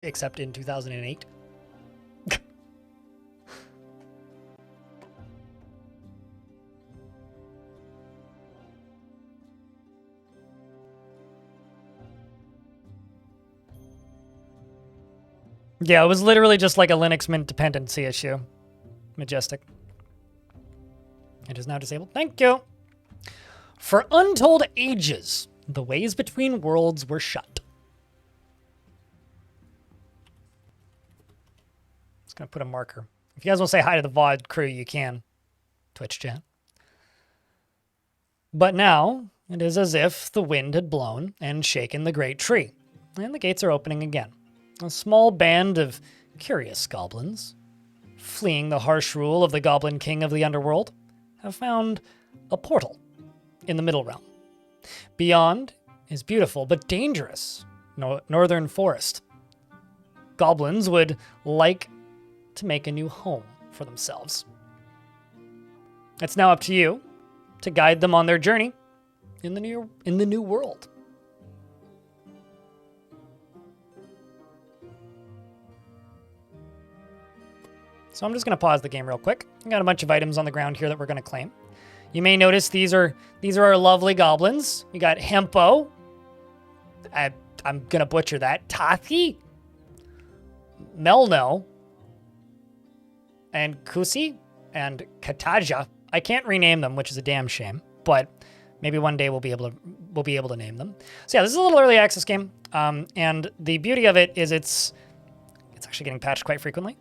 except in 2008. Yeah, it was literally just like a Linux Mint dependency issue. Majestic. It is now disabled. Thank you. For untold ages, the ways between worlds were shut. Just gonna put a marker. If you guys want to say hi to the VOD crew, you can. Twitch chat. But now, it is as if the wind had blown and shaken the great tree, and the gates are opening again. A small band of curious goblins, fleeing the harsh rule of the Goblin King of the Underworld, have found a portal in the Middle Realm. Beyond is beautiful but dangerous northern forest. Goblins would like to make a new home for themselves. It's now up to you to guide them on their journey in the new world. So I'm just going to pause the game real quick. I got a bunch of items on the ground here that we're going to claim. You may notice these are our lovely goblins. We got Hempo. I'm going to butcher that. Tathi. Melno. And Kusi. And Kataja. I can't rename them, which is a damn shame. But maybe one day we'll be able to name them. So yeah, this is a little early access game. And the beauty of it is it's actually getting patched quite frequently.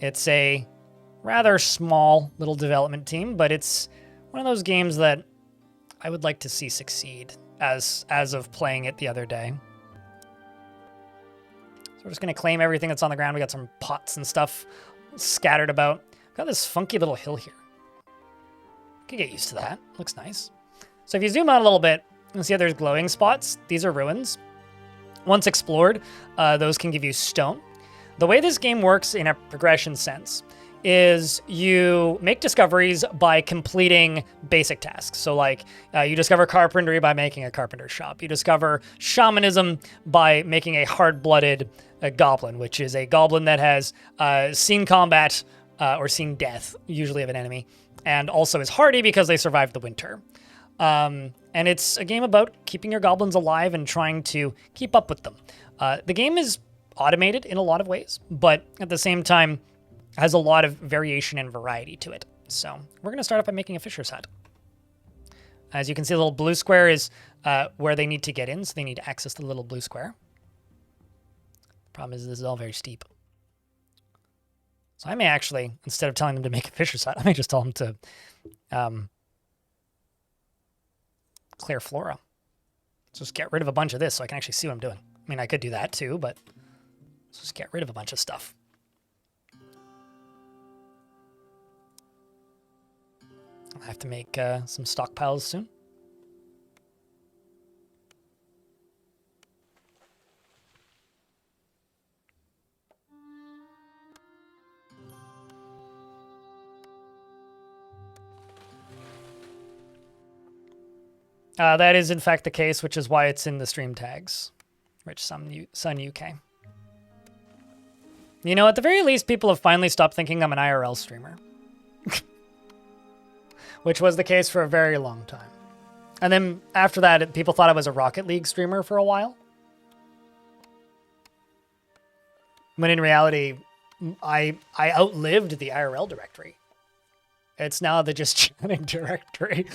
It's a rather small little development team, but it's one of those games that I would like to see succeed as of playing it the other day. So we're just going to claim everything that's on the ground. We got some pots and stuff scattered about. We've got this funky little hill here. Could get used to that. Looks nice. So if you zoom out a little bit, you'll see how there's glowing spots. These are ruins. Once explored, those can give you stone. The way this game works in a progression sense is you make discoveries by completing basic tasks. So like you discover carpentry by making a carpenter shop. You discover shamanism by making a hard-blooded goblin, which is a goblin that has seen combat or seen death, usually of an enemy, and also is hardy because they survived the winter. And it's a game about keeping your goblins alive and trying to keep up with them. The game is automated in a lot of ways, but at the same time has a lot of variation and variety to it. So we're going to start off by making a fisher's hut. As you can see, the little blue square is where they need to get in, so they need to access the little blue square. The problem is this is all very steep. So I may actually, instead of telling them to make a fisher's hut, I may just tell them to clear flora. Just get rid of a bunch of this so I can actually see what I'm doing. I mean, I could do that too, but let's just get rid of a bunch of stuff. I have to make some stockpiles soon. That is in fact the case, which is why it's in the stream tags. Rich Sun UK. You know, at the very least, people have finally stopped thinking I'm an IRL streamer. Which was the case for a very long time. And then after that, people thought I was a Rocket League streamer for a while. When in reality, I outlived the IRL directory. It's now the just chatting directory.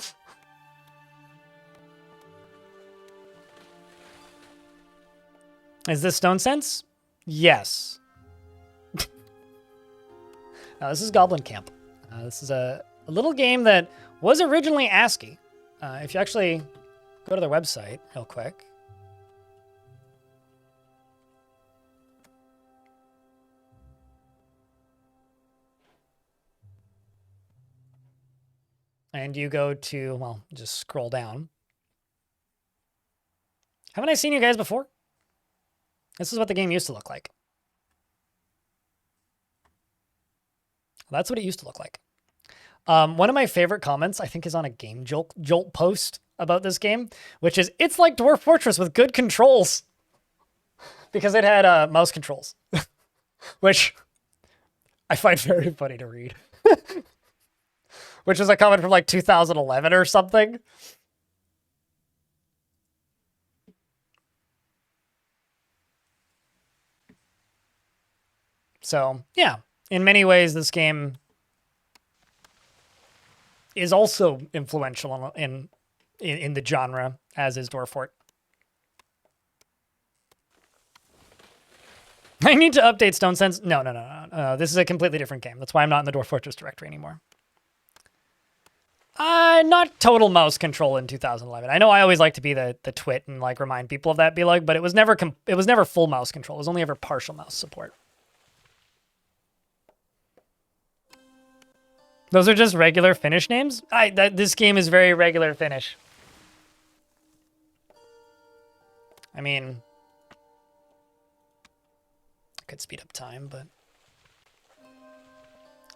Is this Stone Sense? Yes. Now, this is Goblin Camp. This is a little game that was originally ASCII. If you actually go to their website real quick. And you go to, well, just scroll down. Haven't I seen you guys before? This is what the game used to look like. That's what it used to look like. One of my favorite comments, I think, is on a Game Jolt post about this game, which is, it's like Dwarf Fortress with good controls. because it had mouse controls, which I find very funny to read. Which was a comment from like 2011 or something. So, yeah, in many ways, this game is also influential in the genre, as is Dwarf Fort. I need to update Stone Sense. No. This is a completely different game. That's why I'm not in the Dwarf Fortress directory anymore. Not total mouse control in 2011. I know I always like to be the twit and like remind people of that, be like, but it was never full mouse control. It was only ever partial mouse support. Those are just regular Finnish names? This game is very regular Finnish. I mean, I could speed up time, but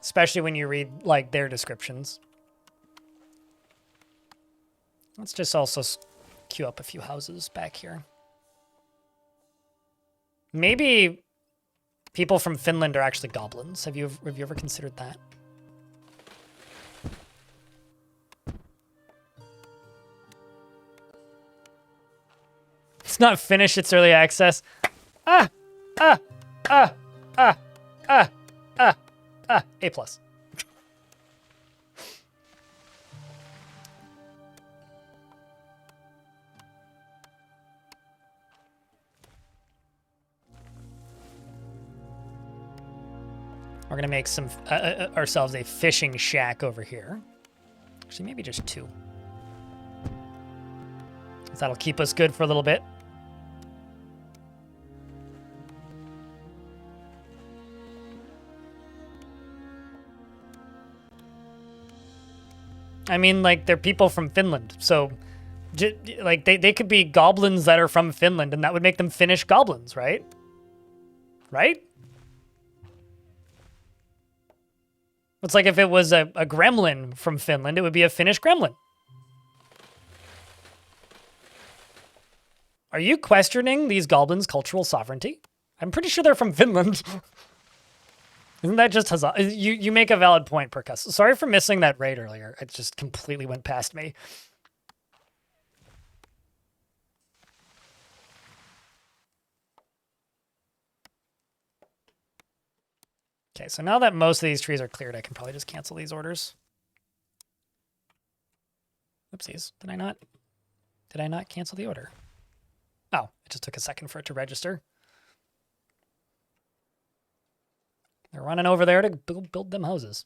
especially when you read like their descriptions. Let's just also queue up a few houses back here. Maybe people from Finland are actually goblins. Have you ever considered that? It's not Finnish, it's early access. A+. We're gonna make some ourselves a fishing shack over here. Actually, maybe just 2. That'll keep us good for a little bit. I mean, like, they're people from Finland, so like they could be goblins that are from Finland, and that would make them Finnish goblins, right? Right? It's like if it was a gremlin from Finland, it would be a Finnish gremlin. Are you questioning these goblins' cultural sovereignty? I'm pretty sure they're from Finland. Isn't that just huzzah? You make a valid point, Percus. Sorry for missing that raid earlier. It just completely went past me. Okay, so now that most of these trees are cleared, I can probably just cancel these orders. Oopsies. Did I not cancel the order? Oh, it just took a second for it to register. They're running over there to build them houses.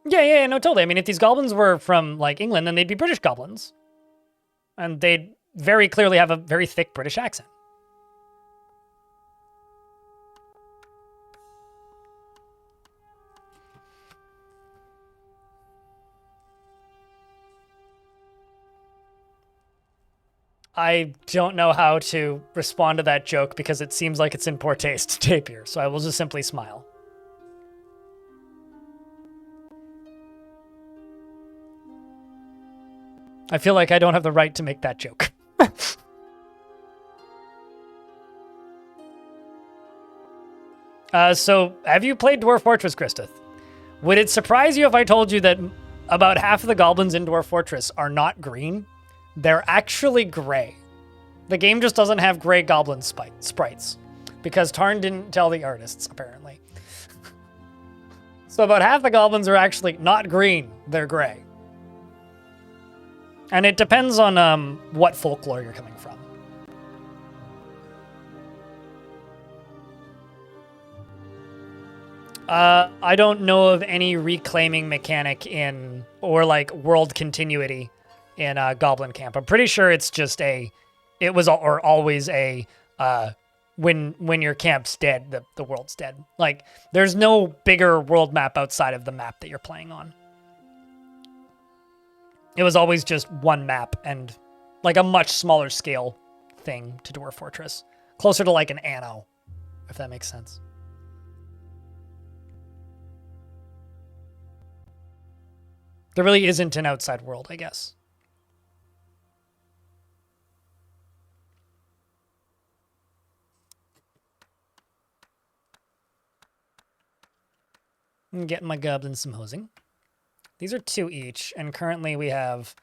Yeah, no, totally. I mean, if these goblins were from, like, England, then they'd be British goblins. And they'd very clearly have a very thick British accent. I don't know how to respond to that joke because it seems like it's in poor taste, Tapir, so I will just simply smile. I feel like I don't have the right to make that joke. So, have you played Dwarf Fortress, Christeth? Would it surprise you if I told you that about half of the goblins in Dwarf Fortress are not green? They're actually gray. The game just doesn't have gray goblin sprites because Tarn didn't tell the artists, apparently. So about half the goblins are actually not green, they're gray. And it depends on what folklore you're coming from. I don't know of any reclaiming mechanic or like world continuity in Goblin Camp. I'm pretty sure it's just always when your camp's dead, the world's dead. Like, there's no bigger world map outside of the map that you're playing on. It was always just one map and like a much smaller scale thing to Dwarf Fortress. Closer to like an Anno, if that makes sense. There really isn't an outside world, I guess. I'm getting my goblins some housing. These are 2 each, and currently we have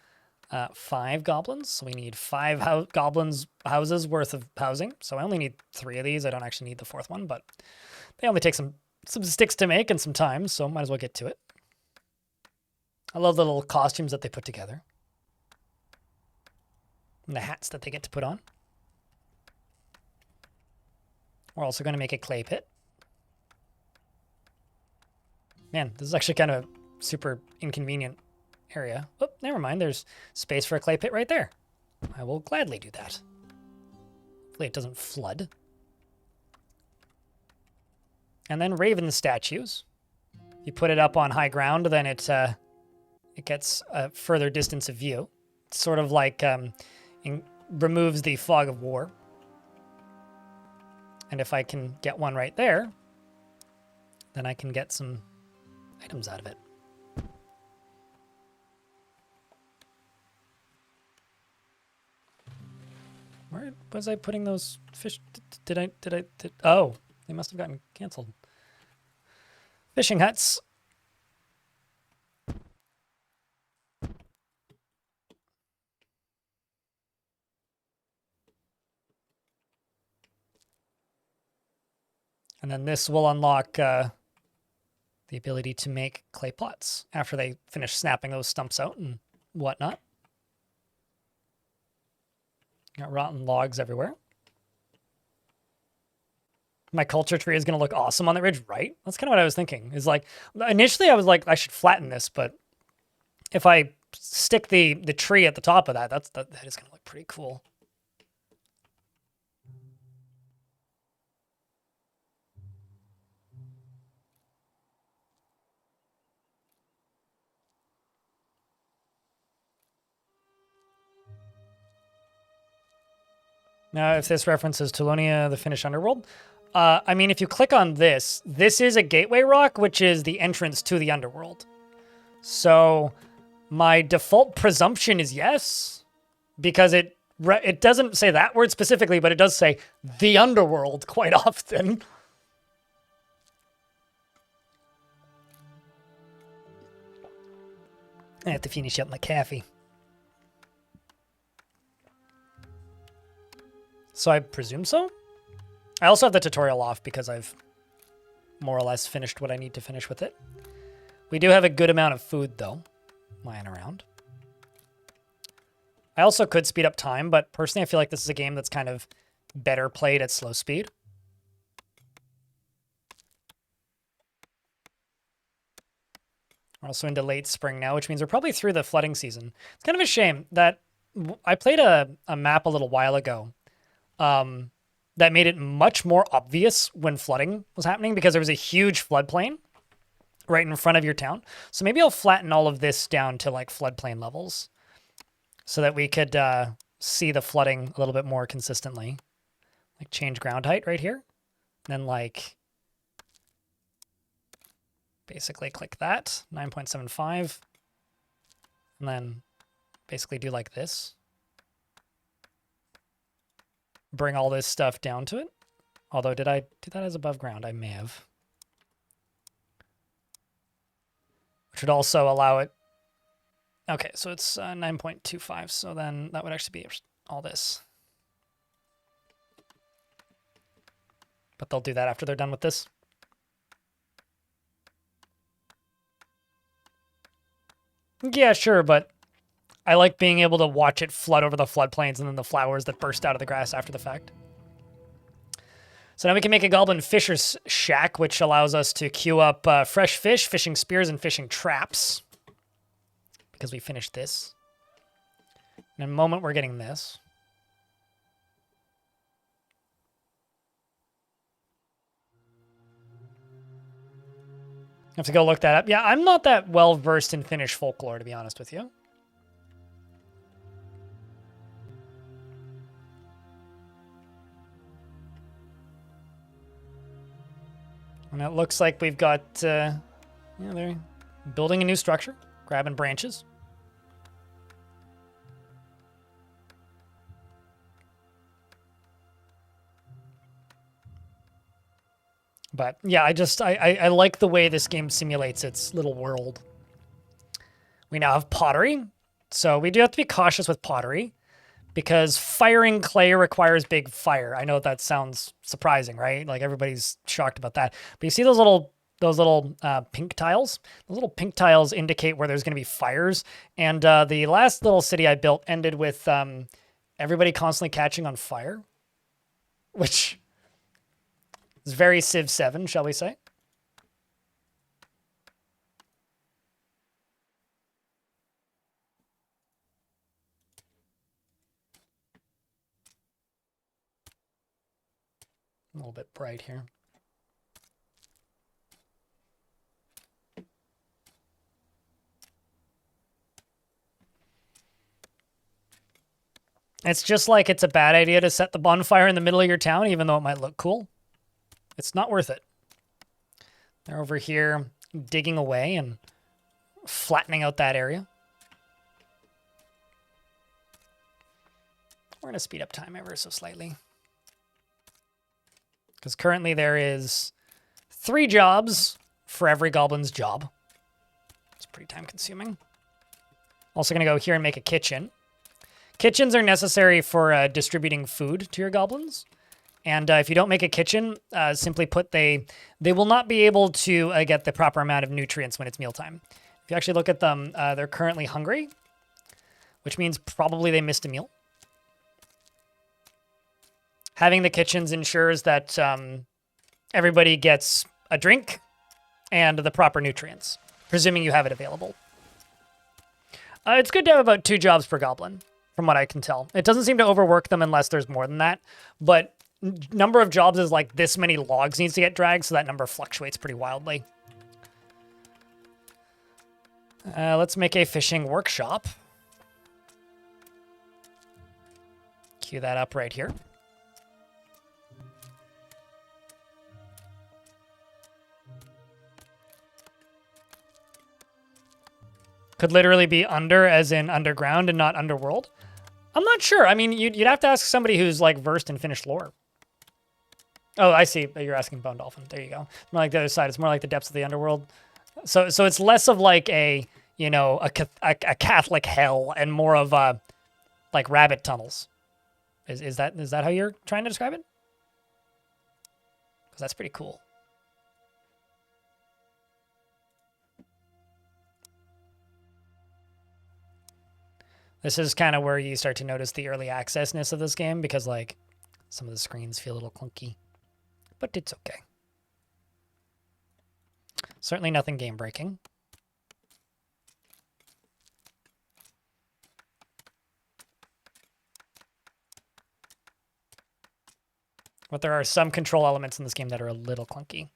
5 goblins. So we need 5 goblins houses worth of housing. So I only need 3 of these. I don't actually need the 4th one, but they only take some sticks to make and some time, so might as well get to it. I love the little costumes that they put together. And the hats that they get to put on. We're also going to make a clay pit. Man, this is actually kind of a super inconvenient area. Oh, never mind. There's space for a clay pit right there. I will gladly do that. Hopefully it doesn't flood. And then raven statues. You put it up on high ground, then it gets a further distance of view. It's sort of like removes the fog of war. And if I can get one right there, then I can get some items out of it. Where was I putting those fish? Oh, they must have gotten canceled. Fishing huts. And then this will unlock the ability to make clay pots after they finish snapping those stumps out and whatnot. Got rotten logs everywhere. My culture tree is going to look awesome on the ridge, right? That's kind of what I was thinking. Is like, initially I was like, I should flatten this, but if I stick the tree at the top of that, that is going to look pretty cool. Now, if this references Telonia, the Finnish underworld, I mean, if you click on this, this is a gateway rock, which is the entrance to the underworld. So my default presumption is yes, because it doesn't say that word specifically, but it does say the underworld quite often. I have to finish up my coffee. So I presume so? I also have the tutorial off because I've more or less finished what I need to finish with it. We do have a good amount of food, though, lying around. I also could speed up time, but personally I feel like this is a game that's kind of better played at slow speed. We're also into late spring now, which means we're probably through the flooding season. It's kind of a shame that I played a map a little while ago that made it much more obvious when flooding was happening because there was a huge floodplain right in front of your town. So maybe I'll flatten all of this down to like floodplain levels so that we could see the flooding a little bit more consistently. Like change ground height right here. Then like basically click that, 9.75. And then basically do like this. Bring all this stuff down to it. Although, did I do that as above ground? I may have. Which would also allow it. Okay, so it's 9.25. So then that would actually be all this. But they'll do that after they're done with this. Yeah, sure, but I like being able to watch it flood over the floodplains and then the flowers that burst out of the grass after the fact. So now we can make a goblin fisher's shack, which allows us to queue up fresh fish, fishing spears, and fishing traps. Because we finished this. In a moment, we're getting this. I have to go look that up. Yeah, I'm not that well versed in Finnish folklore, to be honest with you. And it looks like we've got, yeah, they're building a new structure. Grabbing branches. But yeah, I like the way this game simulates its little world. We now have pottery. So we do have to be cautious with pottery because firing clay requires big fire. I know that sounds surprising, right? Like everybody's shocked about that. But you see those little pink tiles? Those little pink tiles indicate where there's going to be fires. And the last little city I built ended with everybody constantly catching on fire, which is very Civ 7, shall we say. A little bit bright here. It's just like it's a bad idea to set the bonfire in the middle of your town, even though it might look cool. It's not worth it. They're over here digging away and flattening out that area. We're going to speed up time ever so slightly. Because currently there is 3 jobs for every goblin's job. It's pretty time consuming. Also going to go here and make a kitchen. Kitchens are necessary for distributing food to your goblins. And if you don't make a kitchen, simply put, they will not be able to get the proper amount of nutrients when it's mealtime. If you actually look at them, they're currently hungry, which means probably they missed a meal. Having the kitchens ensures that everybody gets a drink and the proper nutrients, presuming you have it available. It's good to have about 2 jobs per goblin, from what I can tell. It doesn't seem to overwork them unless there's more than that, but number of jobs is like this many logs needs to get dragged, so that number fluctuates pretty wildly. Let's make a fishing workshop. Cue that up right here. Could literally be under, as in underground and not underworld. I'm not sure. I mean, you'd have to ask somebody who's like versed in Finnish lore. Oh, I see. You're asking Bone Dolphin. There you go. More like the other side. It's more like the depths of the underworld. So it's less of like a, you know, a Catholic hell and more of like rabbit tunnels. Is that how you're trying to describe it? Because that's pretty cool. This is kind of where you start to notice the early accessness of this game because, like, some of the screens feel a little clunky. But it's okay. Certainly nothing game-breaking. But there are some control elements in this game that are a little clunky.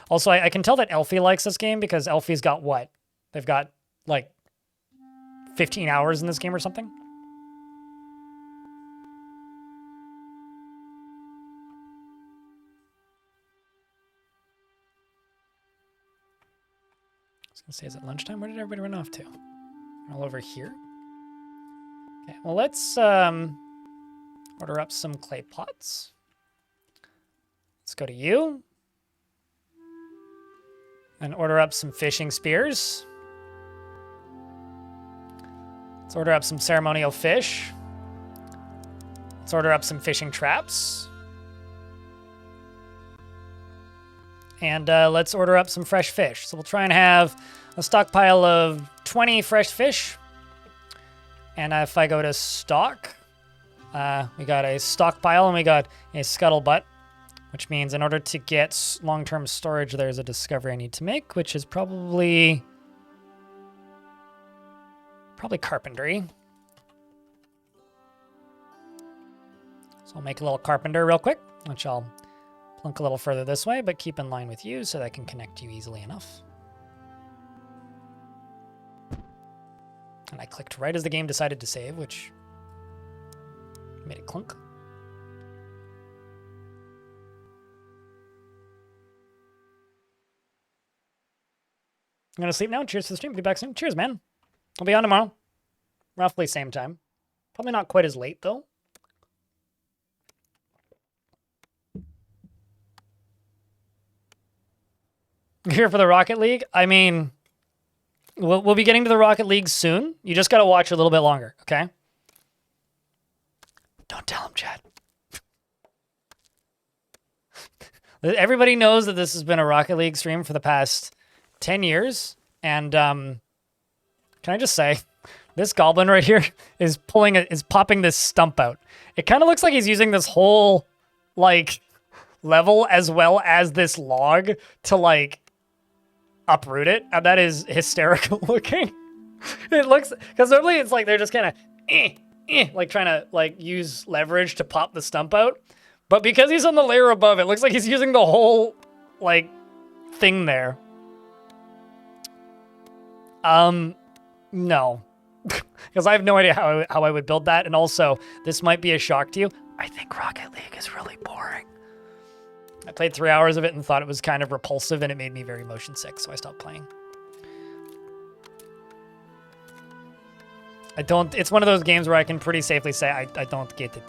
Also, I can tell that Elfie likes this game because Elfie's got what? They've got, like, 15 hours in this game or something. I was gonna say, is it lunchtime? Where did everybody run off to? All over here. Okay, well, let's order up some clay pots. Let's go to you. And order up some fishing spears. Let's order up some ceremonial fish. Let's order up some fishing traps. And let's order up some fresh fish. So we'll try and have a stockpile of 20 fresh fish. And if I go to stock, we got a stockpile and we got a scuttlebutt, which means in order to get long-term storage, there's a discovery I need to make, which is probably carpentry. So I'll make a little carpenter real quick, which I'll plunk a little further this way, but keep in line with you so that I can connect you easily enough. And I clicked right as the game decided to save, which made it clunk. I'm going to sleep now. Cheers to the stream. Be back soon. Cheers, man. I'll be on tomorrow. Roughly same time. Probably not quite as late, though. Here for the Rocket League? I mean, we'll be getting to the Rocket League soon. You just got to watch a little bit longer, okay? Don't tell him, Chad. Everybody knows that this has been a Rocket League stream for the past 10 years. And can I just say, this Goblin right here is popping this stump out. It kind of looks like he's using this whole, like, level as well as this log to, like, uproot it. And that is hysterical looking. It looks, because normally it's like they're just kind of, like trying to, like, use leverage to pop the stump out. But because he's on the layer above, it looks like he's using the whole, like, thing there. No. Because I have no idea how I would build that. And also, this might be a shock to you. I think Rocket League is really boring. I played 3 hours of it and thought it was kind of repulsive, and it made me very motion sick, so I stopped playing. It's one of those games where I can pretty safely say I don't get it.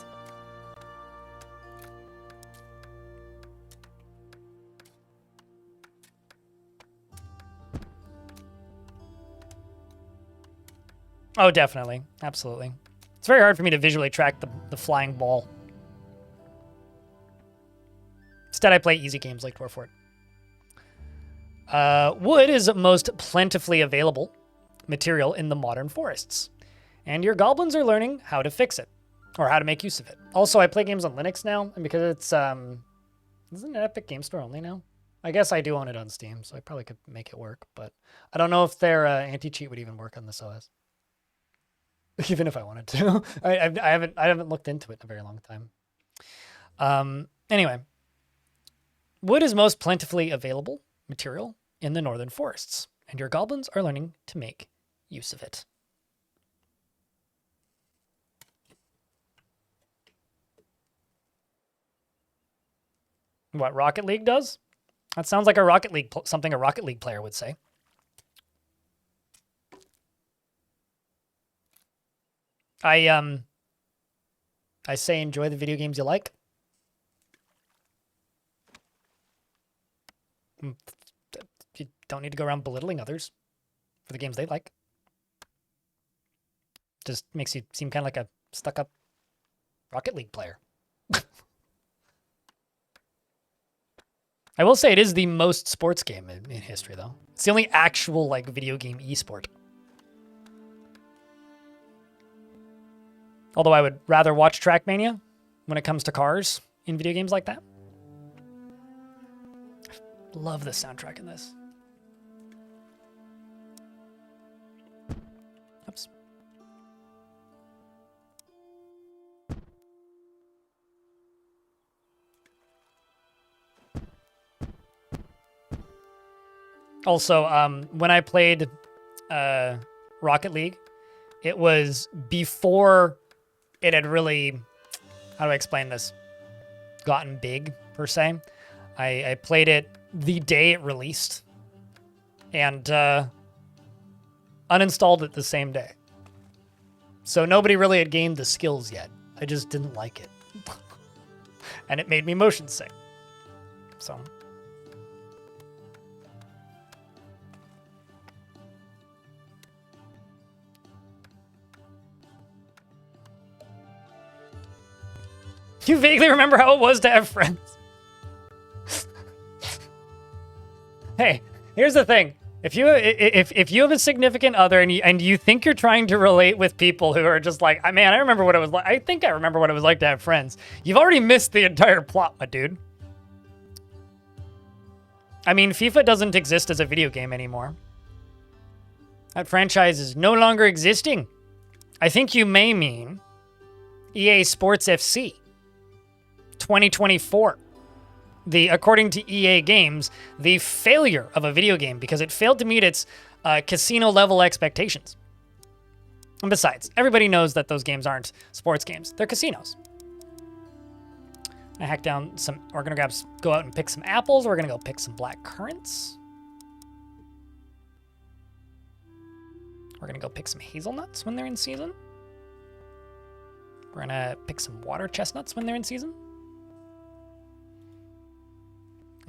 Oh, definitely. Absolutely. It's very hard for me to visually track the flying ball. Instead, I play easy games like Dwarf Fort. Wood is most plentifully available material in the modern forests. And your goblins are learning how to fix it. Or how to make use of it. Also, I play games on Linux now. And because it's... isn't it Epic Game Store only now? I guess I do own it on Steam, so I probably could make it work. But I don't know if their anti-cheat would even work on this OS. Even if I wanted to. I haven't looked into it in a very long time. Anyway. Wood is most plentifully available material in the northern forests, and your goblins are learning to make use of it. What Rocket League does? That sounds like something a Rocket League player would say. I say enjoy the video games you like. You don't need to go around belittling others for the games they like. Just makes you seem kind of like a stuck-up Rocket League player. I will say it is the most sports game in history, though. It's the only actual, like, video game esport. Although I would rather watch Trackmania when it comes to cars in video games like that. Love the soundtrack in this. Oops. Also, when I played Rocket League, it was before it had really, how do I explain this, gotten big, per se. I played it the day it released and uninstalled it the same day. So nobody really had gained the skills yet. I just didn't like it. And it made me motion sick. So... You vaguely remember how it was to have friends. Hey, here's the thing. If you have a significant other and you think you're trying to relate with people who are just like, man, I remember what it was like. I think I remember what it was like to have friends. You've already missed the entire plot, my dude. I mean, FIFA doesn't exist as a video game anymore. That franchise is no longer existing. I think you may mean EA Sports FC 2024. According to EA Games, the failure of a video game because it failed to meet its casino level expectations. And besides, everybody knows that those games aren't sports games. They're casinos. I hack down some, we're gonna go out and pick some apples. We're gonna go pick some black currants. We're going to go pick some hazelnuts when they're in season. We're going to pick some water chestnuts when they're in season.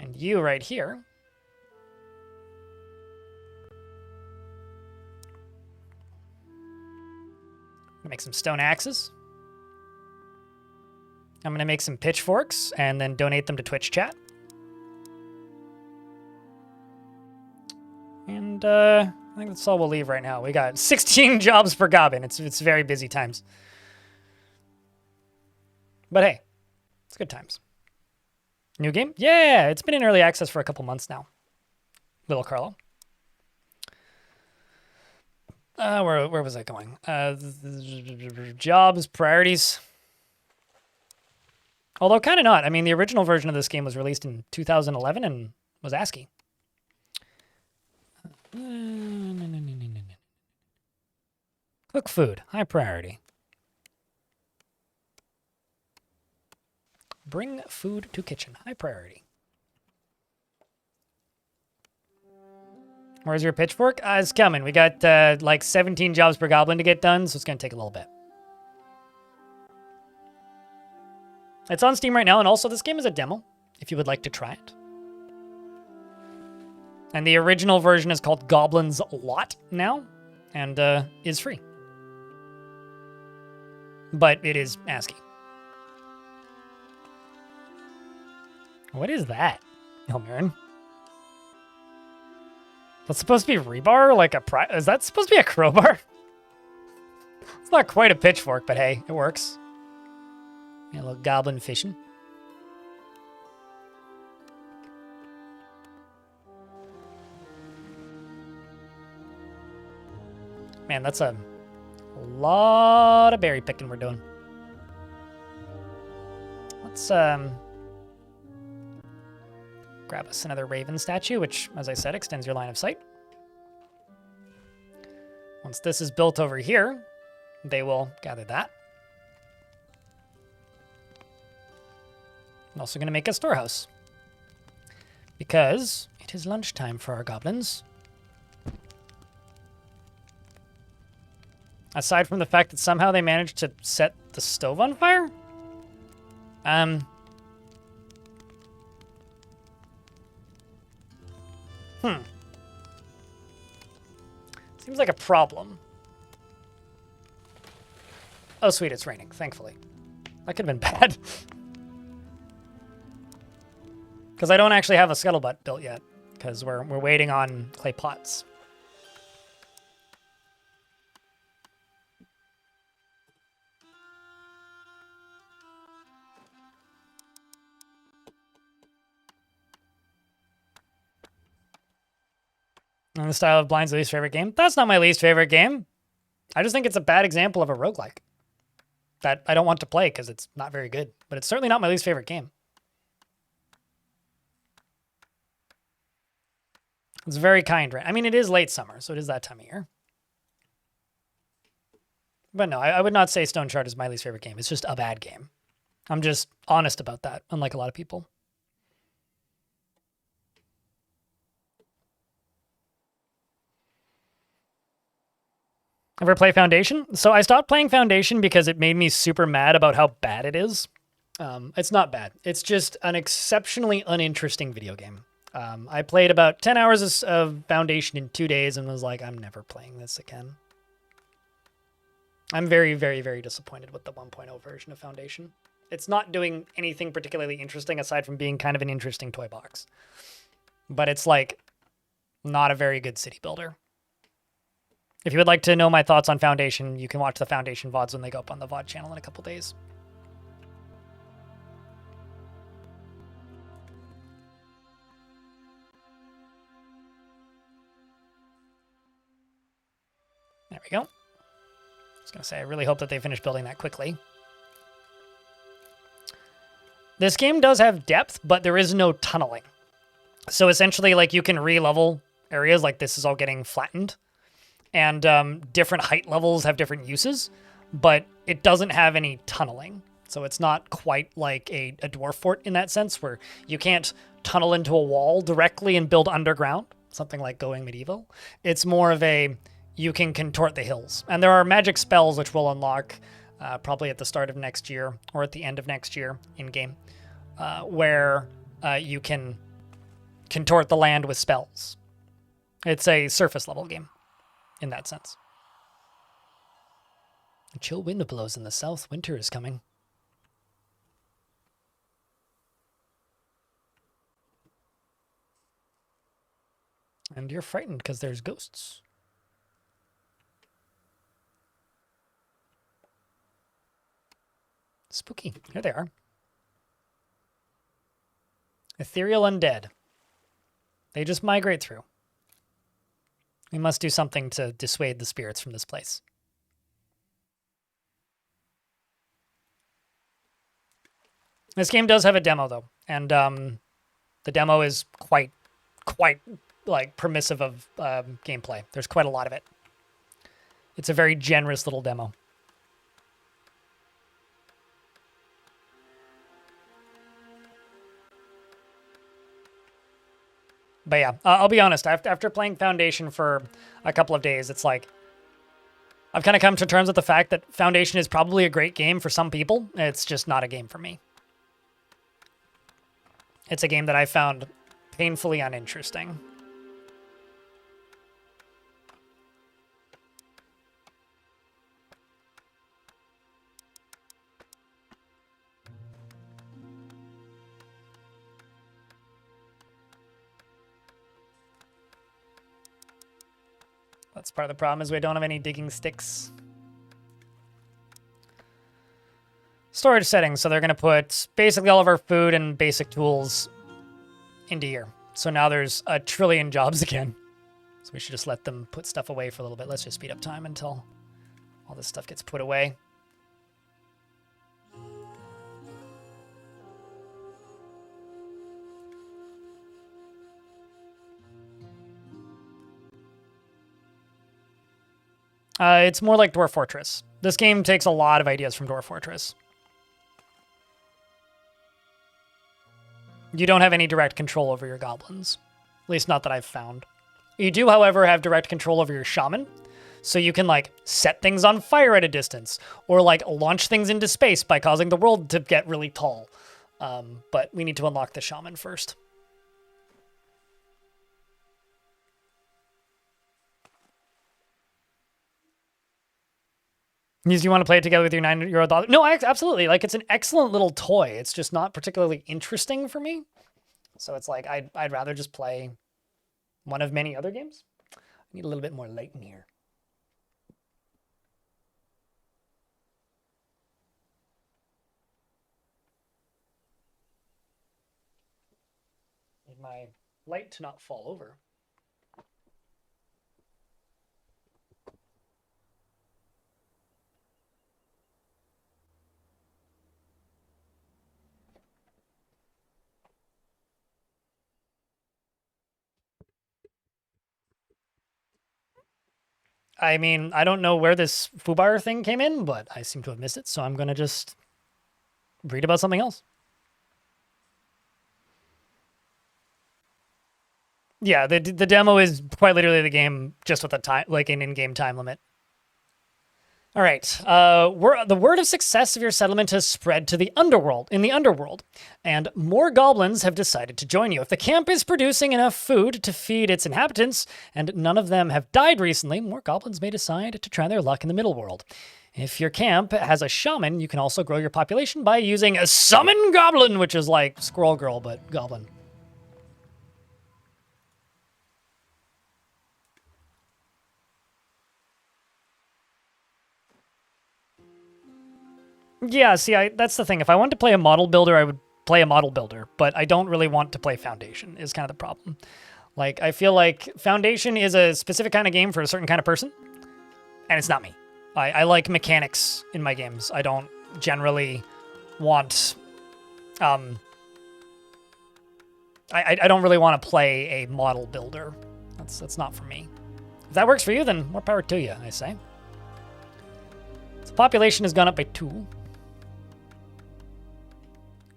And you right here. I'm going to make some stone axes. I'm going to make some pitchforks and then donate them to Twitch chat. And I think that's all we'll leave right now. We got 16 jobs per Goblin. It's very busy times. But hey, it's good times. New game? Yeah, it's been in early access for a couple months now. Little Carlo. Where was I going? Jobs, priorities. Although kind of not. I mean, the original version of this game was released in 2011 and was ASCII. Cook food, high priority. Bring food to kitchen, high priority. Where's your pitchfork? It's coming. We got like 17 jobs per Goblin to get done, so it's going to take a little bit. It's on Steam right now, and also this game is a demo, if you would like to try it. And the original version is called Goblin's Lot now, and is free. But it is ASCII. What is that, Ilmarin? That's supposed to be rebar? Like is that supposed to be a crowbar? It's not quite a pitchfork, but hey, it works. A little goblin fishing. Man, that's a lot of berry picking we're doing. Let's grab us another raven statue, which, as I said, extends your line of sight. Once this is built over here, they will gather that. I'm also going to make a storehouse, because it is lunchtime for our goblins. Aside from the fact that somehow they managed to set the stove on fire? Seems like a problem. Oh, sweet, it's raining, thankfully. That could have been bad. Because I don't actually have a scuttlebutt built yet, because we're waiting on clay pots. And the style of Blind's least favorite game? That's not my least favorite game. I just think it's a bad example of a roguelike that I don't want to play because it's not very good. But it's certainly not my least favorite game. It's very kind, right? I mean, it is late summer, so it is that time of year. But no, I would not say Stone Shard is my least favorite game. It's just a bad game. I'm just honest about that, unlike a lot of people. Ever play Foundation? So I stopped playing Foundation because it made me super mad about how bad it is. It's not bad. It's just an exceptionally uninteresting video game. I played about 10 hours of Foundation in 2 days and was like, I'm never playing this again. I'm very, very, very disappointed with the 1.0 version of Foundation. It's not doing anything particularly interesting aside from being kind of an interesting toy box. But it's like not a very good city builder. If you would like to know my thoughts on Foundation, you can watch the Foundation VODs when they go up on the VOD channel in a couple days. There we go. I was going to say, I really hope that they finish building that quickly. This game does have depth, but there is no tunneling. So essentially, like, you can re-level areas, like this is all getting flattened. And different height levels have different uses, but it doesn't have any tunneling. So it's not quite like a dwarf fort in that sense, where you can't tunnel into a wall directly and build underground, something like Going Medieval. It's more of a, you can contort the hills. And there are magic spells which will unlock probably at the start of next year or at the end of next year in-game, where you can contort the land with spells. It's a surface level game in that sense. A chill wind blows in the south. Winter is coming. And you're frightened because there's ghosts. Spooky. Here they are. Ethereal undead. They just migrate through. We must do something to dissuade the spirits from this place. This game does have a demo, though. And the demo is quite like permissive of gameplay. There's quite a lot of it. It's a very generous little demo. But yeah, I'll be honest, after playing Foundation for a couple of days, it's like, I've kind of come to terms with the fact that Foundation is probably a great game for some people. It's just not a game for me. It's a game that I found painfully uninteresting. That's part of the problem, is we don't have any digging sticks. Storage settings. So they're going to put basically all of our food and basic tools into here. So now there's a trillion jobs again. So we should just let them put stuff away for a little bit. Let's just speed up time until all this stuff gets put away. It's more like Dwarf Fortress. This game takes a lot of ideas from Dwarf Fortress. You don't have any direct control over your goblins. At least not that I've found. You do, however, have direct control over your shaman. So you can, like, set things on fire at a distance. Or, like, launch things into space by causing the world to get really tall. But we need to unlock the shaman first. Do you want to play it together with your 9-year-old daughter? No, absolutely. Like, it's an excellent little toy. It's just not particularly interesting for me. So it's like, I'd rather just play one of many other games. I need a little bit more light in here. Need my light to not fall over. I mean, I don't know where this foobar thing came in, but I seem to have missed it, so I'm going to just read about something else. Yeah, the demo is quite literally the game just with a time, like an in-game time limit. All right. The word of success of your settlement has spread to the underworld, and more goblins have decided to join you. If the camp is producing enough food to feed its inhabitants, and none of them have died recently, more goblins may decide to try their luck in the middle world. If your camp has a shaman, you can also grow your population by using a summon goblin, which is like Squirrel Girl, but goblin. Yeah, see, that's the thing. If I wanted to play a model builder, I would play a model builder, but I don't really want to play Foundation, is kind of the problem. Like, I feel like Foundation is a specific kind of game for a certain kind of person, and it's not me. I like mechanics in my games. I don't generally want... I don't really want to play a model builder. That's not for me. If that works for you, then more power to you, I say. So population has gone up by 2.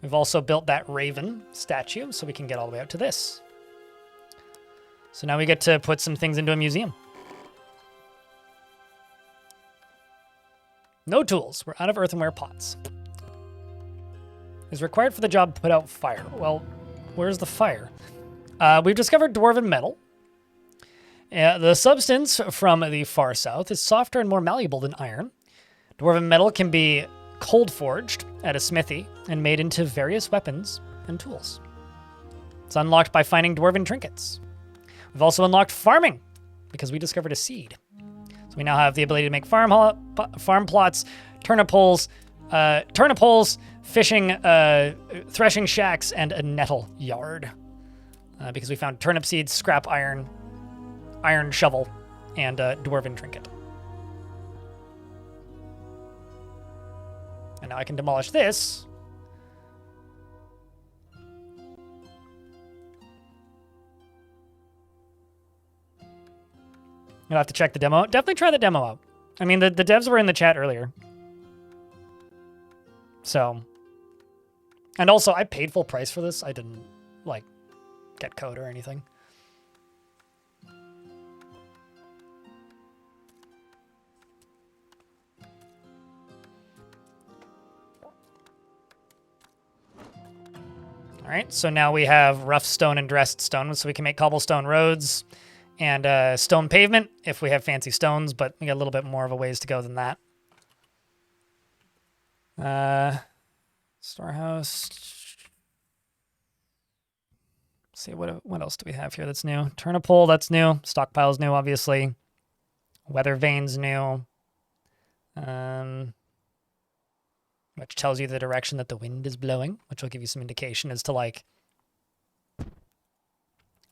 We've also built that raven statue, so we can get all the way out to this. So now we get to put some things into a museum. No tools. We're out of earthenware pots. Is required for the job put out fire. Well, where's the fire? We've discovered dwarven metal. The substance from the far south is softer and more malleable than iron. Dwarven metal can be cold forged at a smithy and made into various weapons and tools. It's unlocked by finding dwarven trinkets. We've also unlocked farming because we discovered a seed. So we now have the ability to make farm plots, turnip holes, fishing, threshing shacks, and a nettle yard. Because we found turnip seeds, scrap iron, iron shovel, and a dwarven trinket. And now I can demolish this. You'll have to check the demo out. Definitely try the demo out. I mean, the devs were in the chat earlier. So. And also, I paid full price for this. I didn't, like, get code or anything. All right, so now we have rough stone and dressed stone, so we can make cobblestone roads and stone pavement if we have fancy stones, but we got a little bit more of a ways to go than that. Storehouse. Let's see, what else do we have here that's new? Turnip hole, that's new. Stockpile's new, obviously. Weather vane's new. Which tells you the direction that the wind is blowing, which will give you some indication as to, like,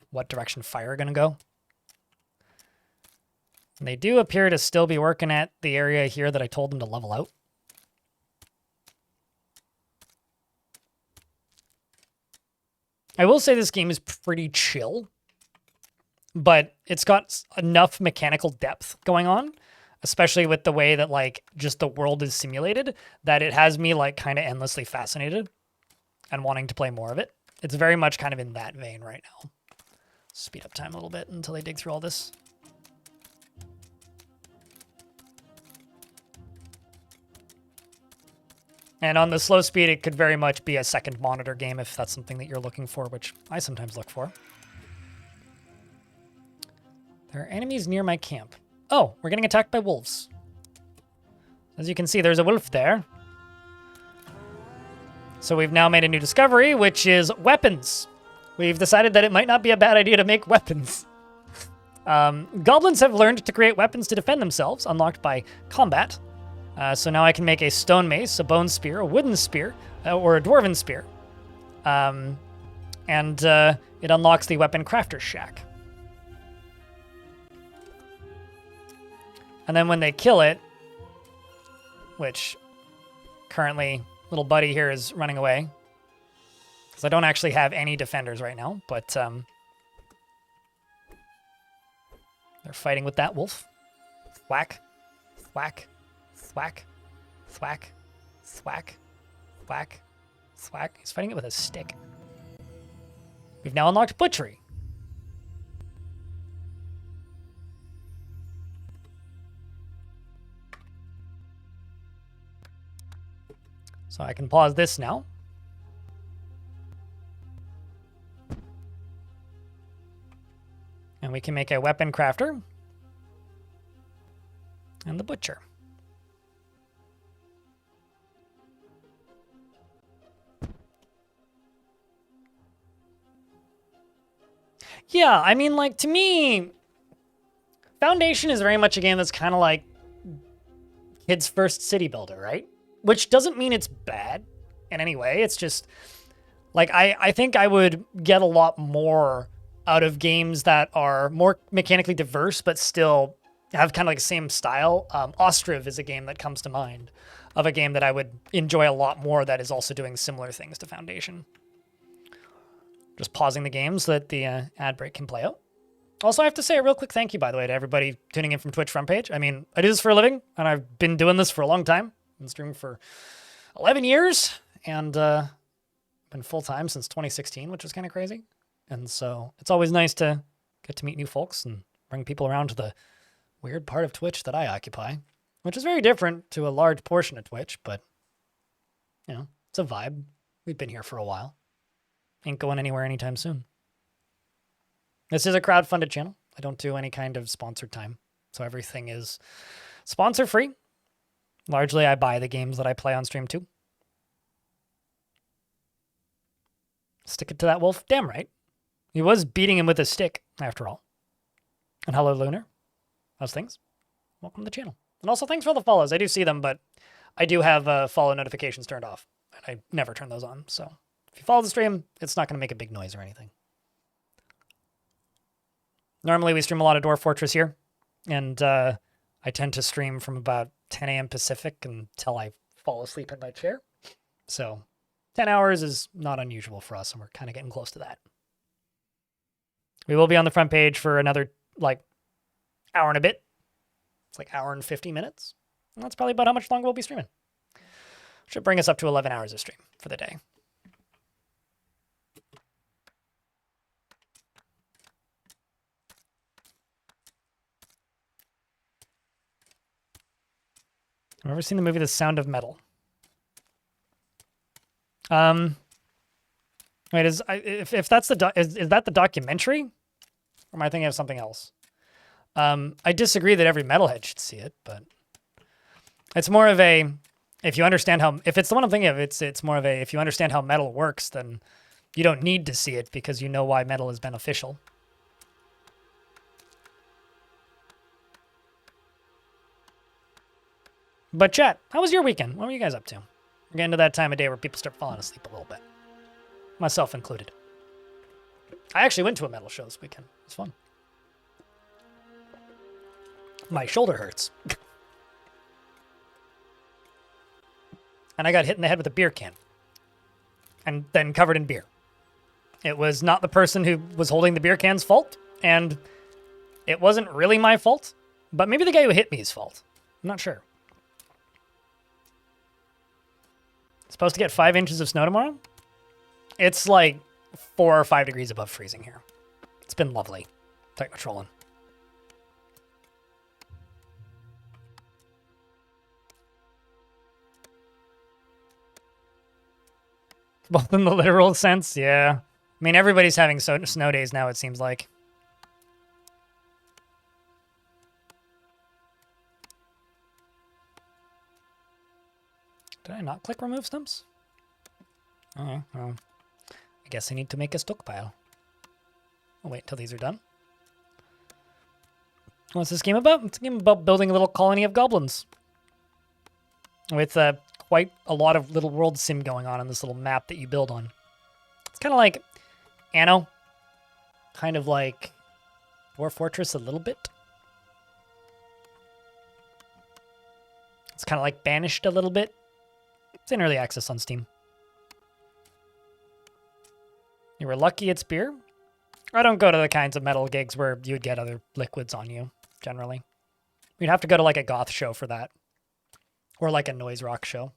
what direction fire are going to go. And they do appear to still be working at the area here that I told them to level out. I will say this game is pretty chill, but it's got enough mechanical depth going on, especially with the way that, like, just the world is simulated, that it has me, like, kind of endlessly fascinated and wanting to play more of it. It's very much kind of in that vein right now. Speed up time a little bit until they dig through all this. And on the slow speed, it could very much be a second monitor game if that's something that you're looking for, which I sometimes look for. There are enemies near my camp. Oh, we're getting attacked by wolves. As you can see, there's a wolf there. So we've now made a new discovery, which is weapons. We've decided that it might not be a bad idea to make weapons. Goblins have learned to create weapons to defend themselves, unlocked by combat. So now I can make a stone mace, a bone spear, a wooden spear, or a dwarven spear. And it unlocks the weapon crafter's shack. And then when they kill it, which currently little buddy here is running away, because I don't actually have any defenders right now, but they're fighting with that wolf. Thwack, thwack, thwack, thwack, thwack, thwack, thwack. He's fighting it with a stick. We've now unlocked butchery. So I can pause this now. And we can make a weapon crafter and the butcher. Yeah, I mean, like, to me, Foundation is very much a game that's kind of like kids' first city builder, right? Which doesn't mean it's bad in any way. It's just, like, I think I would get a lot more out of games that are more mechanically diverse, but still have kind of like the same style. Ostriv is a game that comes to mind of a game that I would enjoy a lot more that is also doing similar things to Foundation. Just pausing the game so that the ad break can play out. Also, I have to say a real quick thank you, by the way, to everybody tuning in from Twitch front page. I mean, I do this for a living, and I've been doing this for a long time. I've been streaming for 11 years, and been full-time since 2016, which is kind of crazy. And so it's always nice to get to meet new folks and bring people around to the weird part of Twitch that I occupy. which is very different to a large portion of Twitch, but, you know, it's a vibe. We've been here for a while. Ain't going anywhere anytime soon. This is a crowd-funded channel. I don't do any kind of sponsored time, so everything is sponsor-free. Largely, I buy the games that I play on stream, too. Stick it to that wolf? Damn right. He was beating him with a stick, after all. And hello, Lunar. How's things? Welcome to the channel. And also, thanks for all the follows. I do see them, but I do have follow notifications turned off. And I never turn those on, so if you follow the stream, it's not going to make a big noise or anything. Normally, we stream a lot of Dwarf Fortress here, and I tend to stream from about 10 a.m. Pacific until I fall asleep in my chair. So 10 hours is not unusual for us, and we're kind of getting close to that. We will be on the front page for another, like, hour and a bit. It's like hour and 50 minutes. And that's probably about how much longer we'll be streaming. Should bring us up to 11 hours of stream for the day. I've ever seen the movie The Sound of Metal. Wait, if that's the is that the documentary, or am I thinking of something else? I disagree that every metalhead should see it, but it's more of a if you understand how if it's the one I'm thinking of, it's more of a if you understand how metal works, then you don't need to see it because you know why metal is beneficial. But chat, how was your weekend? What were you guys up to? We're getting to that time of day where people start falling asleep a little bit. Myself included. I actually went to a metal show this weekend. It was fun. My shoulder hurts. And I got hit in the head with a beer can. And then covered in beer. It was not the person who was holding the beer can's fault. And it wasn't really my fault. But maybe the guy who hit me is fault. I'm not sure. Supposed to get 5 inches of snow tomorrow? It's like 4 or 5 degrees above freezing here. It's been lovely. Techno-trolling. Both in the literal sense, yeah. I mean, everybody's having snow days now, it seems like. Did I not click remove stumps? Oh, well. I guess I need to make a stockpile. I'll wait till these are done. What's this game about? It's a game about building a little colony of goblins. With quite a lot of little world sim going on this little map that you build on. It's kind of like Anno. Kind of like Dwarf Fortress a little bit. It's kind of like Banished a little bit. It's in early access on Steam. You were lucky it's beer? I don't go to the kinds of metal gigs where you'd get other liquids on you, generally. You'd have to go to like a goth show for that. Or like a noise rock show.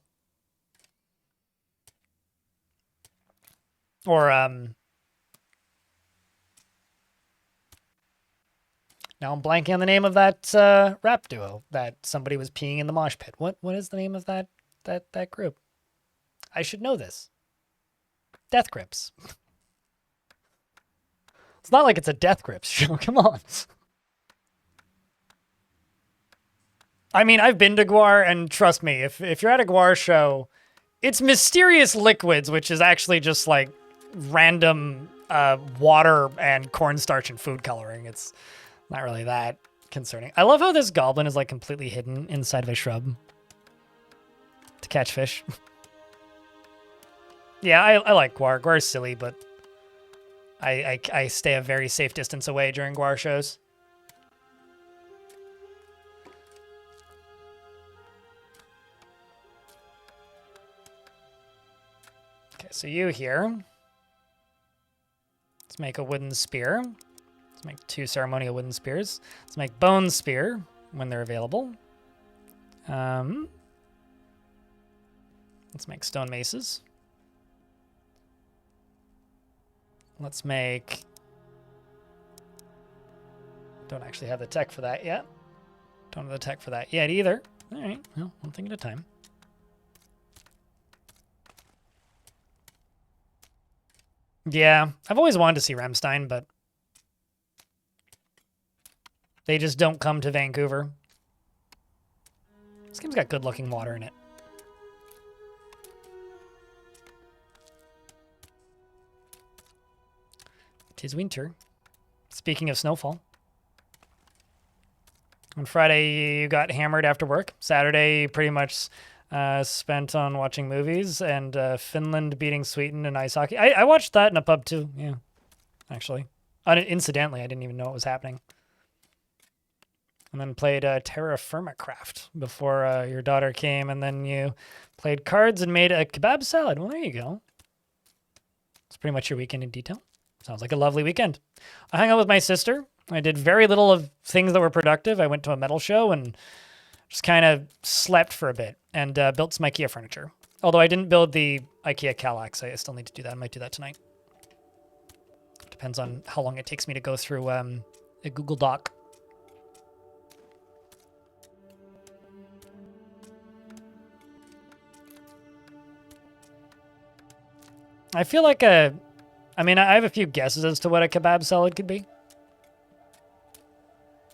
Or, now I'm blanking on the name of that rap duo that somebody was peeing in the mosh pit. What is the name of that group? I should know this. Death Grips. It's not like it's a Death Grips show. Come on. I mean, I've been to Guar, and trust me, if you're at a Guar show, it's mysterious liquids, which is actually just like random water and cornstarch and food coloring. It's not really that concerning. I love how this goblin is like completely hidden inside of a shrub to catch fish. Yeah, I like Guar. Guar's silly, but I stay a very safe distance away during Guar shows. Okay, so you here. Let's make a wooden spear. Let's make 2 ceremonial wooden spears. Let's make bone spear when they're available. Let's make stone maces. Let's make... Don't actually have the tech for that yet. Don't have the tech for that yet either. All right, well, one thing at a time. Yeah, I've always wanted to see Remstein, but they just don't come to Vancouver. This game's got good-looking water in it. Tis winter. Speaking of snowfall. On Friday, you got hammered after work. Saturday, you pretty much spent on watching movies and Finland beating Sweden in ice hockey. I watched that in a pub too, yeah, actually. Incidentally, I didn't even know it was happening. And then played Terra Firma Craft before your daughter came, and then you played cards and made a kebab salad. Well, there you go. That's pretty much your weekend in detail. Sounds like a lovely weekend. I hung out with my sister. I did very little of things that were productive. I went to a metal show and just kind of slept for a bit and built some IKEA furniture. Although I didn't build the IKEA Kallax. I still need to do that. I might do that tonight. Depends on how long it takes me to go through a Google Doc. I feel like I have a few guesses as to what a kebab salad could be.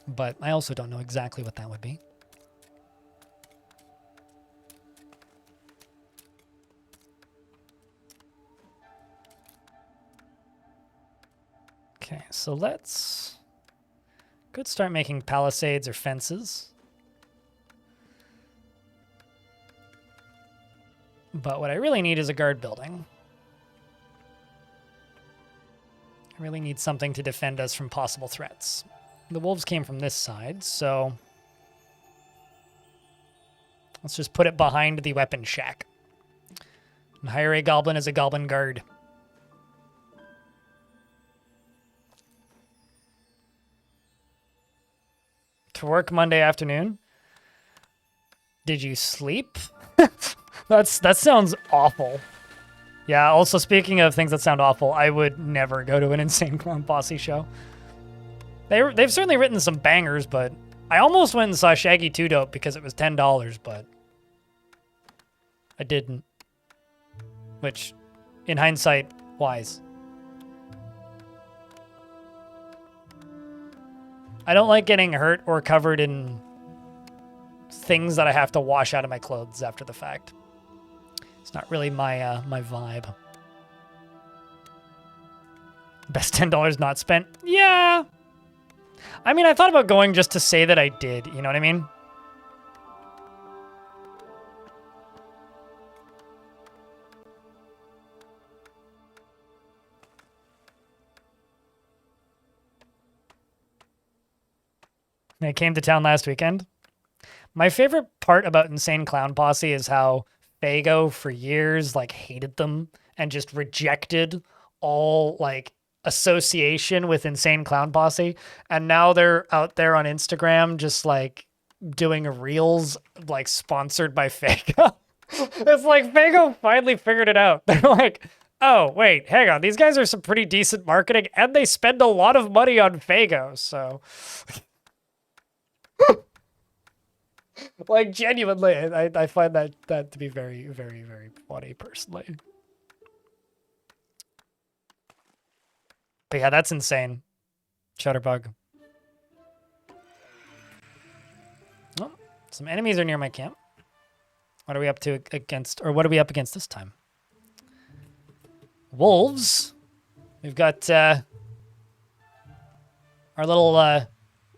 But I also don't know exactly what that would be. Okay, so let's... Could start making palisades or fences. But what I really need is a guard building. I really need something to defend us from possible threats. The wolves came from this side, so let's just put it behind the weapon shack. And hire a goblin as a goblin guard. To work Monday afternoon? Did you sleep? That sounds awful. Yeah, also speaking of things that sound awful, I would never go to an Insane Clown Posse show. They've certainly written some bangers, but I almost went and saw Shaggy 2 Dope because it was $10, but I didn't. Which, in hindsight, wise. I don't like getting hurt or covered in things that I have to wash out of my clothes after the fact. It's not really my my vibe. Best $10 not spent? Yeah. I mean, I thought about going just to say that I did. You know what I mean? I came to town last weekend. My favorite part about Insane Clown Posse is how Fago for years like hated them and just rejected all like association with Insane Clown Posse, and now they're out there on Instagram just like doing reels like sponsored by Fago. It's like Fago finally figured it out. They're like, oh wait, hang on, these guys are some pretty decent marketing and they spend a lot of money on Fago, so like genuinely I find that to be very, very, very funny personally. But yeah, that's insane. Shutterbug. Oh, some enemies are near my camp. What are we up to against, or what are we up against this time? Wolves. We've got our little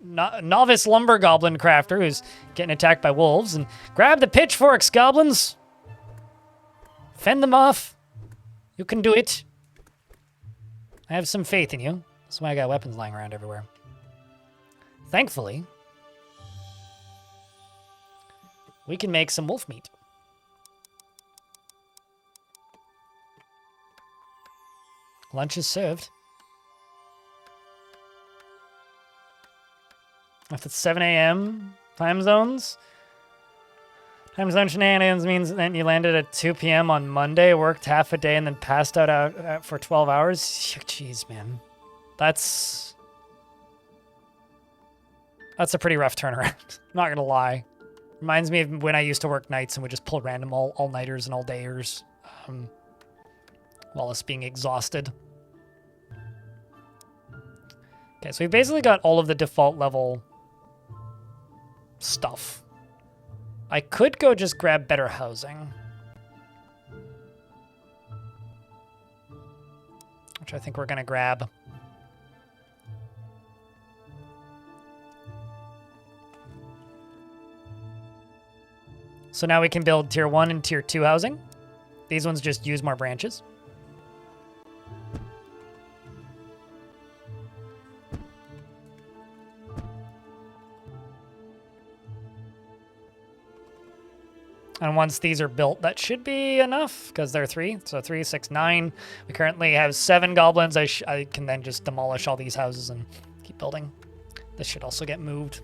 novice lumber goblin crafter who's getting attacked by wolves. And grab the pitchforks, goblins. Fend them off. You can do it. I have some faith in you. That's why I got weapons lying around everywhere. Thankfully, we can make some wolf meat. Lunch is served. If it's 7 a.m. time zones, time zone shenanigans means that you landed at 2 p.m. on Monday, worked half a day, and then passed out for 12 hours. Jeez, man. That's a pretty rough turnaround. Not gonna lie. Reminds me of when I used to work nights and would just pull random all-nighters and all-dayers while us being exhausted. Okay, so we've basically got all of the default level stuff. I could go just grab better housing, which I think we're going to grab. So now we can build tier 1 and tier 2 housing. These ones just use more branches. And once these are built, that should be enough because they're 3. So 3, 6, 9. We currently have 7 goblins. I can then just demolish all these houses and keep building. This should also get moved.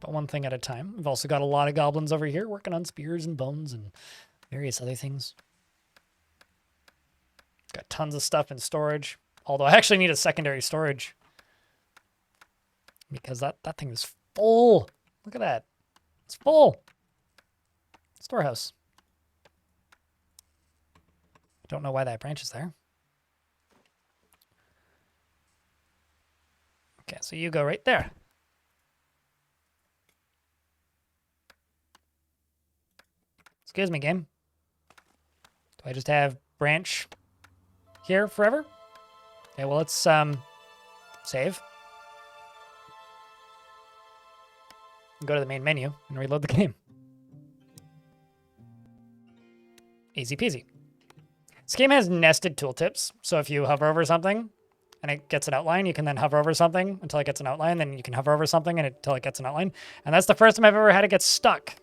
But one thing at a time. We've also got a lot of goblins over here working on spears and bones and various other things. Got tons of stuff in storage. Although I actually need a secondary storage. Because that thing is full. Look at that. It's full. Storehouse. Don't know why that branch is there. Okay, so you go right there. Excuse me, game. Do I just have branch here forever? Okay, well, let's save. Go to the main menu and reload the game. Easy peasy. This game has nested tooltips. So if you hover over something and it gets an outline, you can then hover over something until it gets an outline. Then you can hover over something until it gets an outline. And that's the first time I've ever had it get stuck.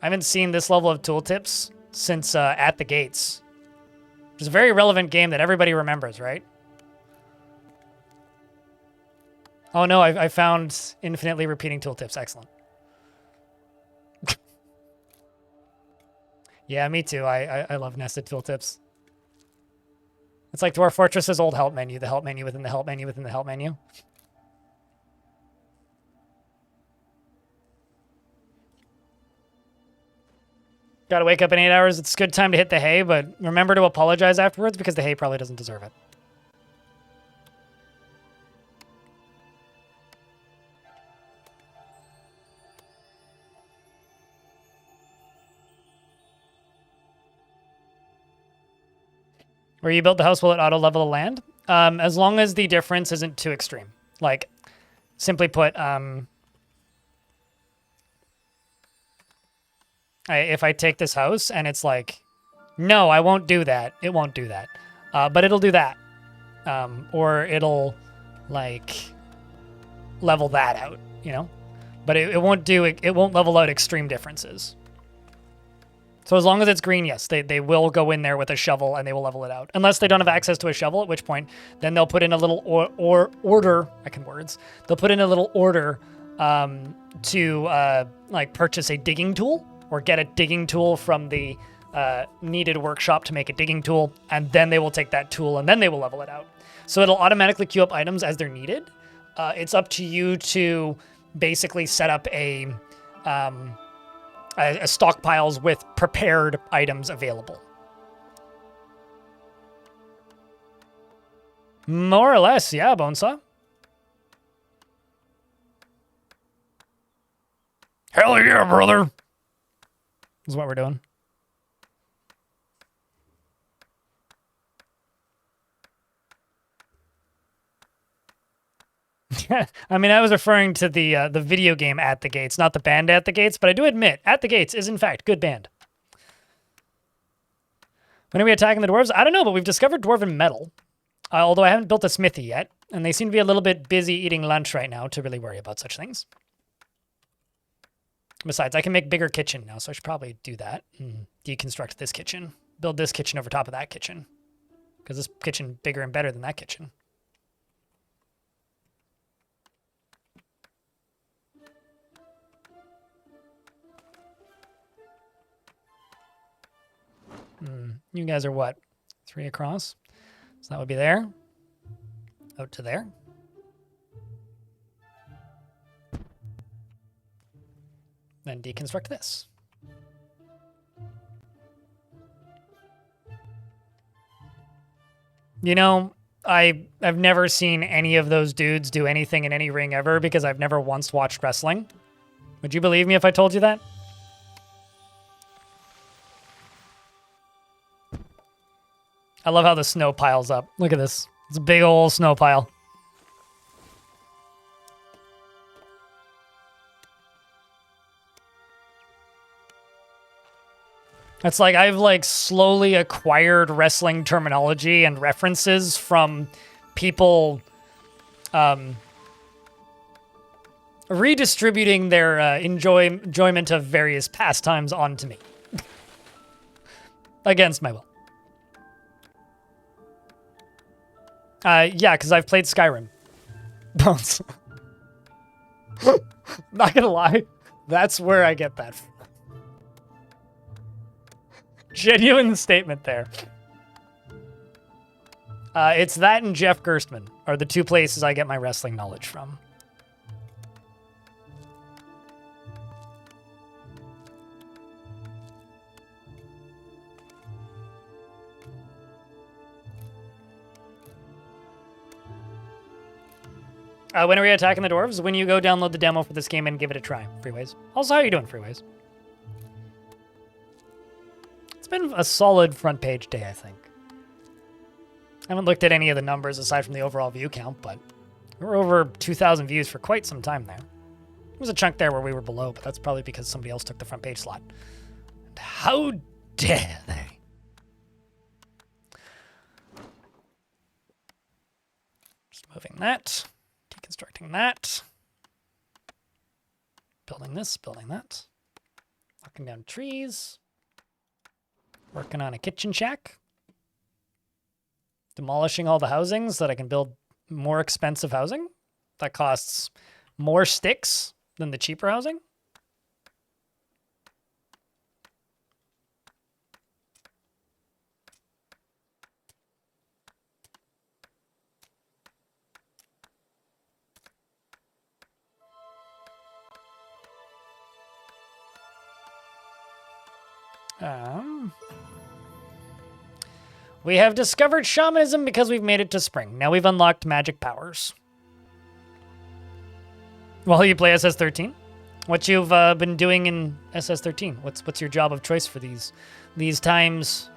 I haven't seen this level of tooltips since At the Gates. Which is a very relevant game that everybody remembers, right? Oh no, I found infinitely repeating tooltips. Excellent. Yeah, me too. I love nested tooltips. It's like Dwarf Fortress's old help menu, the help menu within the help menu within the help menu. Gotta wake up in 8 hours. It's a good time to hit the hay, but remember to apologize afterwards because the hay probably doesn't deserve it. Where you build the house, will it auto level the land? As long as the difference isn't too extreme. Like, simply put, if I take this house and it's like, no, I won't do that. It won't do that. But it'll do that. Or it'll, like, level that out, you know? But it won't level out extreme differences. So as long as it's green, yes, they will go in there with a shovel and they will level it out. Unless they don't have access to a shovel, at which point, then they'll put in a little order. I can words. They'll put in a little order to like purchase a digging tool or get a digging tool from the needed workshop to make a digging tool, and then they will take that tool and then they will level it out. So it'll automatically queue up items as they're needed. It's up to you to basically set up a stockpiles with prepared items available. More or less, yeah, Bonesaw. Hell yeah, brother. This is what we're doing. I mean, I was referring to the video game At the Gates, not the band At the Gates, but I do admit, At the Gates is in fact good band. When are we attacking the dwarves? I don't know, but we've discovered dwarven metal. Although I haven't built a smithy yet, and they seem to be a little bit busy eating lunch right now to really worry about such things. Besides, I can make bigger kitchen now, so I should probably do that and deconstruct this kitchen. Build this kitchen over top of that kitchen. Because this kitchen bigger and better than that kitchen. You guys are what? 3 across? So that would be there. out to there. Then deconstruct this. You know, I've never seen any of those dudes do anything in any ring ever because I've never once watched wrestling. Would you believe me if I told you that? I love how the snow piles up. Look at this. It's a big old snow pile. It's like I've like slowly acquired wrestling terminology and references from people redistributing their enjoyment of various pastimes onto me. Against my will. Yeah, because I've played Skyrim. Bones. Not gonna lie, that's where I get that from. Genuine statement there. It's that and Jeff Gerstmann are the two places I get my wrestling knowledge from. When are we attacking the dwarves? When you go download the demo for this game and give it a try, Freeways. Also, how are you doing, Freeways? It's been a solid front page day, I think. I haven't looked at any of the numbers aside from the overall view count, but we're over 2,000 views for quite some time there. There was a chunk there where we were below, but that's probably because somebody else took the front page slot. And how dare they? Just moving that. Deconstructing that. Building this, building that. Knocking down trees. Working on a kitchen shack. Demolishing all the housing so that I can build more expensive housing. That costs more sticks than the cheaper housing. We have discovered shamanism because we've made it to spring. Now we've unlocked magic powers. While you play SS13? What you've been doing in SS13? What's your job of choice for these times?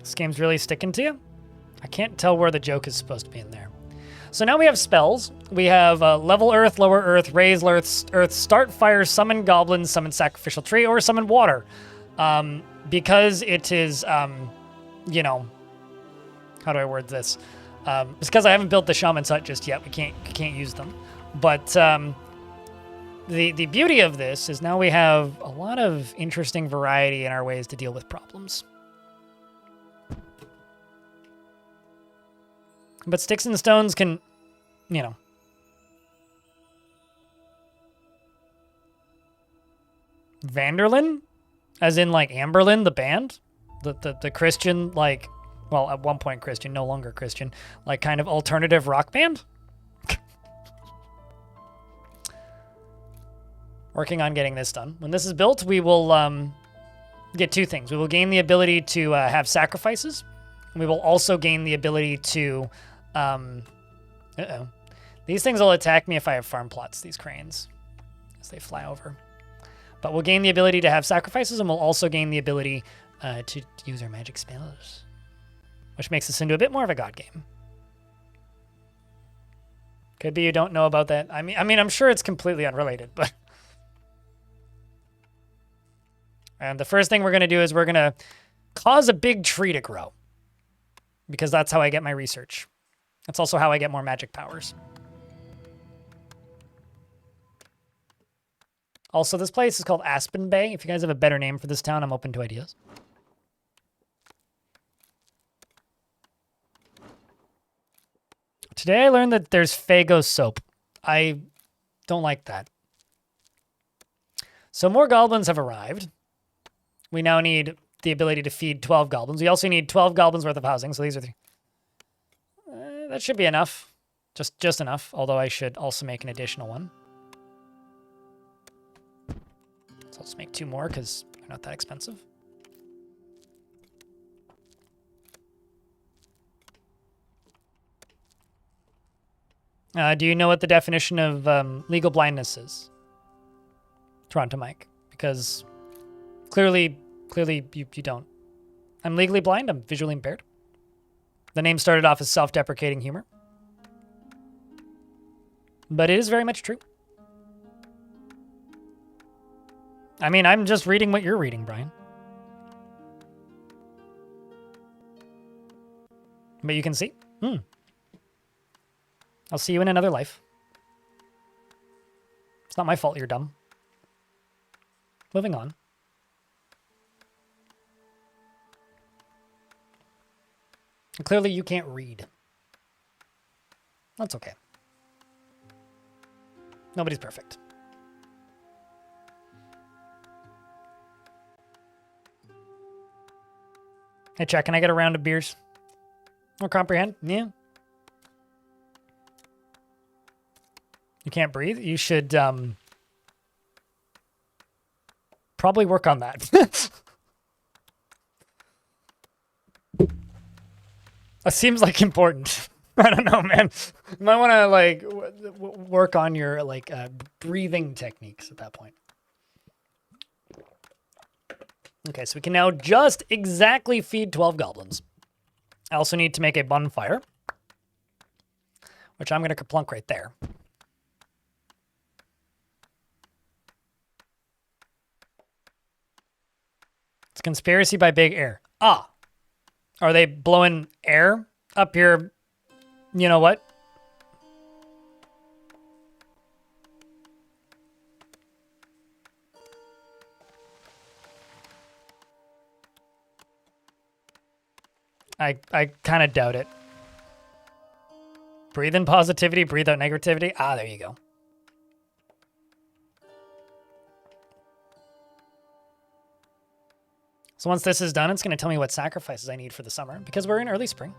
This game's really sticking to you? I can't tell where the joke is supposed to be in there. So now we have spells. We have level earth, lower earth, raise earth, start fire, summon goblins, summon sacrificial tree, or summon water. Because it is, you know, how do I word this? It's because I haven't built the shaman's hut just yet. We can't use them. But the beauty of this is now we have a lot of interesting variety in our ways to deal with problems. But sticks and stones can, you know. Vanderlyn? As in, like, Amberlyn, the band? The Christian, like, well, at one point Christian, no longer Christian, like, kind of alternative rock band? Working on getting this done. When this is built, we will get two things. We will gain the ability to have sacrifices. And we will also gain the ability to... These things will attack me if I have farm plots, these cranes, as they fly over. But we'll gain the ability to have sacrifices, and we'll also gain the ability to use our magic spells, which makes us into a bit more of a god game. Could be you don't know about that. I mean, I'm sure it's completely unrelated, but... And the first thing we're going to do is we're going to cause a big tree to grow, because that's how I get my research. That's also how I get more magic powers. Also, this place is called Aspenbay. If you guys have a better name for this town, I'm open to ideas. Today I learned that there's Fago soap. I don't like that. So more goblins have arrived. We now need the ability to feed 12 goblins. We also need 12 goblins worth of housing, so these are that should be enough. Just enough, although I should also make an additional one. So I'll just make 2 more because they're not that expensive. Do you know what the definition of legal blindness is? Toronto Mike, because clearly you don't. I'm legally blind. I'm visually impaired. The name started off as self-deprecating humor, but it is very much true. I mean, I'm just reading what you're reading, Brian. But you can see. I'll see you in another life. It's not my fault you're dumb. Moving on. Clearly you can't read. That's okay. Nobody's perfect. Hey, chat, can I get a round of beers? Or comprehend? Yeah. You can't breathe? You should probably work on that. That seems like important. I don't know, man. You might want to like work on your like breathing techniques at that point. Okay, so we can now just exactly feed 12 goblins. I also need to make a bonfire, which I'm going to kaplunk right there. It's conspiracy by Big Air. Ah, are they blowing air up here? You know what? I kind of doubt it. Breathe in positivity, breathe out negativity. Ah, there you go. So once this is done, it's going to tell me what sacrifices I need for the summer because we're in early spring.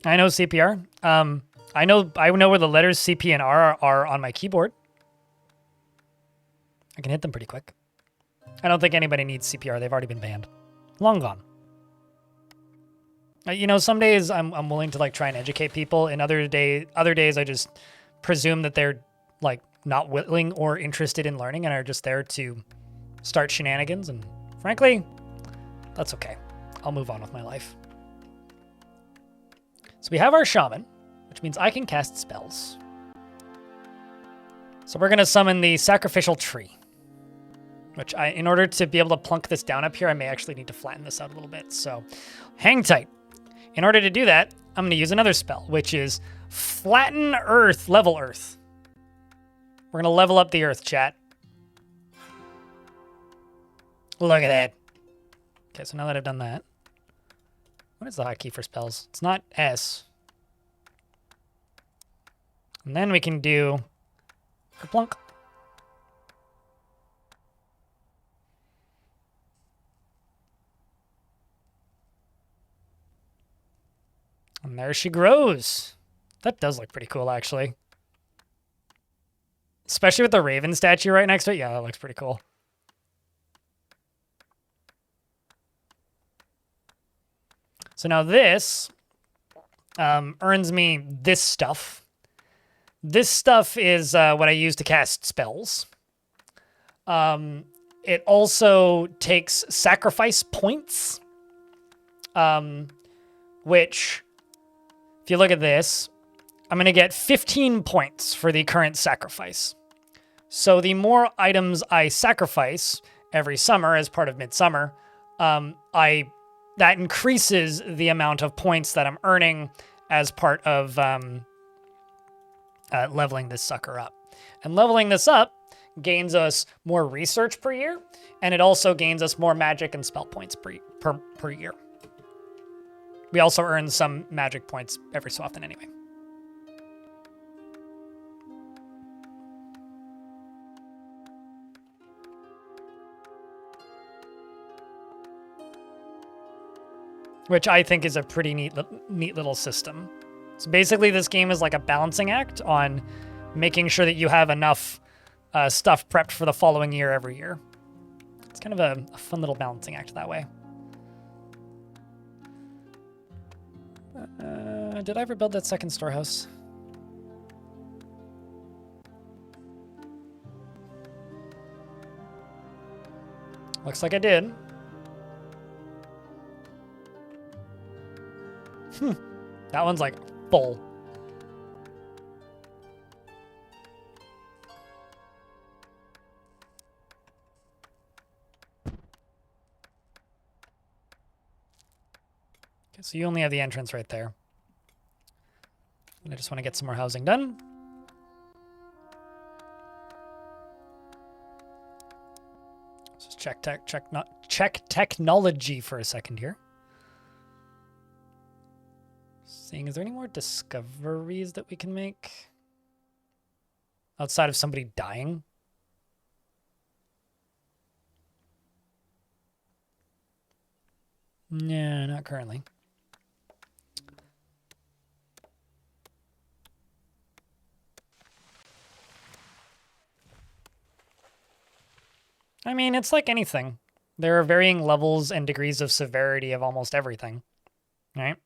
I know CPR. I know where the letters CP and R are on my keyboard. I can hit them pretty quick. I don't think anybody needs CPR. They've already been banned. Long gone. You know, some days I'm willing to like try and educate people, and other days I just presume that they're like not willing or interested in learning and are just there to start shenanigans. And frankly, that's okay. I'll move on with my life. So we have our shaman, which means I can cast spells. So we're going to summon the sacrificial tree, which in order to be able to plunk this down up here, I may actually need to flatten this out a little bit. So hang tight. In order to do that, I'm going to use another spell, which is flatten earth, level earth. We're going to level up the earth, chat. Look at that. Okay, so now that I've done that, what is the hotkey for spells? It's not S. And then we can do plunk. And there she grows. That does look pretty cool, actually. Especially with the raven statue right next to it. Yeah, that looks pretty cool. So now this earns me this stuff. This stuff is what I use to cast spells. It also takes sacrifice points, which, if you look at this, I'm going to get 15 points for the current sacrifice. So the more items I sacrifice every summer as part of Midsummer, that increases the amount of points that I'm earning as part of leveling this sucker up. And leveling this up gains us more research per year, and it also gains us more magic and spell points per year. We also earn some magic points every so often anyway. Which I think is a pretty neat little system. So basically this game is like a balancing act on making sure that you have enough stuff prepped for the following year every year. It's kind of a fun little balancing act that way. Did I ever build that second storehouse? Looks like I did. That one's like full. Okay, so you only have the entrance right there. And I just want to get some more housing done. Let's just check technology for a second here. Seeing, is there any more discoveries that we can make? Outside of somebody dying? Yeah, not currently. I mean, it's like anything. There are varying levels and degrees of severity of almost everything, right?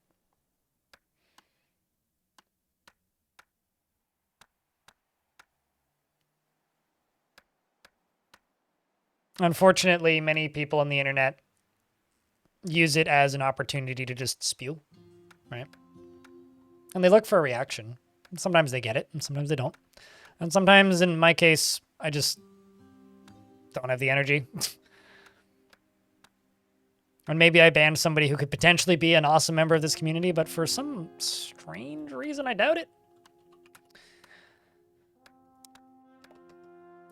Unfortunately, many people on the internet use it as an opportunity to just spew, right? And they look for a reaction. And sometimes they get it, and sometimes they don't. And sometimes, in my case, I just don't have the energy. And maybe I banned somebody who could potentially be an awesome member of this community, but for some strange reason, I doubt it.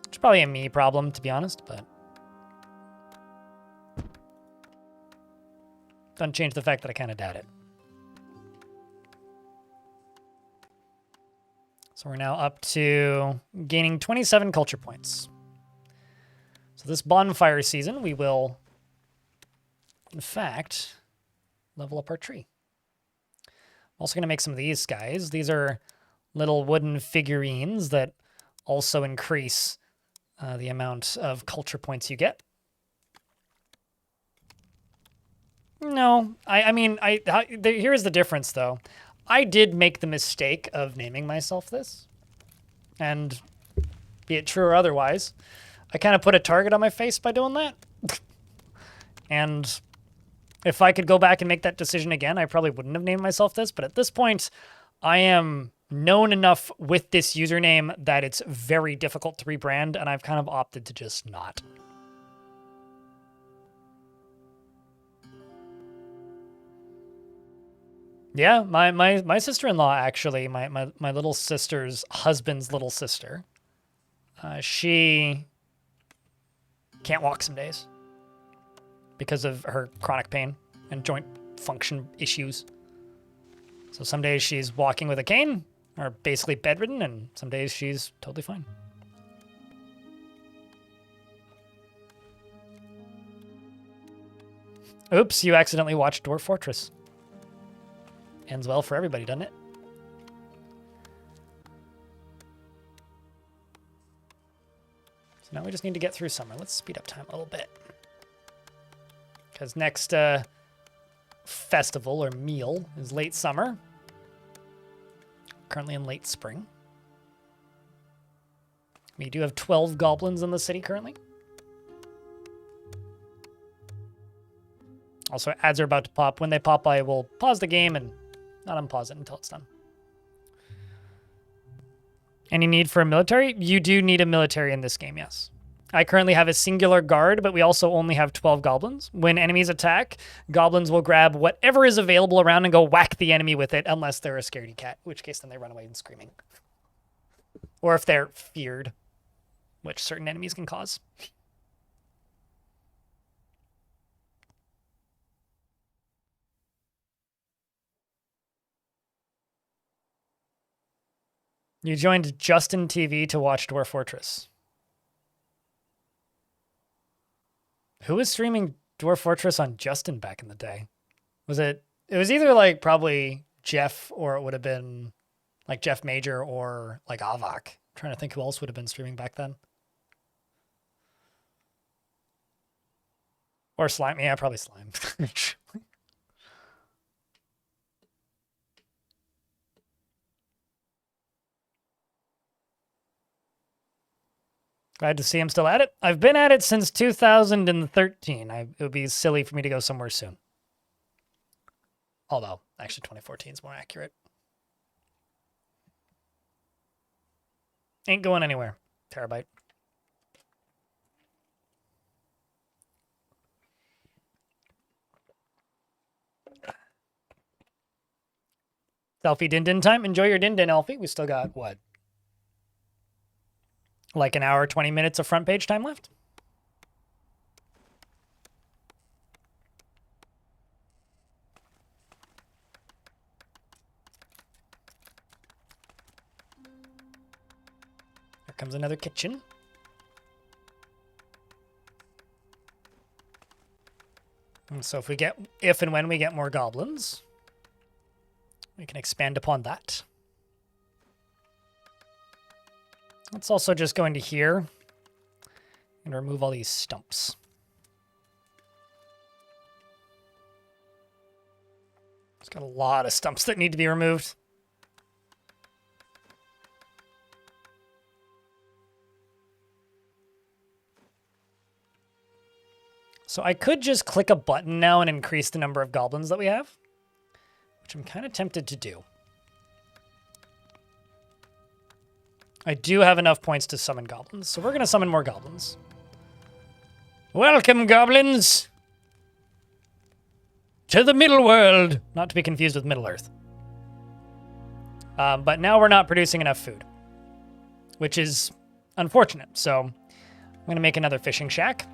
It's probably a me problem, to be honest, but doesn't change the fact that I kind of doubt it. So we're now up to gaining 27 culture points. So this bonfire season, we will, in fact, level up our tree. I'm also going to make some of these guys. These are little wooden figurines that also increase the amount of culture points you get. No, I mean, here's the difference, though. I did make the mistake of naming myself this. And be it true or otherwise, I kind of put a target on my face by doing that. And if I could go back and make that decision again, I probably wouldn't have named myself this. But at this point, I am known enough with this username that it's very difficult to rebrand, and I've kind of opted to just not. Yeah, my sister-in-law, actually, my little sister's husband's little sister, she can't walk some days because of her chronic pain and joint function issues. So some days she's walking with a cane, or basically bedridden, and some days she's totally fine. Oops, you accidentally watched Dwarf Fortress. Ends well for everybody, doesn't it? So now we just need to get through summer. Let's speed up time a little bit. Because next festival or meal is late summer. Currently in late spring. We do have 12 goblins in the city currently. Also, ads are about to pop. When they pop, I will pause the game and not unpause it until it's done. Any need for a military? You do need a military in this game, yes. I currently have a singular guard, but we also only have 12 goblins. When enemies attack, goblins will grab whatever is available around and go whack the enemy with it, unless they're a scaredy cat, in which case then they run away and screaming. Or if they're feared, which certain enemies can cause. You joined Justin TV to watch Dwarf Fortress. Who was streaming Dwarf Fortress on Justin back in the day? Was it? It was either like probably Jeff, or it would have been like Jeff Major, or like Avak. I'm trying to think who else would have been streaming back then. Or Slime. Yeah, probably Slime. Glad to see him still at it. I've been at it since 2013. It would be silly for me to go somewhere soon. Although, actually 2014 is more accurate. Ain't going anywhere. Terabyte. Selfie din-din time. Enjoy your din-din, Elfie. We still got, what? Like an hour, 20 minutes of front page time left? Here comes another kitchen. And so if and when we get more goblins, we can expand upon that. Let's also just go into here and remove all these stumps. It's got a lot of stumps that need to be removed. So I could just click a button now and increase the number of goblins that we have, which I'm kind of tempted to do. I do have enough points to summon goblins, so we're going to summon more goblins. Welcome, goblins, to the middle world. Not to be confused with Middle Earth. But now we're not producing enough food, which is unfortunate. So I'm going to make another fishing shack.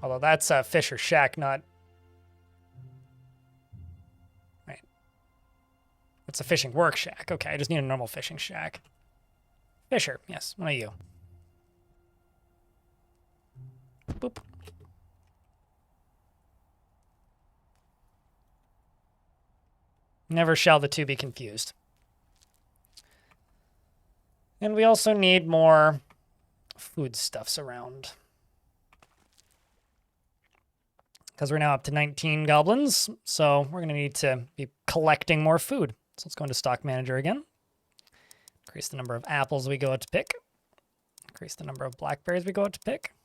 Although that's a fisher shack, not... Right. It's a fishing work shack. Okay, I just need a normal fishing shack. Fisher, yes, one of you. Boop. Never shall the two be confused. And we also need more foodstuffs around. Because we're now up to 19 goblins, so we're going to need to be collecting more food. So let's go into Stock Manager again. Increase the number of apples we go out to pick. Increase the number of blackberries we go out to pick.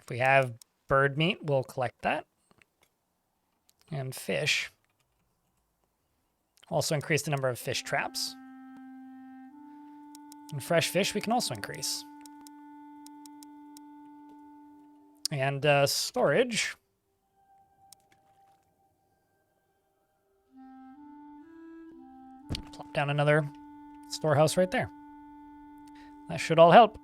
If we have bird meat, we'll collect that. And fish. Also increase the number of fish traps. And fresh fish we can also increase. And storage. Plop down another storehouse right there. That should all help.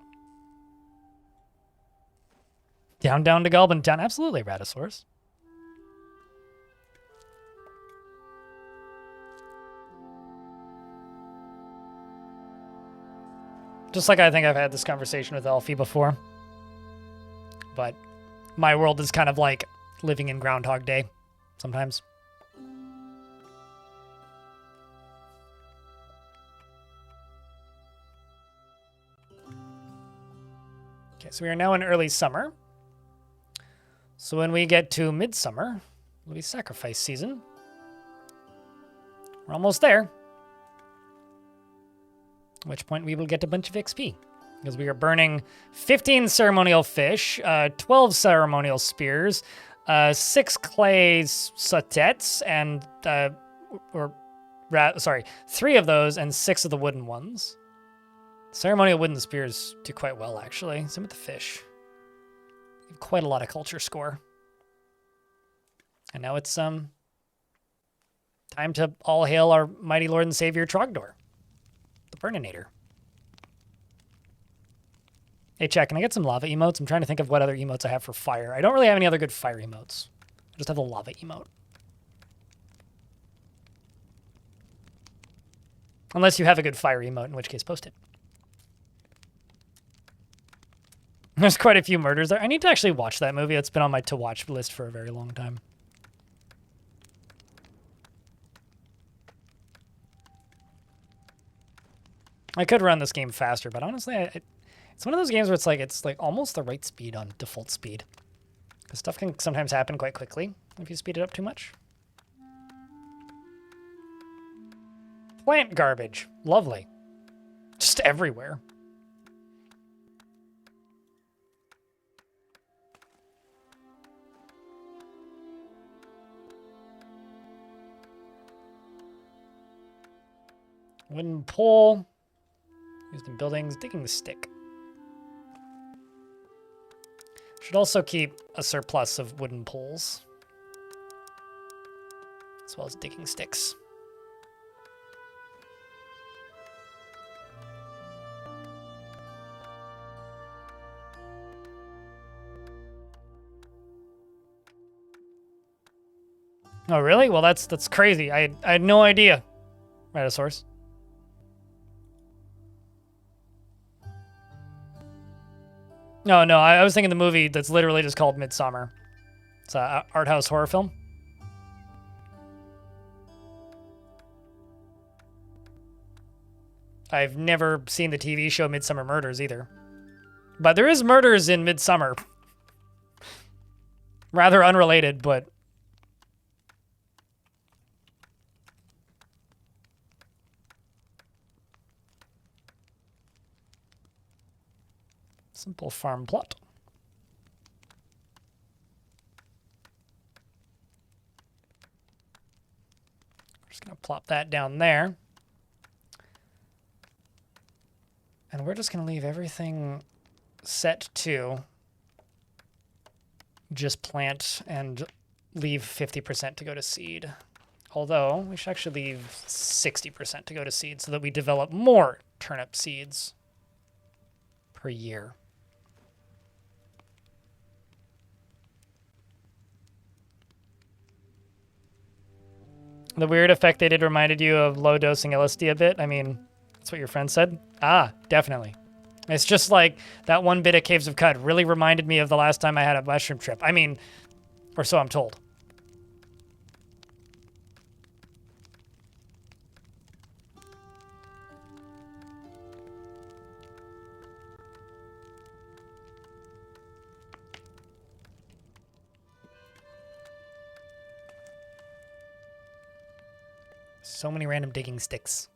Down to Goblin Town. Absolutely, Ratosaurus. Just like I think I've had this conversation with Elfie before. But my world is kind of like living in Groundhog Day sometimes. Okay, so we are now in early summer. So when we get to midsummer, it'll be sacrifice season. We're almost there. At which point we will get a bunch of XP. Because we are burning 15 ceremonial fish, 12 ceremonial spears, 6 clay sautettes, and 3 of those and 6 of the wooden ones. Ceremonial wooden spears do quite well, actually. Same with the fish. Quite a lot of culture score. And now it's time to all hail our mighty Lord and Savior Trogdor, the Burninator. Hey, chat, can I get some lava emotes? I'm trying to think of what other emotes I have for fire. I don't really have any other good fire emotes. I just have the lava emote. Unless you have a good fire emote, in which case post it. There's quite a few murders there. I need to actually watch that movie. It's been on my to-watch list for a very long time. I could run this game faster, but honestly, it's one of those games where it's like almost the right speed on default speed. Because stuff can sometimes happen quite quickly if you speed it up too much. Plant garbage. Lovely. Just everywhere. Wooden pole. Used in buildings. Digging the stick. Should also keep a surplus of wooden poles. As well as digging sticks. Oh, really? Well, that's crazy. I had no idea. Rhinosaurus. No, I was thinking the movie that's literally just called Midsummer. It's an art house horror film. I've never seen the TV show Midsummer Murders either. But there is murders in Midsummer. Rather unrelated, but... Simple farm plot. Just gonna plop that down there. And we're just gonna leave everything set to just plant and leave 50% to go to seed. Although we should actually leave 60% to go to seed so that we develop more turnip seeds per year. The weird effect they did reminded you of low-dosing LSD a bit? I mean, that's what your friend said? Ah, definitely. It's just like that one bit of Caves of Cud really reminded me of the last time I had a mushroom trip. I mean, or so I'm told. So many random digging sticks.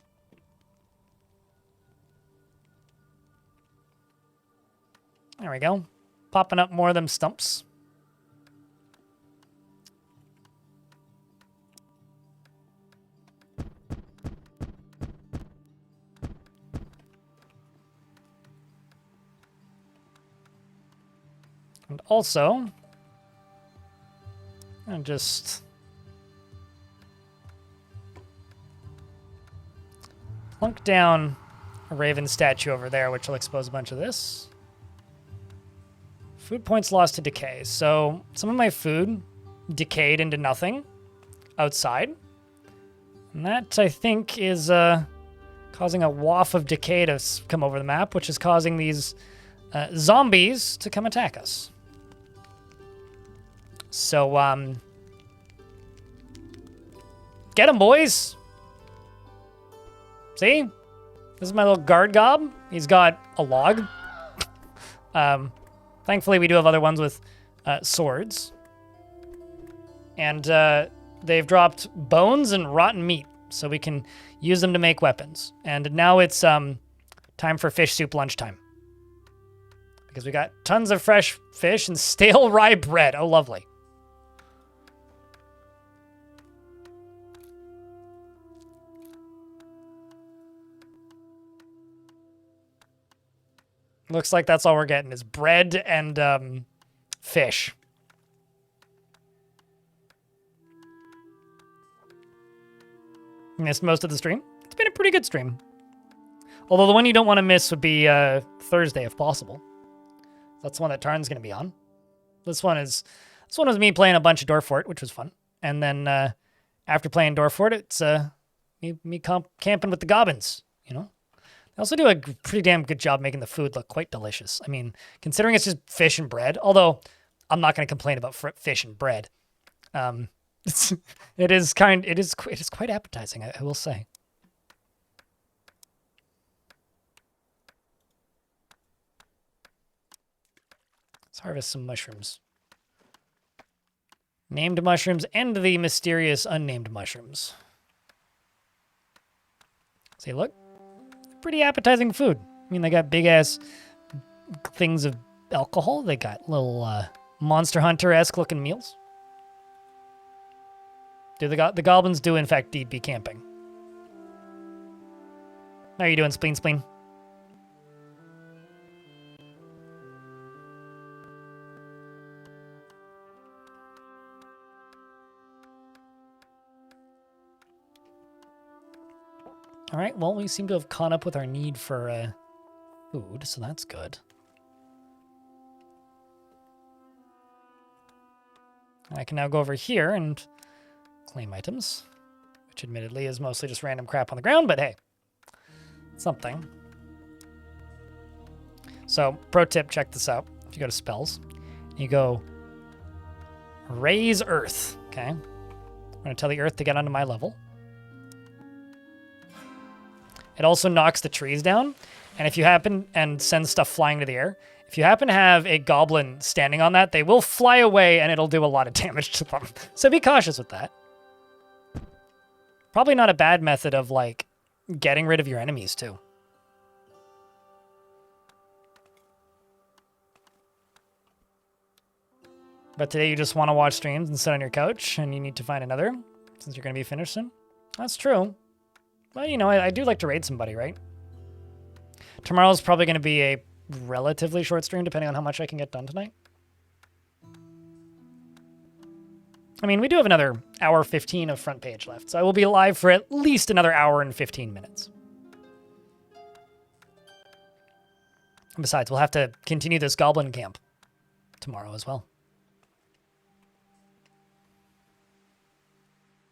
There we go. Popping up more of them stumps. And also, and just plunk down a raven statue over there, which will expose a bunch of this. Food points lost to decay. So some of my food decayed into nothing outside. And that, I think, is causing a waft of decay to come over the map, which is causing these zombies to come attack us. So, get them, boys! See? This is my little guard gob. He's got a log. Thankfully, we do have other ones with swords. And they've dropped bones and rotten meat, so we can use them to make weapons. And now it's time for fish soup lunchtime. Because we got tons of fresh fish and stale rye bread. Oh, lovely. Looks like that's all we're getting is bread and fish. Missed most of the stream. It's been a pretty good stream. Although the one you don't want to miss would be Thursday if possible. That's the one that Tarn's gonna be on. This one was me playing a bunch of Door Fort, which was fun. And then after playing Door Fort, it's me camping with the Goblins, you know? They also do a pretty damn good job making the food look quite delicious. I mean, considering it's just fish and bread, although I'm not going to complain about fish and bread. It is quite appetizing, I will say. Let's harvest some mushrooms. Named mushrooms and the mysterious unnamed mushrooms. See, look. Pretty appetizing food. I mean, they got big-ass things of alcohol. They got little Monster Hunter-esque looking meals. The goblins do, in fact, indeed be camping. How are you doing, Spleen Spleen? All right, well, we seem to have caught up with our need for food, so that's good. I can now go over here and claim items, which admittedly is mostly just random crap on the ground, but hey, something. So, pro tip, check this out. If you go to spells, you go raise earth, okay? I'm going to tell the earth to get onto my level. It also knocks the trees down, and if you happen and sends stuff flying to the air, if you happen to have a goblin standing on that, they will fly away and it'll do a lot of damage to them. So be cautious with that. Probably not a bad method of, like, getting rid of your enemies, too. But today you just want to watch streams and sit on your couch, and you need to find another, since you're going to be finished soon. That's true. Well, you know, I do like to raid somebody, right? Tomorrow's probably going to be a relatively short stream, depending on how much I can get done tonight. I mean, we do have another hour 15 of front page left, so I will be live for at least another hour and 15 minutes. And besides, we'll have to continue this goblin camp tomorrow as well.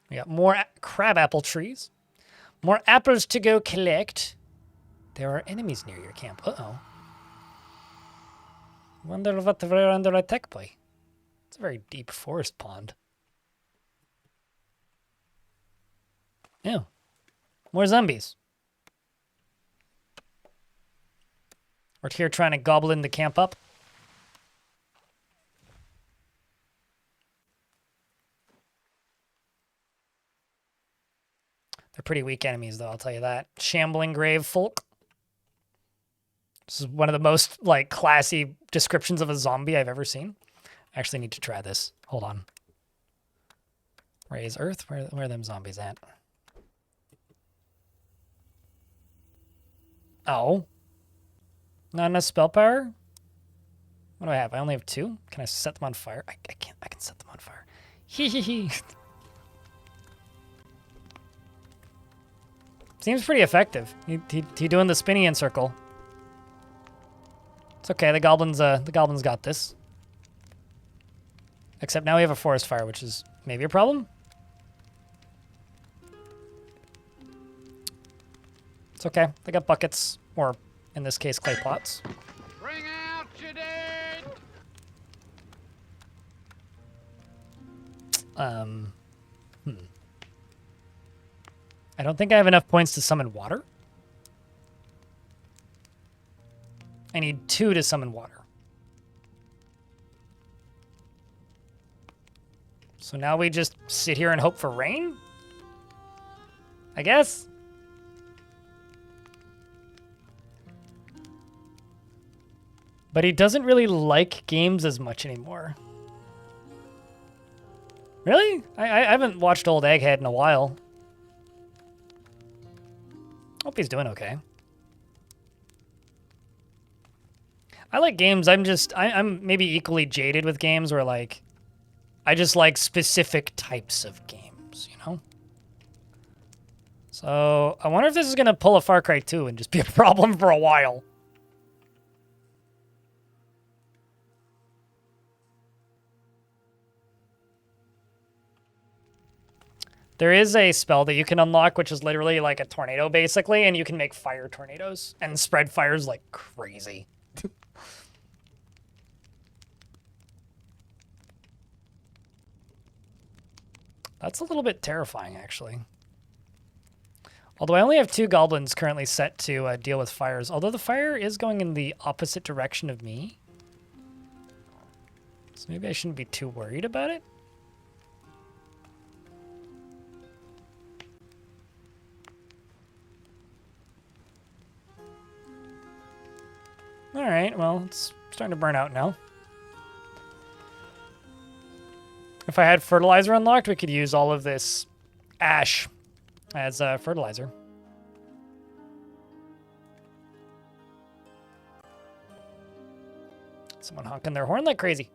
We got more crabapple trees. More apples to go collect. There are enemies near your camp. Uh-oh. Wonder what we're under attack by. It's a very deep forest pond. Ew. More zombies. We're here trying to goblin the camp up. They're pretty weak enemies, though, I'll tell you that. Shambling grave folk. This is one of the most, like, classy descriptions of a zombie I've ever seen. I actually need to try this. Hold on. Raise earth? Where are them zombies at? Oh. Not enough spell power? What do I have? I only have 2? Can I set them on fire? I can't. I can set them on fire. Hee hee hee. Seems pretty effective. He doing the spinny in circle. It's okay. The goblins got this. Except now we have a forest fire, which is maybe a problem. It's okay. They got buckets, or in this case, clay pots. Bring out your dead. I don't think I have enough points to summon water. I need 2 to summon water. So now we just sit here and hope for rain? I guess? But he doesn't really like games as much anymore. Really? I haven't watched Old Egghead in a while. Hope he's doing okay. I like games. I'm maybe equally jaded with games where, like, I just like specific types of games, you know? So I wonder if this is going to pull a Far Cry 2 and just be a problem for a while. There is a spell that you can unlock, which is literally like a tornado, basically, and you can make fire tornadoes and spread fires like crazy. That's a little bit terrifying, actually. Although I only have 2 goblins currently set to deal with fires, although the fire is going in the opposite direction of me. So maybe I shouldn't be too worried about it. All right, well, it's starting to burn out now. If I had fertilizer unlocked, we could use all of this ash as fertilizer. Someone honking their horn like crazy.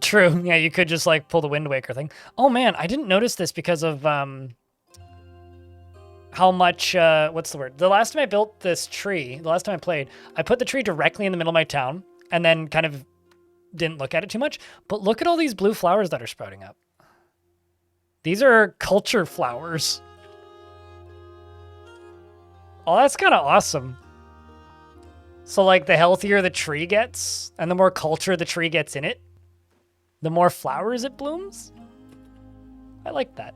True. Yeah, you could just like pull the Wind Waker thing. Oh man, I didn't notice this because of how much what's the word? The last time I built this tree, the last time I played, I put the tree directly in the middle of my town and then kind of didn't look at it too much. But look at all these blue flowers that are sprouting up. These are culture flowers. Oh, that's kind of awesome. So like the healthier the tree gets and the more culture the tree gets in it, the more flowers it blooms. I like that.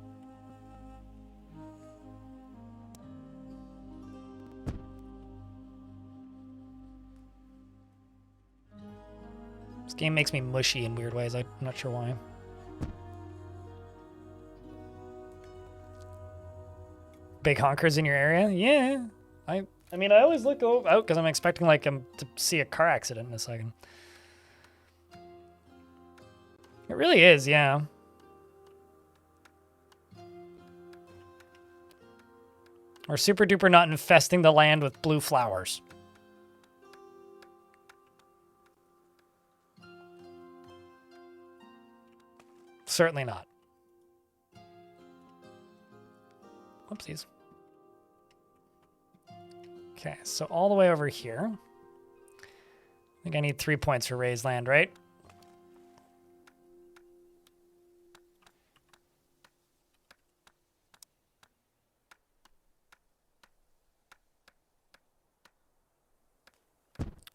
This game makes me mushy in weird ways. I'm not sure why. Big honkers in your area? Yeah. I mean, I always look out because I'm expecting like to see a car accident in a second. It really is, yeah. We're super duper not infesting the land with blue flowers. Certainly not. Whoopsies. Okay, so all the way over here. I think I need 3 points for raised land, right?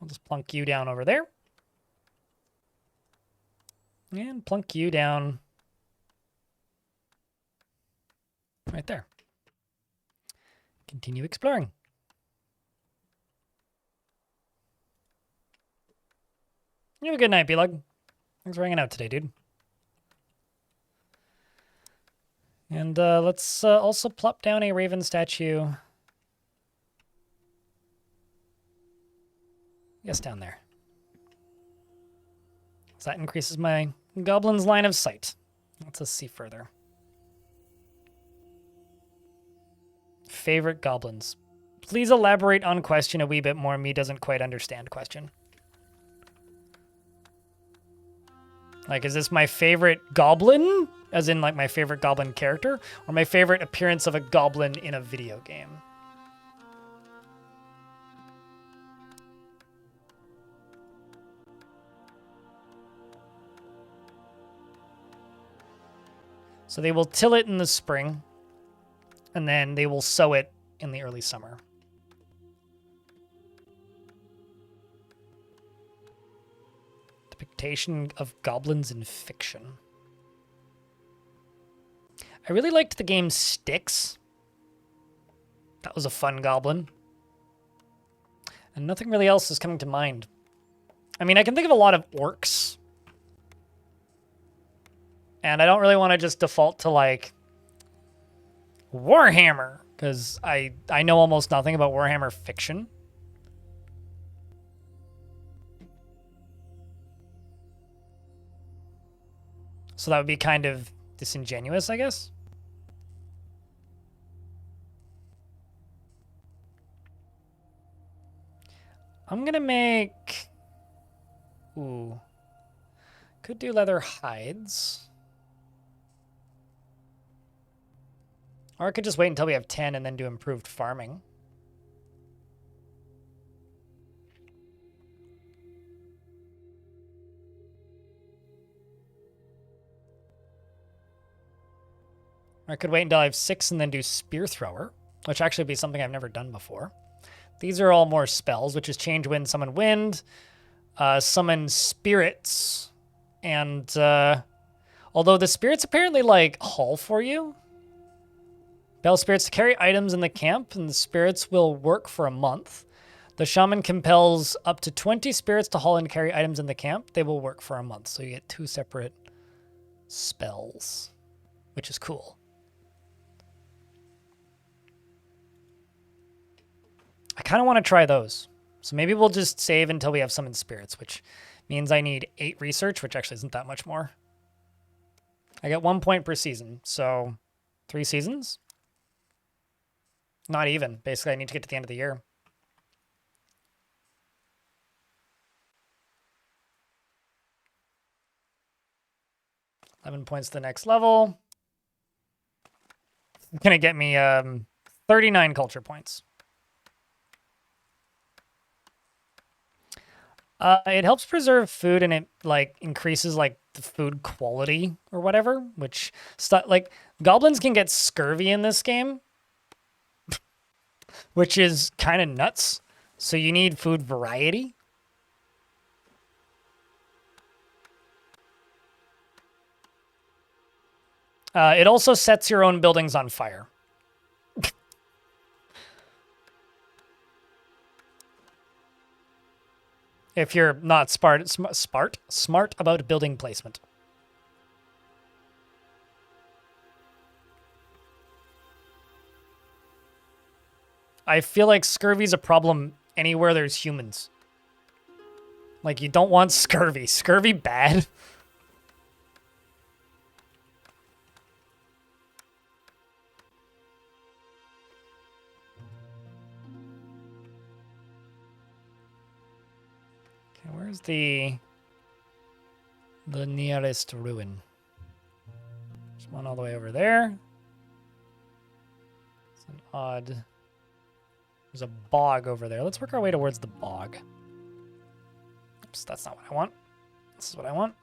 I'll just plunk you down over there. And plunk you down right there. Continue exploring. You have a good night, B-Lug. Thanks for hanging out today, dude. And let's also plop down a raven statue. Yes, down there. So that increases my goblin's line of sight. Let's see further. Favorite goblins. Please elaborate on question a wee bit more. Me doesn't quite understand question. Like, is this my favorite goblin? As in, like, my favorite goblin character? Or my favorite appearance of a goblin in a video game? So they will till it in the spring, and then they will sow it in the early summer. Depiction of goblins in fiction. I really liked the game Styx. That was a fun goblin. And nothing really else is coming to mind. I mean, I can think of a lot of orcs. And I don't really want to just default to, like, Warhammer, because I know almost nothing about Warhammer fiction. So that would be kind of disingenuous, I guess. I'm gonna make... Ooh. Could do leather hides. Or I could just wait until we have 10 and then do improved farming. I could wait until I have 6 and then do Spear Thrower, which actually would be something I've never done before. These are all more spells, which is Change Wind, Summon Wind, Summon Spirits, and although the spirits apparently like haul for you. Bell spirits to carry items in the camp, and the spirits will work for a month. The shaman compels up to 20 spirits to haul and carry items in the camp. They will work for a month, so you get 2 separate spells, which is cool. I kind of want to try those. So maybe we'll just save until we have summon spirits, which means I need 8 research, which actually isn't that much more. I get 1 point per season, so 3 seasons? Not even. Basically, I need to get to the end of the year. $11 points to the next level. It's gonna get me 39 culture points. It helps preserve food, and it like increases like the food quality or whatever. Which like goblins can get scurvy in this game, which is kind of nuts. So you need food variety. It also sets your own buildings on fire. If you're not smart about building placement. I feel like scurvy's a problem anywhere there's humans. Like, you don't want scurvy. Scurvy bad. Okay, where's the nearest ruin? There's one all the way over there. It's an odd... There's a bog over there. Let's work our way towards the bog. Oops, that's not what I want. This is what I want.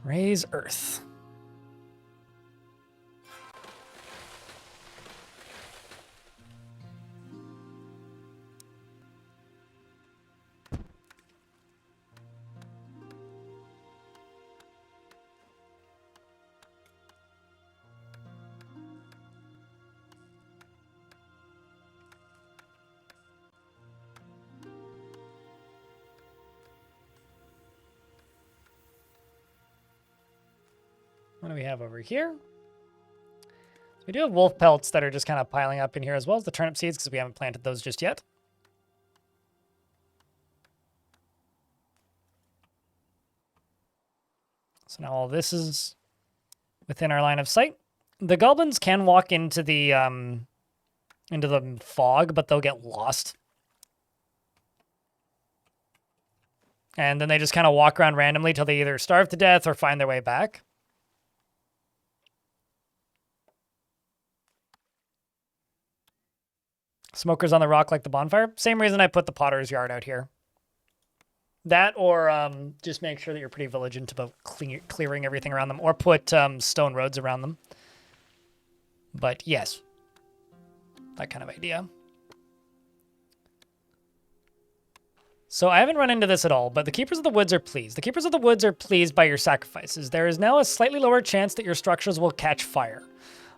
Raise earth. What do we have over here? So we do have wolf pelts that are just kind of piling up in here, as well as the turnip seeds, because we haven't planted those just yet. So now all this is within our line of sight. The goblins can walk into the fog, but they'll get lost. And then they just kind of walk around randomly till they either starve to death or find their way back. Smokers on the rock like the bonfire. Same reason I put the potter's yard out here. That, or just make sure that you're pretty vigilant about clearing everything around them, or put stone roads around them. But yes, that kind of idea. So I haven't run into this at all, but the Keepers of the Woods are pleased. The Keepers of the Woods are pleased by your sacrifices. There is now a slightly lower chance that your structures will catch fire.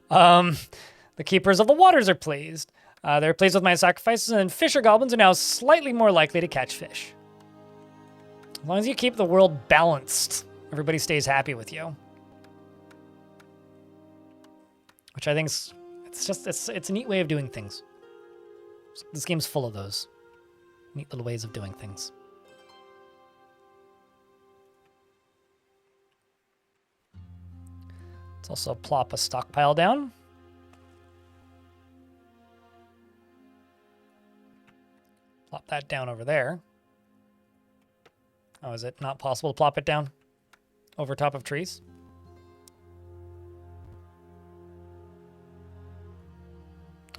The Keepers of the Waters are pleased. They're pleased with my sacrifices, and fisher goblins are now slightly more likely to catch fish. As long as you keep the world balanced, everybody stays happy with you. Which I think it's a neat way of doing things. This game's full of those neat little ways of doing things. Let's also plop a stockpile down. Plop that down over there. Oh, is it not possible to plop it down over top of trees?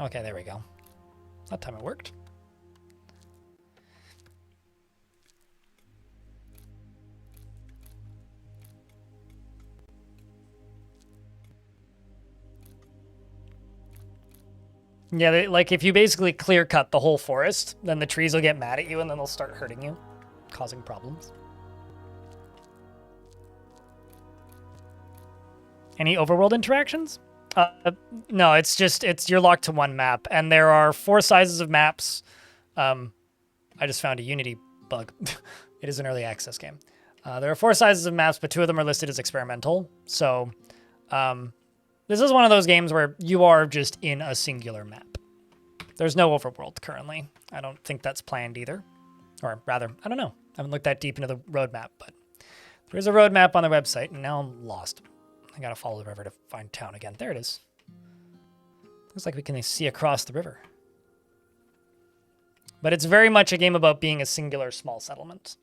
Okay, there we go. That time it worked. Yeah, like if you basically clear cut the whole forest, then the trees will get mad at you and then they'll start hurting you, causing problems. Any overworld interactions? No, you're locked to one map, and there are 4 sizes of maps. I just found a Unity bug. It is an early access game. There are 4 sizes of maps, but 2 of them are listed as experimental. So this is one of those games where you are just in a singular map. There's no overworld currently. I don't think that's planned either. Or rather, I don't know. I haven't looked that deep into the roadmap, but there's a roadmap on the website, and now I'm lost. I gotta follow the river to find town again. There it is. Looks like we can see across the river. But it's very much a game about being a singular small settlement.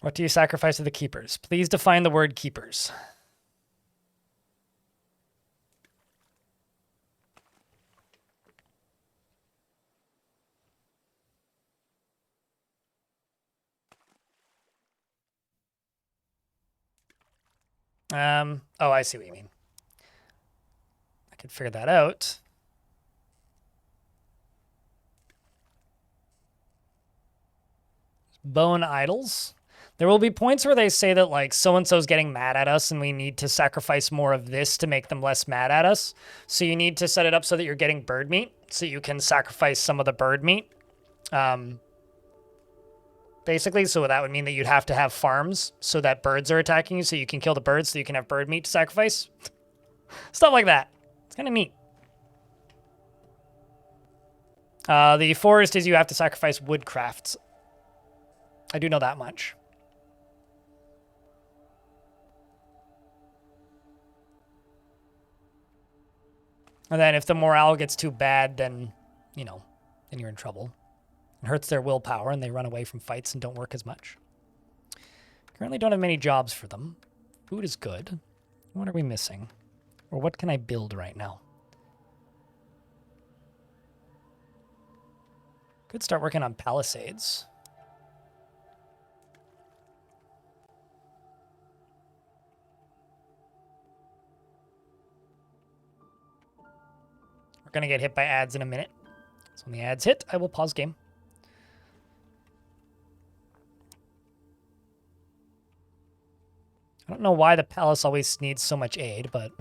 What do you sacrifice to the keepers? Please define the word keepers. Oh, I see what you mean. I could figure that out. Bone idols. There will be points where they say that like so-and-so's getting mad at us and we need to sacrifice more of this to make them less mad at us. So you need to set it up so that you're getting bird meat so you can sacrifice some of the bird meat. Basically, so that would mean that you'd have to have farms so that birds are attacking you so you can kill the birds so you can have bird meat to sacrifice. Stuff like that. It's kind of neat. The forest is you have to sacrifice wood crafts. I do know that much. And then if the morale gets too bad, then, you know, then you're in trouble. It hurts their willpower and they run away from fights and don't work as much. Currently don't have many jobs for them. Food is good. What are we missing? Or what can I build right now? Could start working on palisades. We're going to get hit by ads in a minute. So when the ads hit, I will pause game. I don't know why the palace always needs so much aid, but...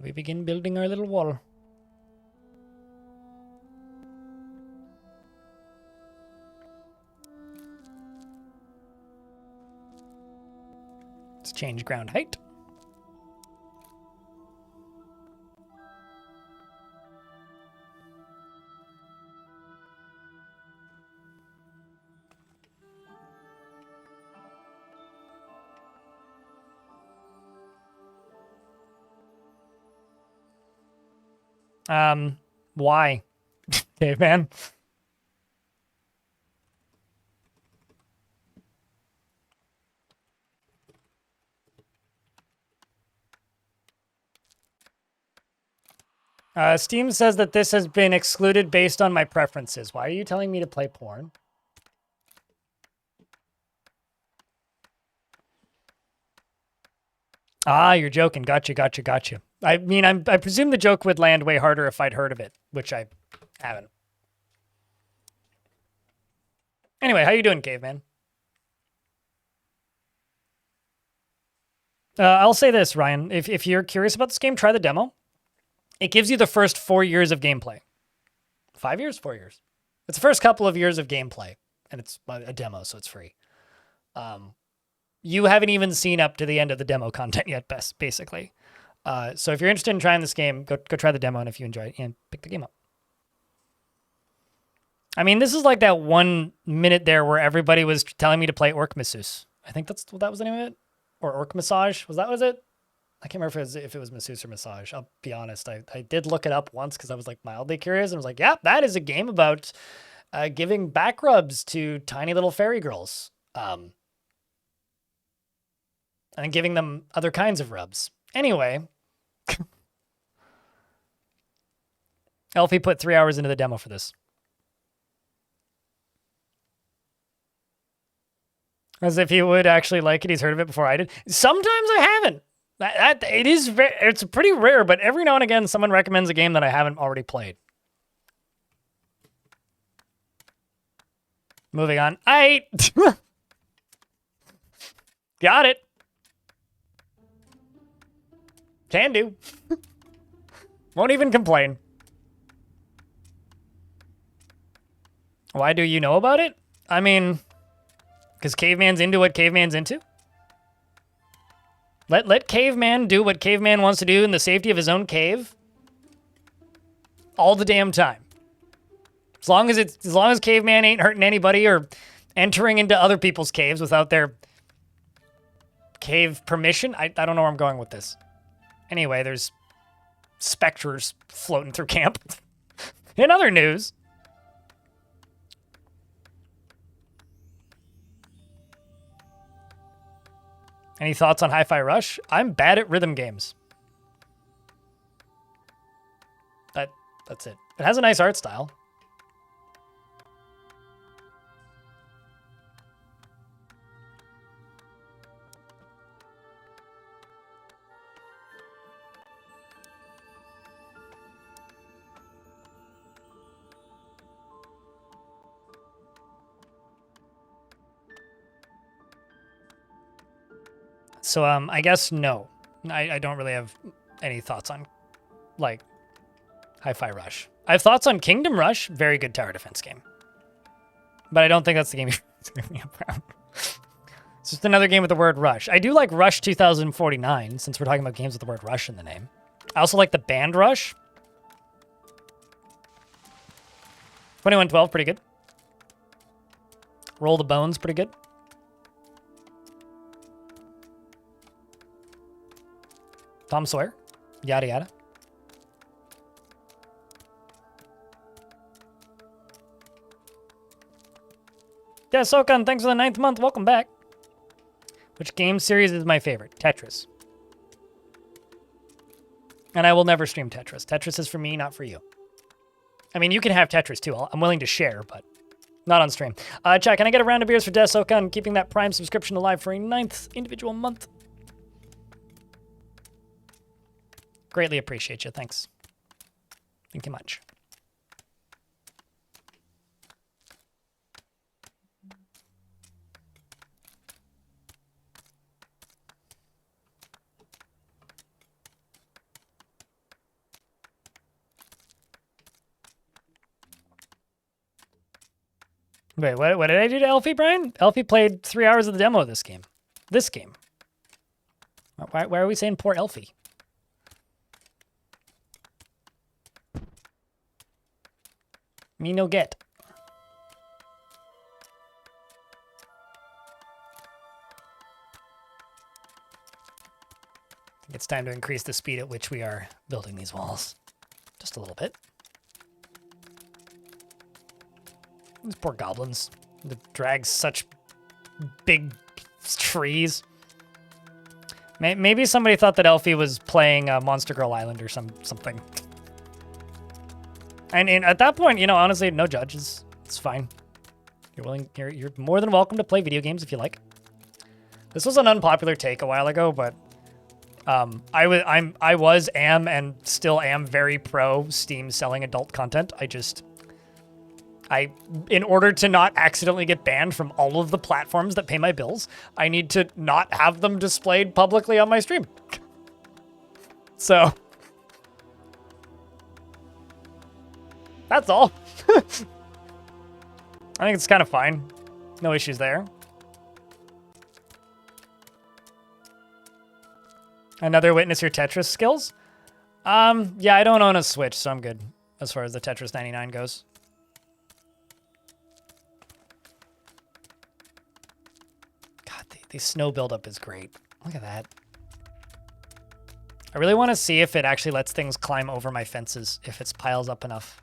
we begin building our little wall. Let's change ground height. Why? Caveman. Steam says that this has been excluded based on my preferences. Why are you telling me to play porn? Ah, you're joking. Gotcha. I mean, I presume the joke would land way harder if I'd heard of it, which I haven't. Anyway, how you doing, Caveman? I'll say this, Ryan. If you're curious about this game, try the demo. It gives you the first 4 years of gameplay. 5 years? 4 years. It's the first couple of years of gameplay, and it's a demo, so it's free. You haven't even seen up to the end of the demo content yet, basically. So if you're interested in trying this game, go try the demo, and if you enjoy it, and pick the game up. I mean, this is like that 1 minute there where everybody was telling me to play Orc Masseuse. I think that was the name of it? Or Orc Massage? Was it? I can't remember if it was Masseuse or Massage. I'll be honest. I did look it up once because I was like mildly curious and was like, yeah, that is a game about giving back rubs to tiny little fairy girls. And giving them other kinds of rubs. Anyway, Elfie put 3 hours into the demo for this. As if he would actually like it. He's heard of it before I did. Sometimes I haven't. It's pretty rare, but every now and again, someone recommends a game that I haven't already played. Moving on. Got it. Can do. Won't even complain. Why do you know about it? I mean, because Caveman's into what Caveman's into? Let Caveman do what Caveman wants to do in the safety of his own cave. All the damn time. As long as Caveman ain't hurting anybody or entering into other people's caves without their cave permission. I don't know where I'm going with this. Anyway, there's specters floating through camp. In other news, any thoughts on Hi-Fi Rush? I'm bad at rhythm games. That's it. It has a nice art style. So, I guess no. I don't really have any thoughts on, like, Hi-Fi Rush. I have thoughts on Kingdom Rush. Very good tower defense game. But I don't think that's the game you're asking me about. It's just another game with the word Rush. I do like Rush 2049, since we're talking about games with the word Rush in the name. I also like the band Rush. 2112, pretty good. Roll the Bones, pretty good. Tom Sawyer, yada yada. Yeah, Sokan, thanks for the 9th month. Welcome back. Which game series is my favorite? Tetris. And I will never stream Tetris. Tetris is for me, not for you. I mean, you can have Tetris too. I'm willing to share, but not on stream. Chat, can I get a round of beers for Des Sokan keeping that Prime subscription alive for a 9th individual month? Greatly appreciate you. Thanks. Thank you much. Wait, what did I do to Elfie, Brian? Elfie played 3 hours of the demo of this game. This game. Why are we saying poor Elfie? Me no get. I think it's time to increase the speed at which we are building these walls. Just a little bit. These poor goblins. They drag such big trees. Maybe somebody thought that Elfie was playing Monster Girl Island or something. And at that point, you know, honestly, no judges. It's fine. You're more than welcome to play video games if you like. This was an unpopular take a while ago, but I am and still am very pro Steam selling adult content. In order to not accidentally get banned from all of the platforms that pay my bills, I need to not have them displayed publicly on my stream. So that's all. I think it's kind of fine. No issues there. Another witness your Tetris skills? Yeah, I don't own a Switch, so I'm good as far as the Tetris 99 goes. God, the snow buildup is great. Look at that. I really want to see if it actually lets things climb over my fences, if it piles up enough.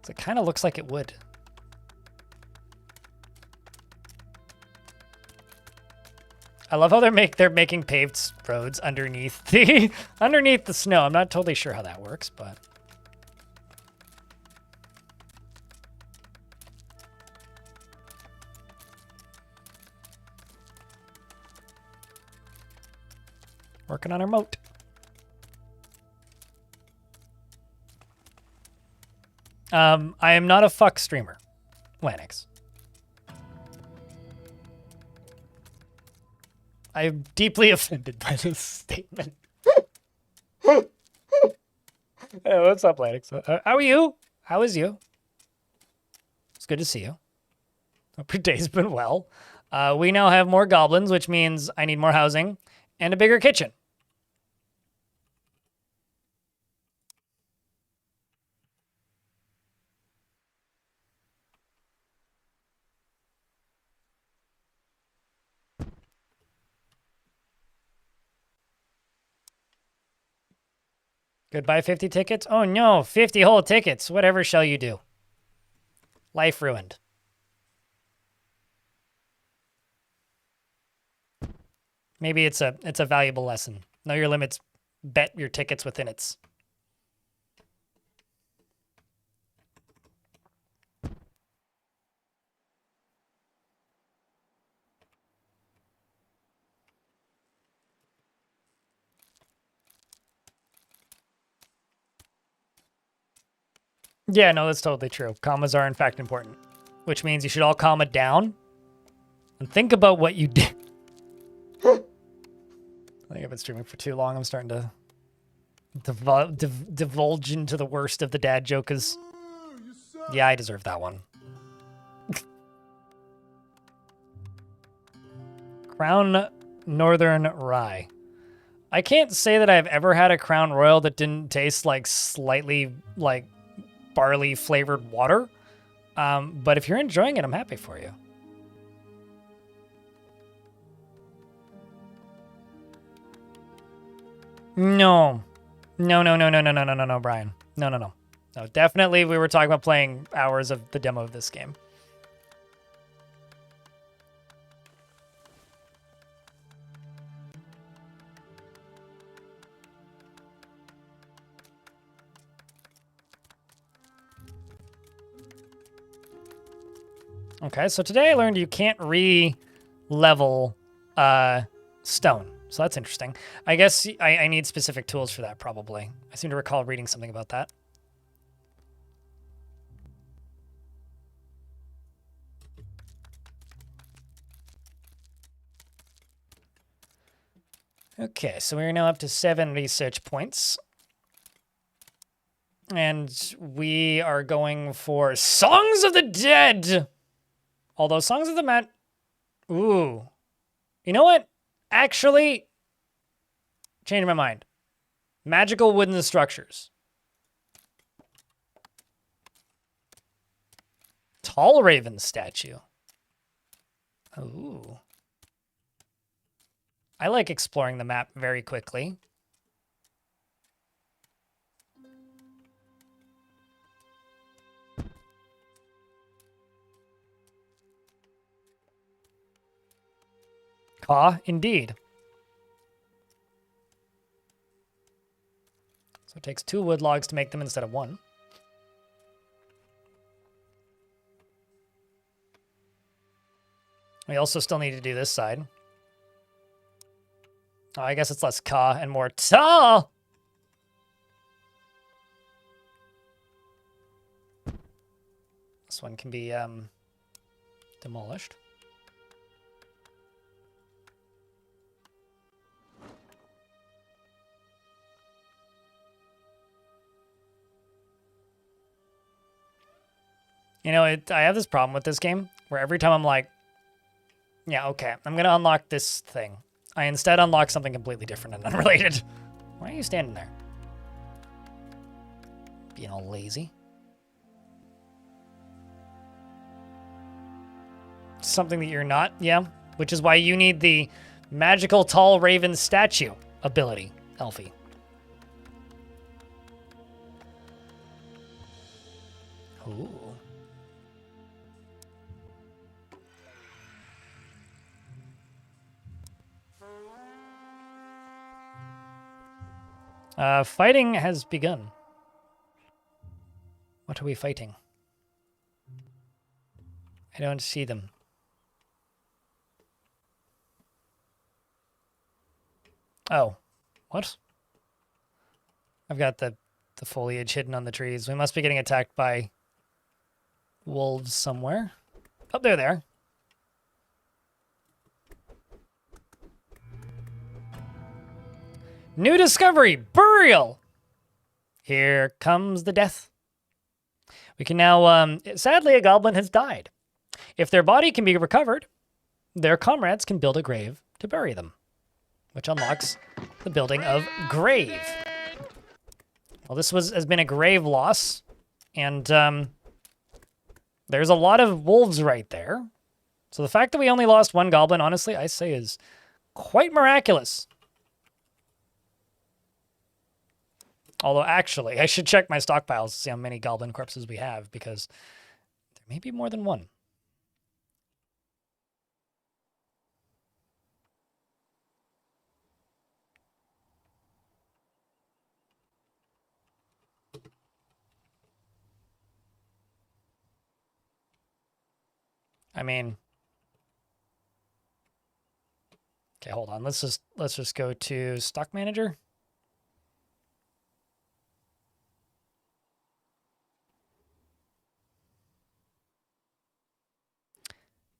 It kind of looks like it would. I love how they're making paved roads underneath the underneath the snow. I'm not totally sure how that works, but working on our moat. I am not a fuck streamer, Lanix. I'm deeply offended by this statement. Hey, what's up, Lanix? How are you? How is you? It's good to see you. Hope your day's been well. We now have more goblins, which means I need more housing and a bigger kitchen. Goodbye, 50 tickets? Oh no, 50 whole tickets. Whatever shall you do? Life ruined. Maybe it's a valuable lesson. Know your limits, bet your tickets within its. Yeah, no, that's totally true. Commas are in fact important, which means you should all comma down and think about what you did. I think I've been streaming for too long. I'm starting to divulge into the worst of the dad jokers. Yeah, I deserve that one. Crown Northern Rye. I can't say that I've ever had a Crown Royal that didn't taste like slightly like barley flavored water. But if you're enjoying it, I'm happy for you. No, Brian. No. Definitely we were talking about playing hours of the demo of this game. Okay, so today I learned you can't re-level stone. So that's interesting. I guess I need specific tools for that, probably. I seem to recall reading something about that. Okay, so we're now up to 7 research points. And we are going for Songs of the Dead! Although Songs of the Dead... Ooh. You know what? Actually, change my mind. Magical wooden structures. Tall Raven statue. Ooh. I like exploring the map very quickly. Indeed. So it takes 2 wood logs to make them instead of 1. We also still need to do this side. Oh, I guess it's less ka and more ta. This one can be demolished. You know, I have this problem with this game where every time I'm like, yeah, okay, I'm going to unlock this thing. I instead unlock something completely different and unrelated. Why are you standing there? Being all lazy. Something that you're not, yeah. Which is why you need the magical tall raven statue ability, Elfie. Ooh. Fighting has begun. What are we fighting? I don't see them. Oh, what? I've got the foliage hidden on the trees. We must be getting attacked by wolves somewhere. Oh, there they are. New discovery! Burial! Here comes the death. We can now, sadly, a goblin has died. If their body can be recovered, their comrades can build a grave to bury them, which unlocks the building of grave. Well, this has been a grave loss, and there's a lot of wolves right there. So the fact that we only lost one goblin, honestly, I say is quite miraculous. Although, actually, I should check my stockpiles to see how many goblin corpses we have, because there may be more than one. I mean, okay, hold on. Let's just go to stock manager.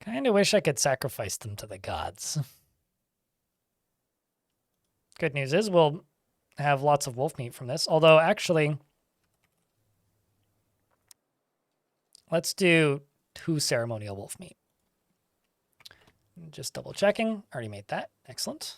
Kind of wish I could sacrifice them to the gods. Good news is we'll have lots of wolf meat from this. Although, actually, let's do 2 ceremonial wolf meat. Just double checking. Already made that. Excellent.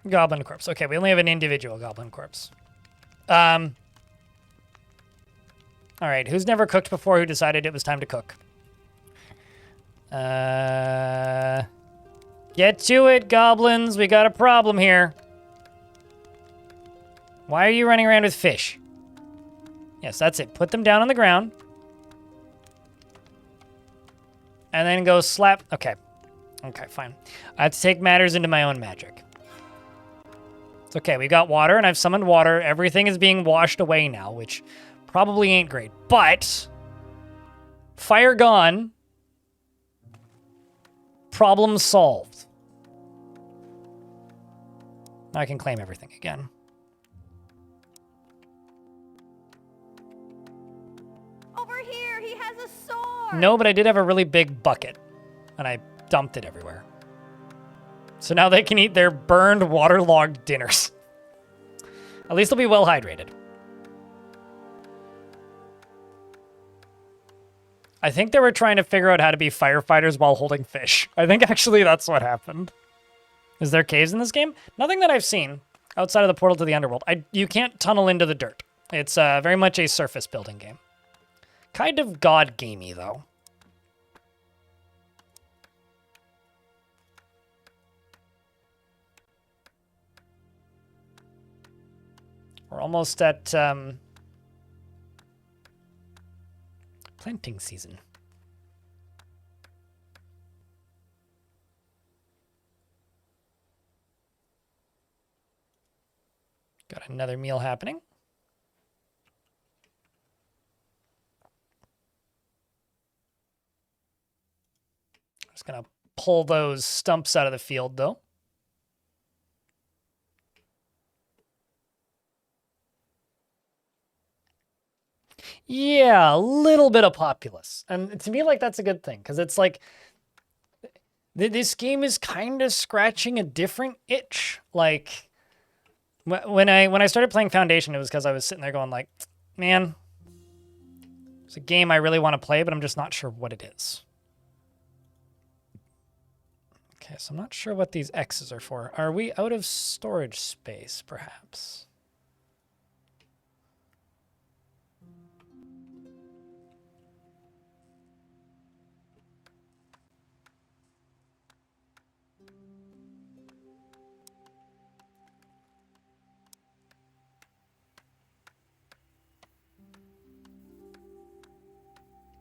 Goblin corpse. Okay, we only have an individual goblin corpse. All right, who's never cooked before who decided it was time to cook? Get to it, goblins. We got a problem here. Why are you running around with fish? Yes, that's it. Put them down on the ground. And then go slap. Okay. Okay, fine. I have to take matters into my own magic. It's okay. We got water, and I've summoned water. Everything is being washed away now, which probably ain't great. But fire gone. Problem solved. Now I can claim everything again. Over here, he has a sword. No, but I did have a really big bucket, and I dumped it everywhere. So now they can eat their burned, waterlogged dinners. At least they'll be well hydrated. I think they were trying to figure out how to be firefighters while holding fish. I think actually that's what happened. Is there caves in this game? Nothing that I've seen outside of the portal to the underworld. You can't tunnel into the dirt. It's very much a surface building game. Kind of god gamey though. We're almost at planting season. Got another meal happening. Just gonna pull those stumps out of the field though. Yeah, a little bit of populace. And to me, like, that's a good thing, because it's like, this game is kind of scratching a different itch. Like, when I started playing Foundation, it was because I was sitting there going like, man, it's a game I really want to play, but I'm just not sure what it is. Okay, so I'm not sure what these X's are for. Are we out of storage space, perhaps?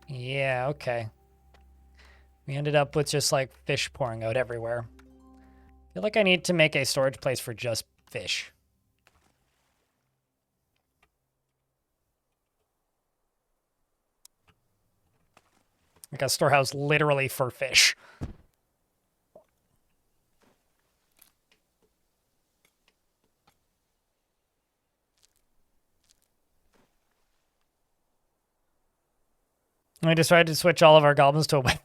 Yeah, okay. We ended up with just like fish pouring out everywhere. I feel like I need to make a storage place for just fish. Like a storehouse literally for fish. I decided to switch all of our goblins to a vet.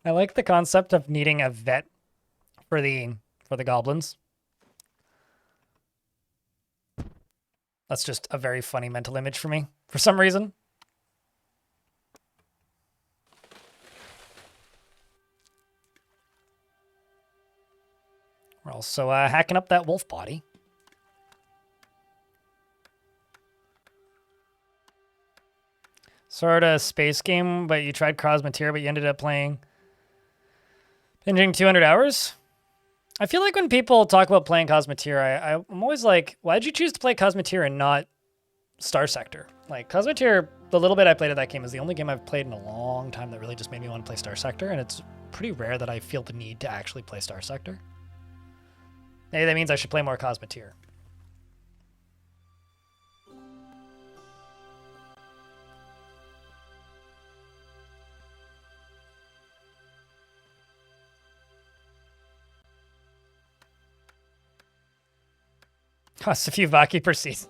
I like the concept of needing a vet for the goblins. That's just a very funny mental image for me, for some reason. We're also hacking up that wolf body. Sort of space game, but you tried Cosmeteer, but you ended up playing binging 200 hours. I feel like when people talk about playing Cosmeteer, I'm always like, why'd you choose to play Cosmeteer and not Star Sector? Like, Cosmeteer, the little bit I played of that game is the only game I've played in a long time that really just made me want to play Star Sector, and it's pretty rare that I feel the need to actually play Star Sector. Maybe that means I should play more Cosmeteer. Costs a few Vaki per season.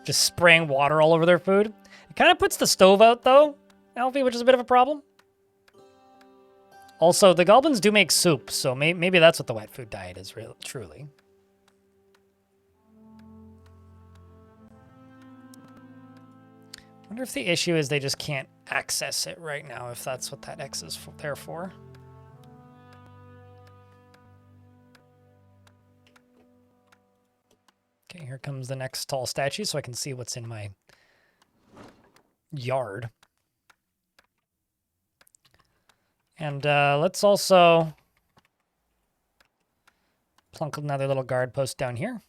Just spraying water all over their food. It kind of puts the stove out, though, Alfie, which is a bit of a problem. Also, the goblins do make soup, so maybe that's what the wet food diet is, really, truly. I wonder if the issue is they just can't access it right now, if that's what that X is there for. Okay, here comes the next tall statue so I can see what's in my yard. And let's also plunk another little guard post down here.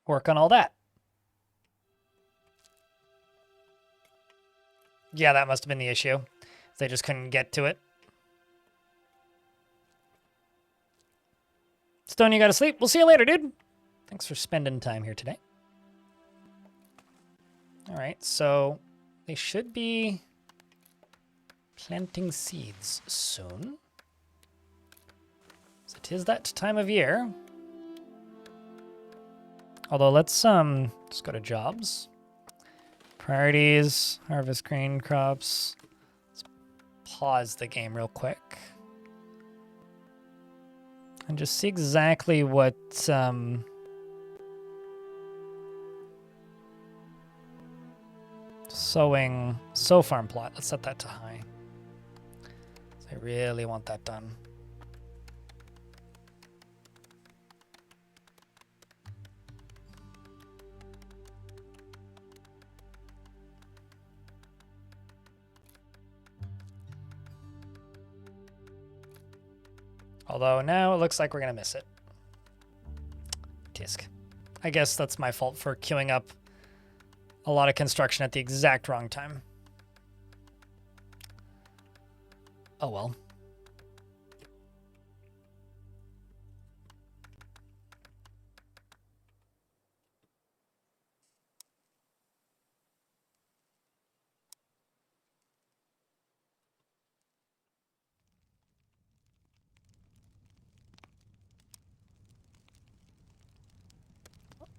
Work on all that. Yeah, that must have been the issue. They just couldn't get to it. Stone, you gotta sleep. We'll see you later, dude. Thanks for spending time here today. All right, so they should be planting seeds soon. So it is that time of year. Although let's just go to jobs. Priorities, harvest grain crops. Let's pause the game real quick. And just see exactly what sowing, sow farm plot. Let's set that to high. I really want that done. Although now it looks like we're going to miss it. Tisk. I guess that's my fault for queuing up a lot of construction at the exact wrong time. Oh well.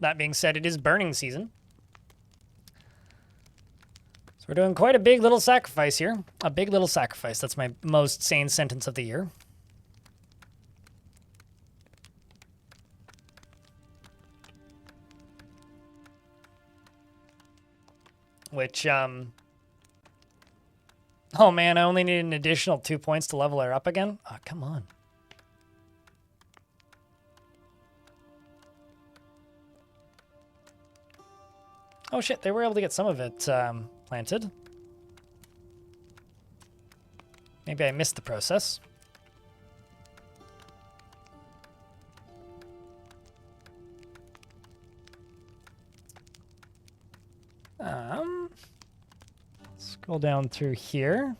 That being said, it is burning season. So we're doing quite a big little sacrifice here. A big little sacrifice. That's my most sane sentence of the year. Which, oh man, I only need an additional 2 points to level her up again? Oh, come on. Oh shit, they were able to get some of it planted. Maybe I missed the process. Scroll down through here.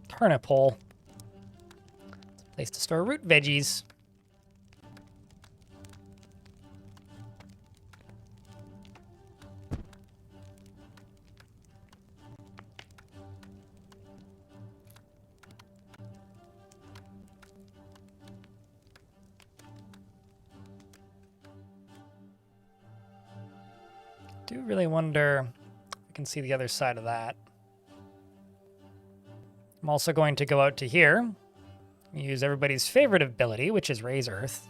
Turnip hole. Place to store root veggies. Do really wonder if I can see the other side of that. I'm also going to go out to here, use everybody's favorite ability, which is Raise Earth.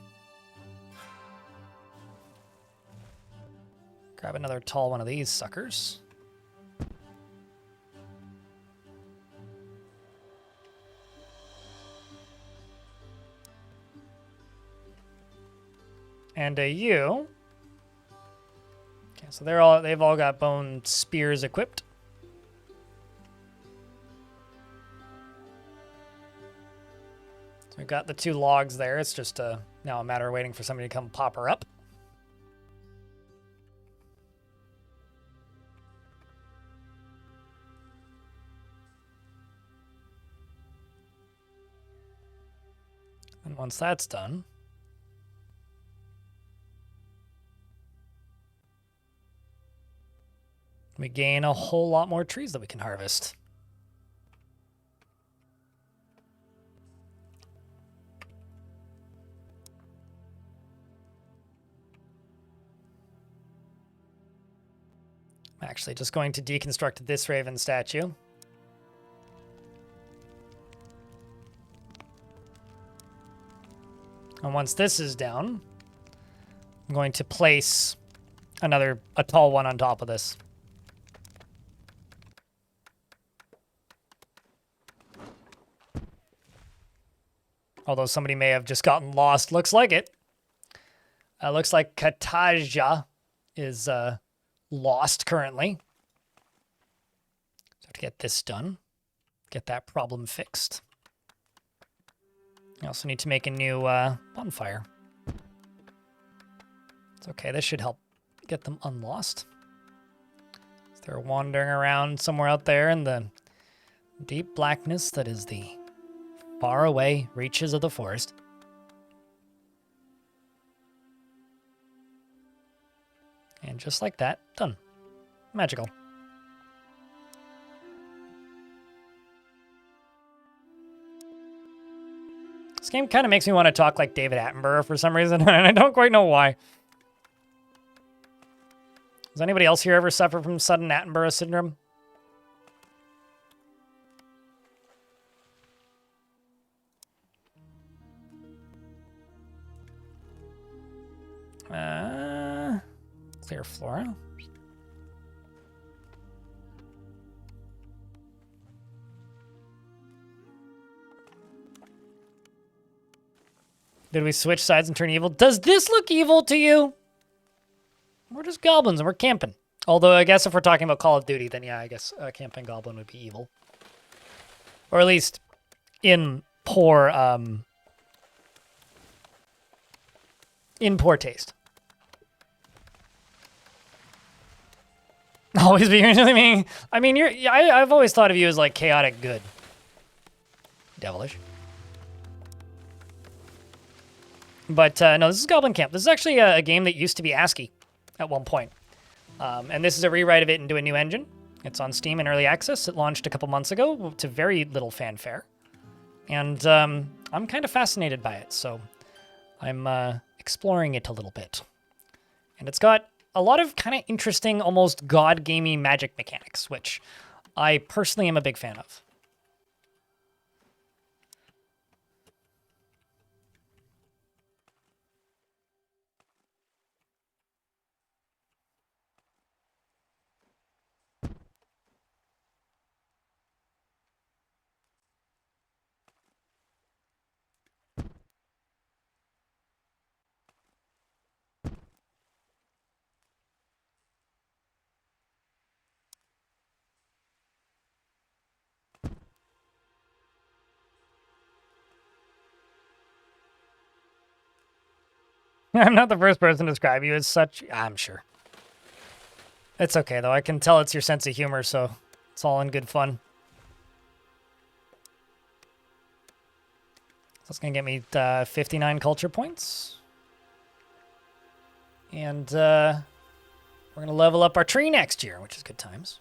Grab another tall one of these suckers. And a U. Okay, so they've all got bone spears equipped. So we've got the 2 logs there. It's just now a matter of waiting for somebody to come pop her up. And once that's done, we gain a whole lot more trees that we can harvest. I'm actually just going to deconstruct this raven statue. And once this is down, I'm going to place a tall one on top of this. Although somebody may have just gotten lost. Looks like it. Looks like Kataja is lost currently. So I have to get this done. Get that problem fixed. I also need to make a new bonfire. It's okay. This should help get them unlost. So they're wandering around somewhere out there in the deep blackness that is the far away reaches of the forest. And just like that, done. Magical. This game kind of makes me want to talk like David Attenborough for some reason, and I don't quite know why. Does anybody else here ever suffer from sudden Attenborough syndrome? Clear flora. Did we switch sides and turn evil? Does this look evil to you? We're just goblins and we're camping. Although I guess if we're talking about Call of Duty, then yeah, I guess a camping goblin would be evil. Or at least in poor taste. Always be mean. I mean, I've always thought of you as like chaotic good. Devilish. But no, this is Goblin Camp. This is actually a game that used to be ASCII at one point. And this is a rewrite of it into a new engine. It's on Steam in early access. It launched a couple months ago to very little fanfare. And I'm kind of fascinated by it, so I'm exploring it a little bit. And it's got a lot of kind of interesting, almost god-gamey magic mechanics, which I personally am a big fan of. I'm not the first person to describe you as such. I'm sure. It's okay, though. I can tell it's your sense of humor, so it's all in good fun. That's going to get me 59 culture points. And we're going to level up our tree next year, which is good times.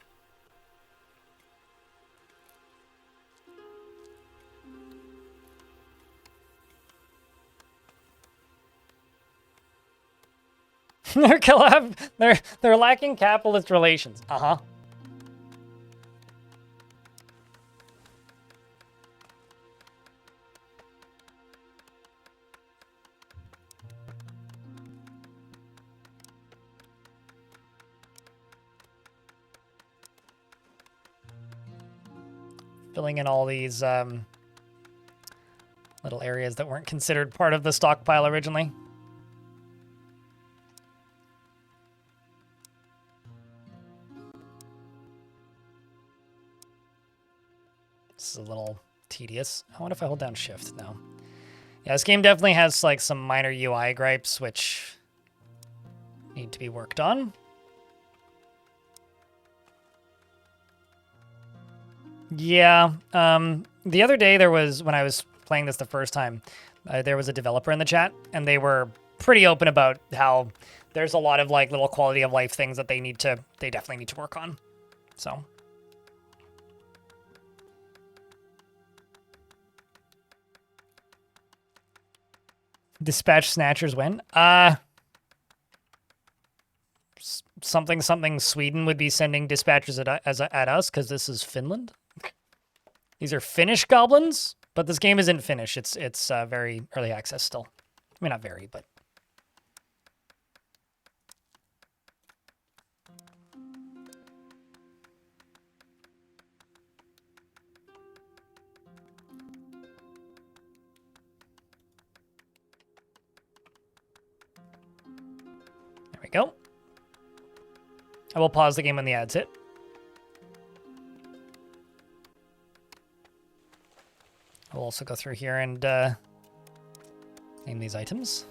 They're lacking capitalist relations. Uh-huh. Filling in all these little areas that weren't considered part of the stockpile originally. This is a little tedious. I wonder if I hold down shift now. Yeah, this game definitely has like some minor UI gripes which need to be worked on. Yeah, the other day when I was playing this the first time, there was a developer in the chat, and they were pretty open about how there's a lot of like little quality of life things that they definitely need to work on. So. Dispatch Snatchers win? Something Sweden would be sending dispatchers at us because this is Finland. These are Finnish goblins, but this game isn't Finnish. It's very early access still. I mean, not very, but. There we go. I will pause the game when the ads hit. I'll also go through here and name these items.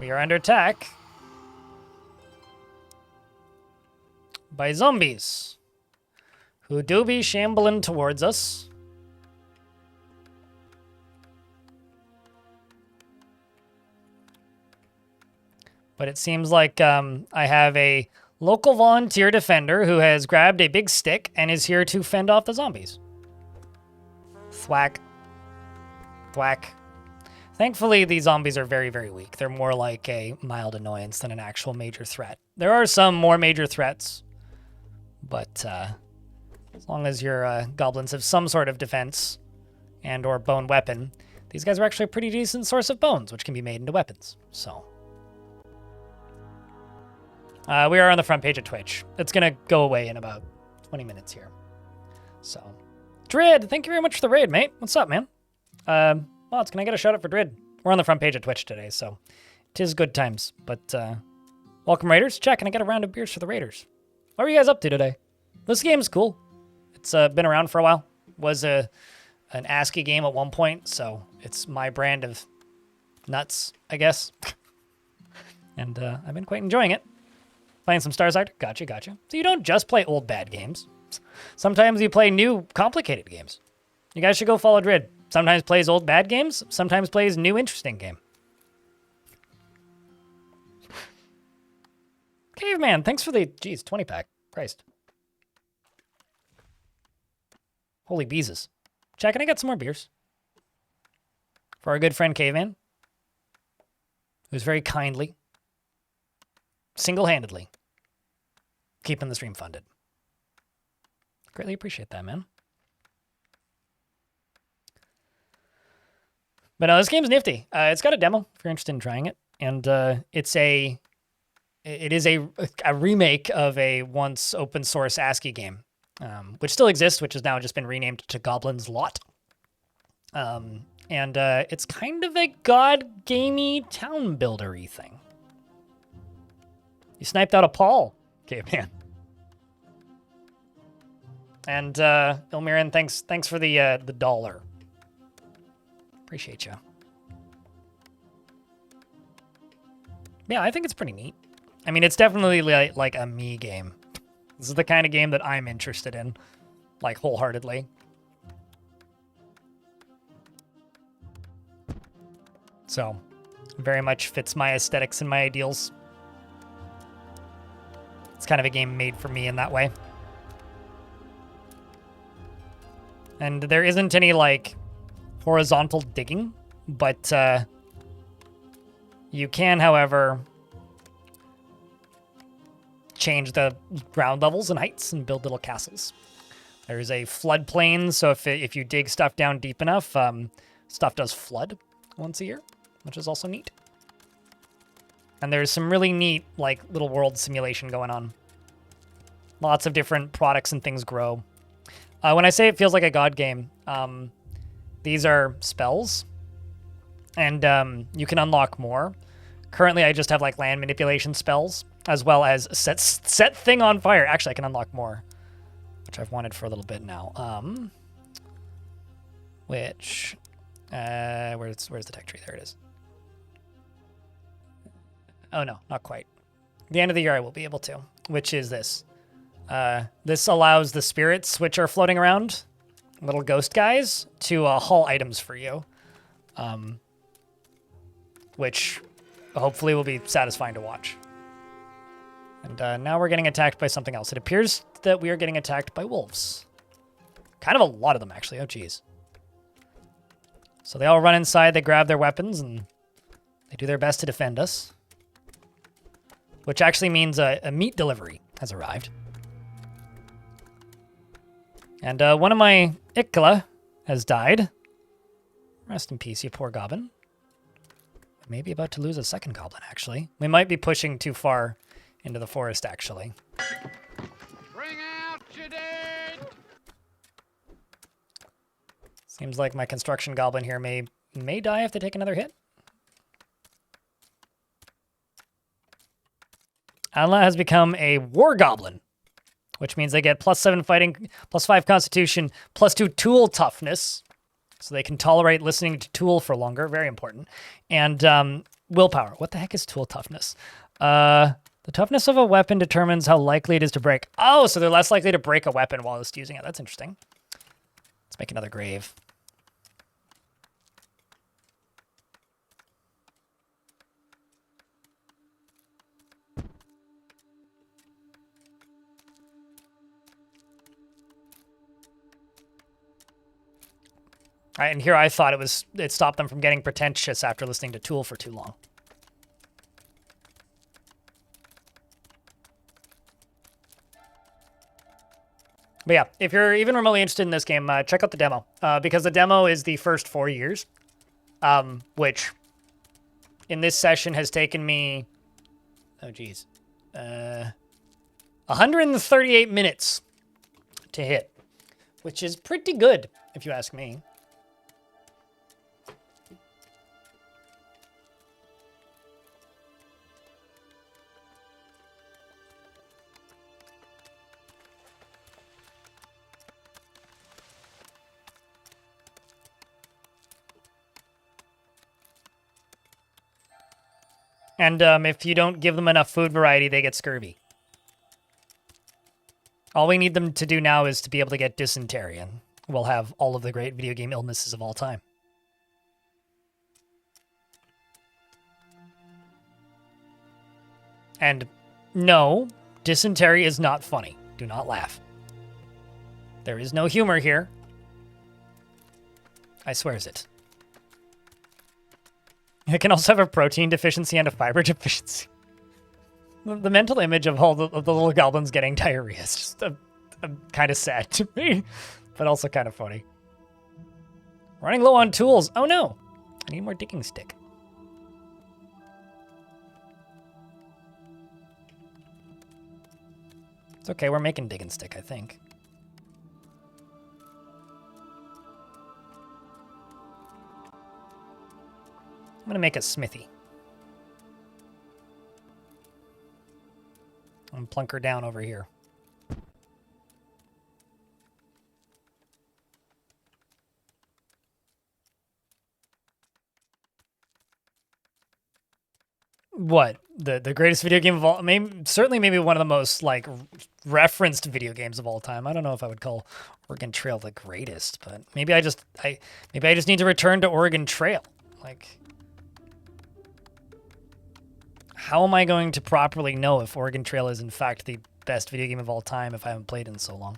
We are under attack by zombies who do be shambling towards us. But it seems like I have a local volunteer defender who has grabbed a big stick and is here to fend off the zombies. Thwack. Thwack. Thankfully, these zombies are very, very weak. They're more like a mild annoyance than an actual major threat. There are some more major threats, but as long as your goblins have some sort of defense and or bone weapon, these guys are actually a pretty decent source of bones, which can be made into weapons. So. We are on the front page of Twitch. It's going to go away in about 20 minutes here. So, Drid, thank you very much for the raid, mate. What's up, man? Mods, can I get a shout out for Drid? We're on the front page of Twitch today, so 'tis good times. But, welcome, Raiders. Chat, can I get a round of beers for the Raiders? What were you guys up to today? This game's cool. It's been around for a while. Was an ASCII game at one point, so it's my brand of nuts, I guess. And I've been quite enjoying it. Playing some Stars Art? Gotcha. So you don't just play old bad games. Sometimes you play new complicated games. You guys should go follow Drid. Sometimes plays old bad games. Sometimes plays new interesting game. Caveman, thanks for the, 20 pack. Christ. Holy beezus. Chat, can I get some more beers? For our good friend Caveman. Who's very kindly, single-handedly keeping the stream funded. Greatly appreciate that, man. But no, this game's nifty. It's got a demo if you're interested in trying it, and it is a remake of a once open source ASCII game, which still exists, which has now just been renamed to Goblin's Lot. And it's kind of a god gamey town buildery thing. You sniped out a Paul, caveman. And Ilmirin, thanks for the dollar. Appreciate you. Yeah, I think it's pretty neat. I mean, it's definitely like a me game. This is the kind of game that I'm interested in, like wholeheartedly. So, very much fits my aesthetics and my ideals. It's kind of a game made for me in that way. And there isn't any, like, horizontal digging, but you can, however, change the ground levels and heights and build little castles. There's a floodplain, so if you dig stuff down deep enough, stuff does flood once a year, which is also neat. And there's some really neat, like, little world simulation going on. Lots of different products and things grow. When I say it feels like a god game, these are spells, and you can unlock more. Currently, I just have, like, land manipulation spells, as well as set thing on fire. Actually, I can unlock more, which I've wanted for a little bit now. Where's the tech tree? There it is. Oh, no, not quite. The end of the year, I will be able to, which is this. This allows the spirits, which are floating around, little ghost guys, to haul items for you, which hopefully will be satisfying to watch. And now we're getting attacked by something else. It appears that we are getting attacked by wolves. Kind of a lot of them, actually. Oh, geez. So they all run inside, they grab their weapons, and they do their best to defend us. Which actually means a meat delivery has arrived. And one of my Ikla has died. Rest in peace, you poor goblin. Maybe about to lose a second goblin, actually. We might be pushing too far into the forest, actually. Bring out your dead! Seems like my construction goblin here may die if they take another hit. Anla has become a war goblin, which means they get +7 fighting, +5 constitution, +2 tool toughness. So they can tolerate listening to tool for longer. Very important. And willpower. What the heck is tool toughness? The toughness of a weapon determines how likely it is to break. Oh, so they're less likely to break a weapon while it's using it. That's interesting. Let's make another grave. All right, and here I thought it stopped them from getting pretentious after listening to Tool for too long. But yeah, if you're even remotely interested in this game, check out the demo. Because the demo is the first 4 years, which in this session has taken me, 138 minutes to hit, which is pretty good, if you ask me. And if you don't give them enough food variety, they get scurvy. All we need them to do now is to be able to get dysentery, and we'll have all of the great video game illnesses of all time. And no, dysentery is not funny. Do not laugh. There is no humor here. I swears it. It can also have a protein deficiency and a fiber deficiency. The mental image of all the little goblins getting diarrhea is just kind of sad to me, but also kind of funny. Running low on tools. Oh no, I need more digging stick. It's okay, we're making digging stick, I think. I'm gonna make a smithy. and plunk her down over here. What? The greatest video game of all, certainly maybe one of the most like referenced video games of all time. I don't know if I would call Oregon Trail the greatest, but maybe I just need to return to Oregon Trail. Like, how am I going to properly know if Oregon Trail is in fact the best video game of all time if I haven't played in so long?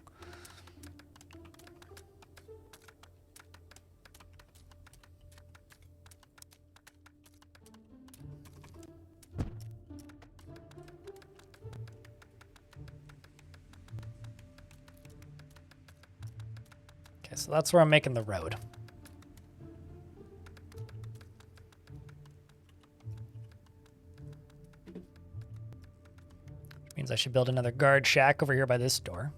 Okay, so that's where I'm making the road. Which means I should build another guard shack over here by this door.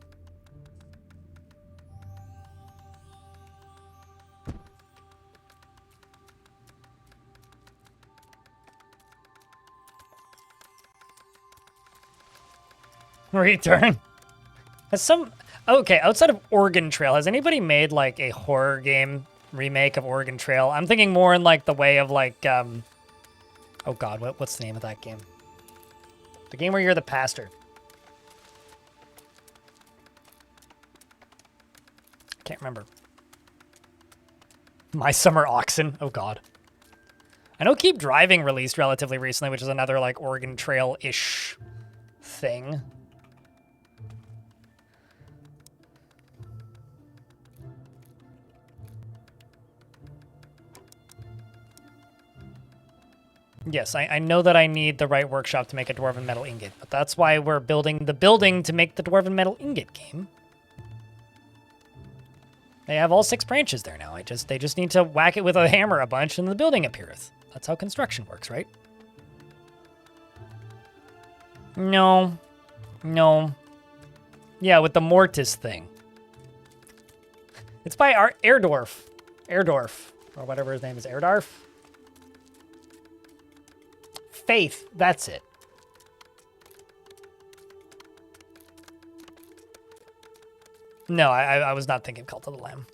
Return. Okay, outside of Oregon Trail, has anybody made like a horror game remake of Oregon Trail? I'm thinking more in like the way of like, oh God, what's the name of that game? The game where you're the pastor. I can't remember. My Summer Oxen. Oh God. I know Keep Driving released relatively recently, which is another like Oregon Trail-ish thing. Yes, I know that I need the right workshop to make a Dwarven Metal Ingot, but that's why we're building the building to make the Dwarven Metal Ingot game. They have all 6 branches there now. They just need to whack it with a hammer a bunch and the building appeareth. That's how construction works, right? No. No. Yeah, with the mortise thing. It's by Erdorf. Erdorf. Or whatever his name is. Erdarf? Faith, that's it. No, I was not thinking Cult of the Lamb.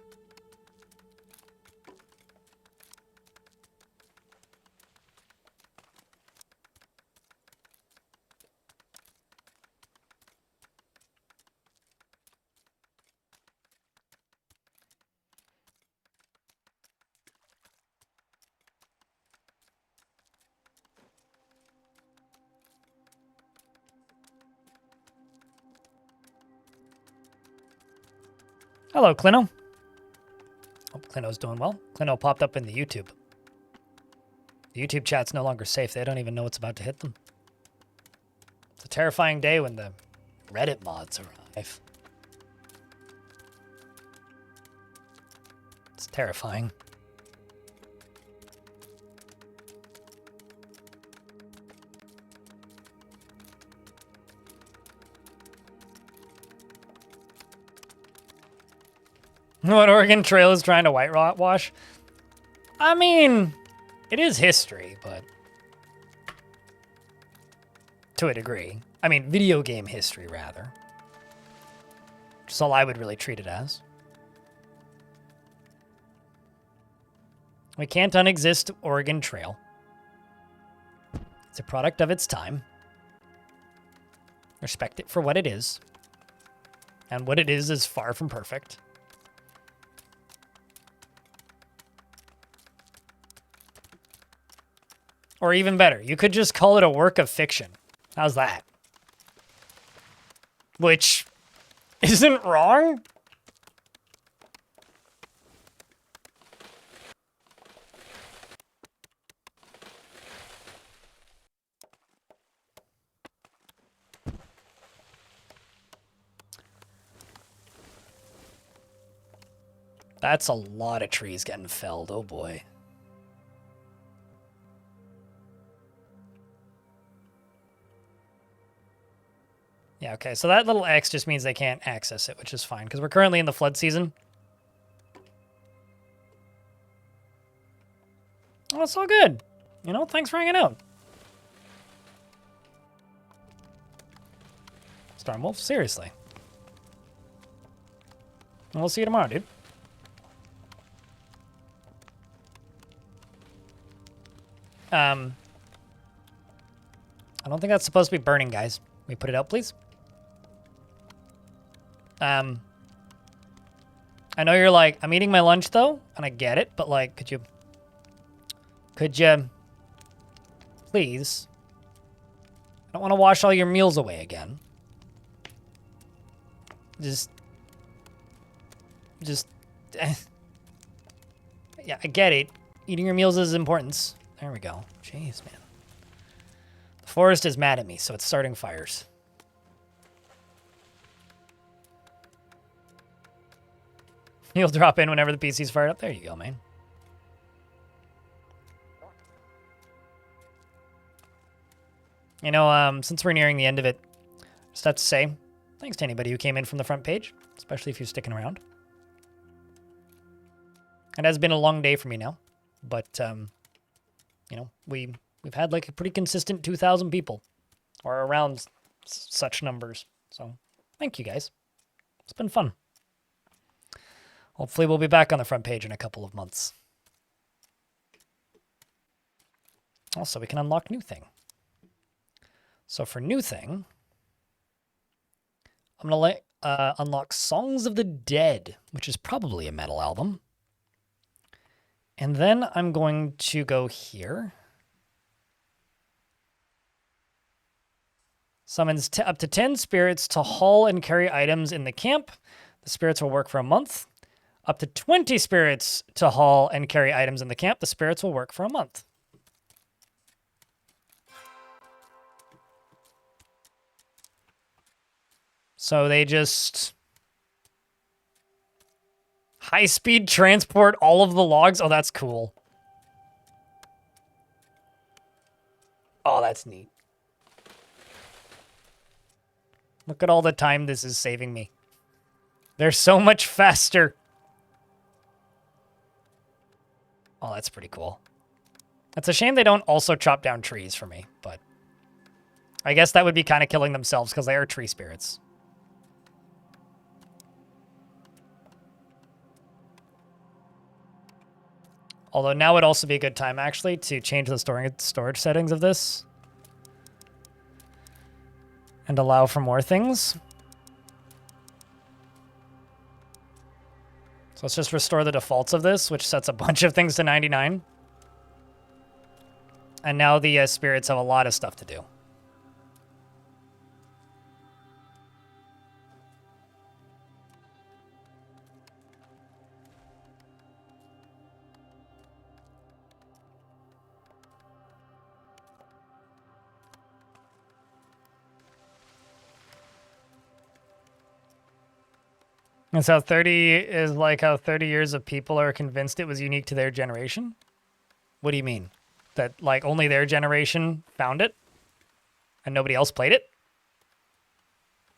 Hello, Clino. Hope Clino's doing well. Clino popped up in the YouTube. The YouTube chat's no longer safe. They don't even know what's about to hit them. It's a terrifying day when the Reddit mods arrive. It's terrifying. What Oregon Trail is trying to whitewash? I mean, it is history, but to a degree. I mean, video game history, rather. Which is all I would really treat it as. We can't unexist Oregon Trail. It's a product of its time. Respect it for what it is. And what it is far from perfect. Or even better, you could just call it a work of fiction. How's that? Which isn't wrong. That's a lot of trees getting felled. Oh boy. Yeah, okay, so that little X just means they can't access it, which is fine, because we're currently in the flood season. Oh, it's all good. You know, thanks for hanging out. Stormwolf, seriously. And we'll see you tomorrow, dude. I don't think that's supposed to be burning, guys. Can we put it out, please? I know you're like, I'm eating my lunch, though, and I get it, but, like, could you, please? I don't want to wash all your meals away again. Just, yeah, I get it. Eating your meals is importance. There we go. Jeez, man. The forest is mad at me, so it's starting fires. You'll drop in whenever the PC's fired up. There you go, man. You know, since we're nearing the end of it, just have to say, thanks to anybody who came in from the front page, especially if you're sticking around. It has been a long day for me now, but, you know, we've had like a pretty consistent 2,000 people, or around such numbers. So, thank you guys. It's been fun. Hopefully we'll be back on the front page in a couple of months. Also, we can unlock new thing. So for new thing, I'm going to unlock Songs of the Dead, which is probably a metal album. And then I'm going to go here. Summons up to 10 spirits to haul and carry items in the camp. The spirits will work for a month. Up to 20 spirits to haul and carry items in the camp. The spirits will work for a month. So they just high-speed transport all of the logs. Oh, that's cool. Oh, that's neat. Look at all the time this is saving me. They're so much faster. Oh, that's pretty cool. It's a shame they don't also chop down trees for me, but I guess that would be kind of killing themselves because they are tree spirits. Although now would also be a good time, actually, to change the storage settings of this. And allow for more things. So let's just restore the defaults of this, which sets a bunch of things to 99. And now the spirits have a lot of stuff to do. And so 30 is like how 30 years of people are convinced it was unique to their generation? What do you mean? That, like, only their generation found it? And nobody else played it?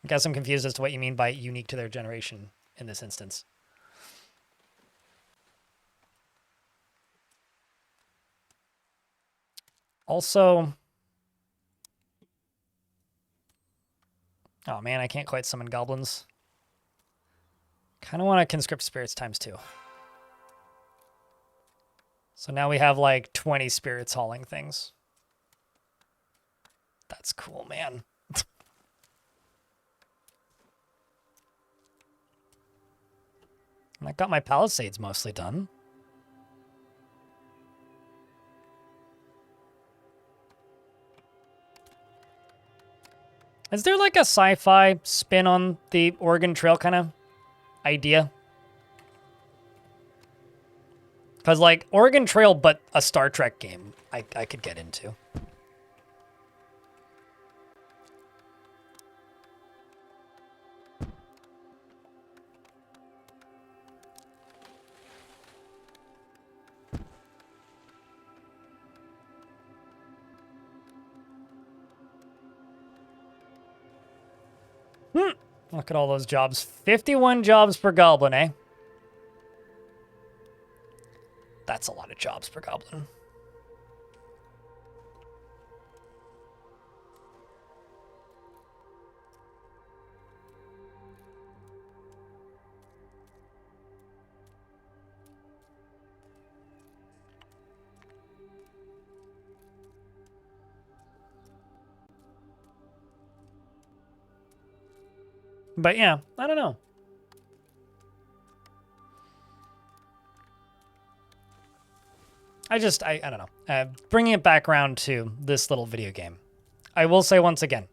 I guess I'm confused as to what you mean by unique to their generation in this instance. Also... oh man, I can't quite summon goblins. Kind of want to conscript spirits times 2. So now we have like 20 spirits hauling things. That's cool, man. And I got my palisades mostly done. Is there like a sci-fi spin on the Oregon Trail kind of idea? Because, like, Oregon Trail, but a Star Trek game, I could get into. Look at all those jobs. 51 jobs per goblin, eh? That's a lot of jobs per goblin. But yeah, I don't know. I don't know. Bringing it back around to this little video game. I will say once again,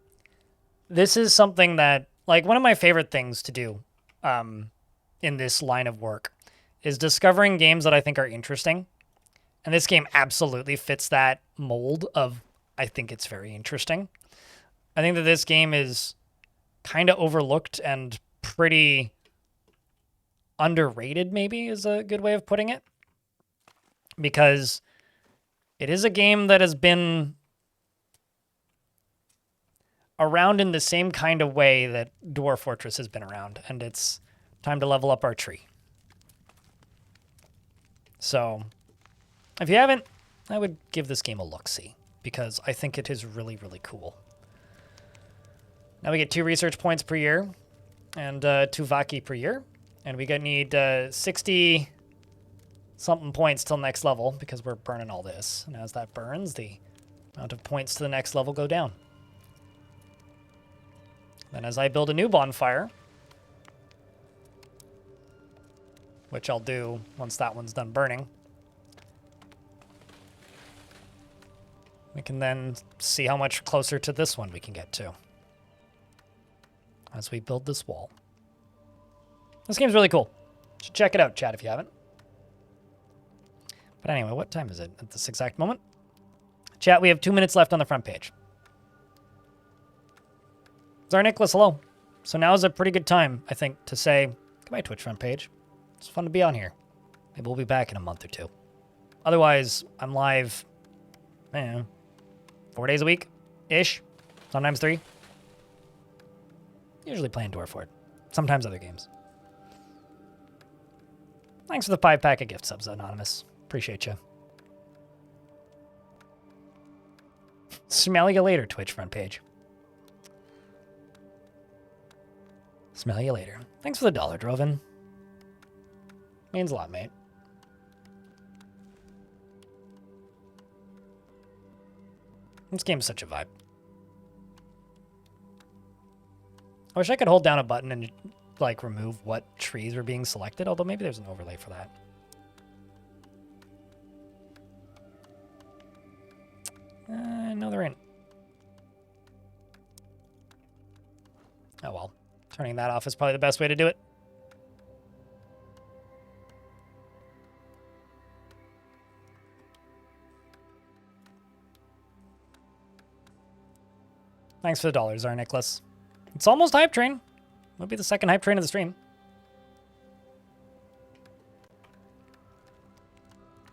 this is something that, like, one of my favorite things to do in this line of work is discovering games that I think are interesting. And this game absolutely fits that mold of, I think it's very interesting. I think that this game is kind of overlooked and pretty underrated, maybe is a good way of putting it. Because it is a game that has been around in the same kind of way that Dwarf Fortress has been around, and it's time to level up our tree. So, if you haven't, I would give this game a look-see, because I think it is really, really cool. Now we get 2 research points per year, and 2 Vaki per year, and we need 60 something points till next level, because we're burning all this. And as that burns, the amount of points to the next level go down. Then as I build a new bonfire, which I'll do once that one's done burning, we can then see how much closer to this one we can get to as we build this wall. This game's really cool. You should check it out, chat, if you haven't. But anyway, what time is it at this exact moment? Chat, we have 2 minutes left on the front page. Czar Nicholas, hello. So now is a pretty good time, I think, to say goodbye, Twitch front page. It's fun to be on here. Maybe we'll be back in a month or 2. Otherwise, I'm live, 4 days a week-ish. Sometimes 3. Usually playing Dwarf Fort. Sometimes other games. Thanks for the 5-pack of gift subs, Anonymous. Appreciate you. Smell you later, Twitch front page. Smell you later. Thanks for the $1, Droven. Means a lot, mate. This game's such a vibe. I wish I could hold down a button and, like, remove what trees were being selected, although maybe there's an overlay for that. No, there ain't. Oh, well. Turning that off is probably the best way to do it. Thanks for the $, Czar Nicholas. It's almost Hype Train. Will be the second Hype Train of the stream.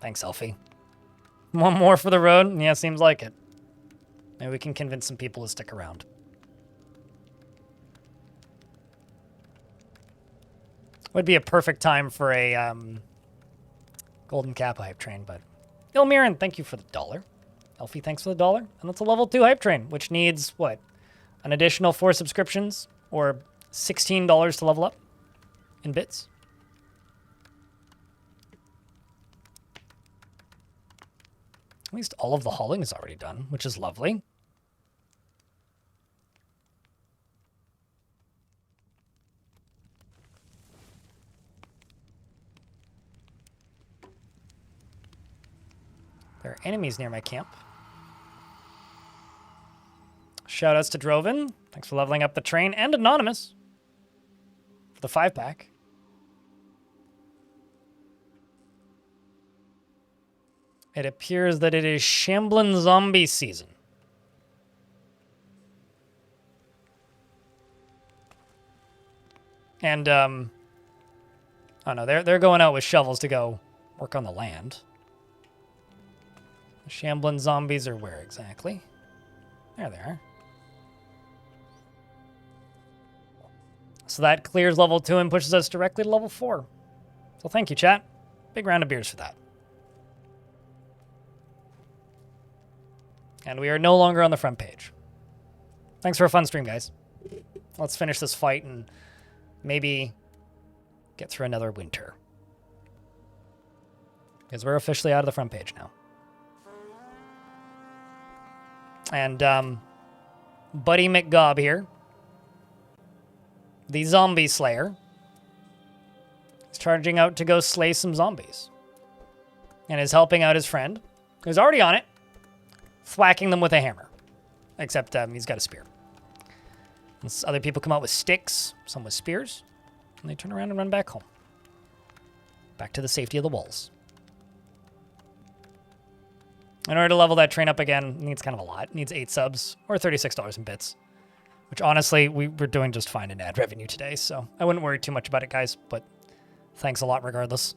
Thanks, Elfie. One more for the road? Yeah, seems like it. Maybe we can convince some people to stick around. Would be a perfect time for a Golden Cap Hype Train, but... Ilmiran, thank you for the $. Elfie, thanks for the $. And that's a level 2 Hype Train, which needs, what? An additional 4 subscriptions? Or $16 to level up? In bits? At least all of the hauling is already done, which is lovely. There are enemies near my camp. Shoutouts to Droven. Thanks for leveling up the train. And Anonymous for the 5-pack. It appears that it is Shambling Zombie season. And, oh no, they're going out with shovels to go work on the land. The Shambling Zombies are where exactly? There they are. So that clears level 2 and pushes us directly to level 4. So thank you, chat. Big round of beers for that. And we are no longer on the front page. Thanks for a fun stream, guys. Let's finish this fight and maybe get through another winter. Because we're officially out of the front page now. And Buddy McGob here the zombie slayer, is charging out to go slay some zombies. And is helping out his friend, who's already on it, thwacking them with a hammer. Except he's got a spear. And other people come out with sticks, some with spears, and they turn around and run back home. Back to the safety of the walls. In order to level that train up again, it needs kind of a lot. It needs 8 subs, or $36 in bits. Which, honestly, we're doing just fine in ad revenue today, so I wouldn't worry too much about it, guys, but thanks a lot regardless.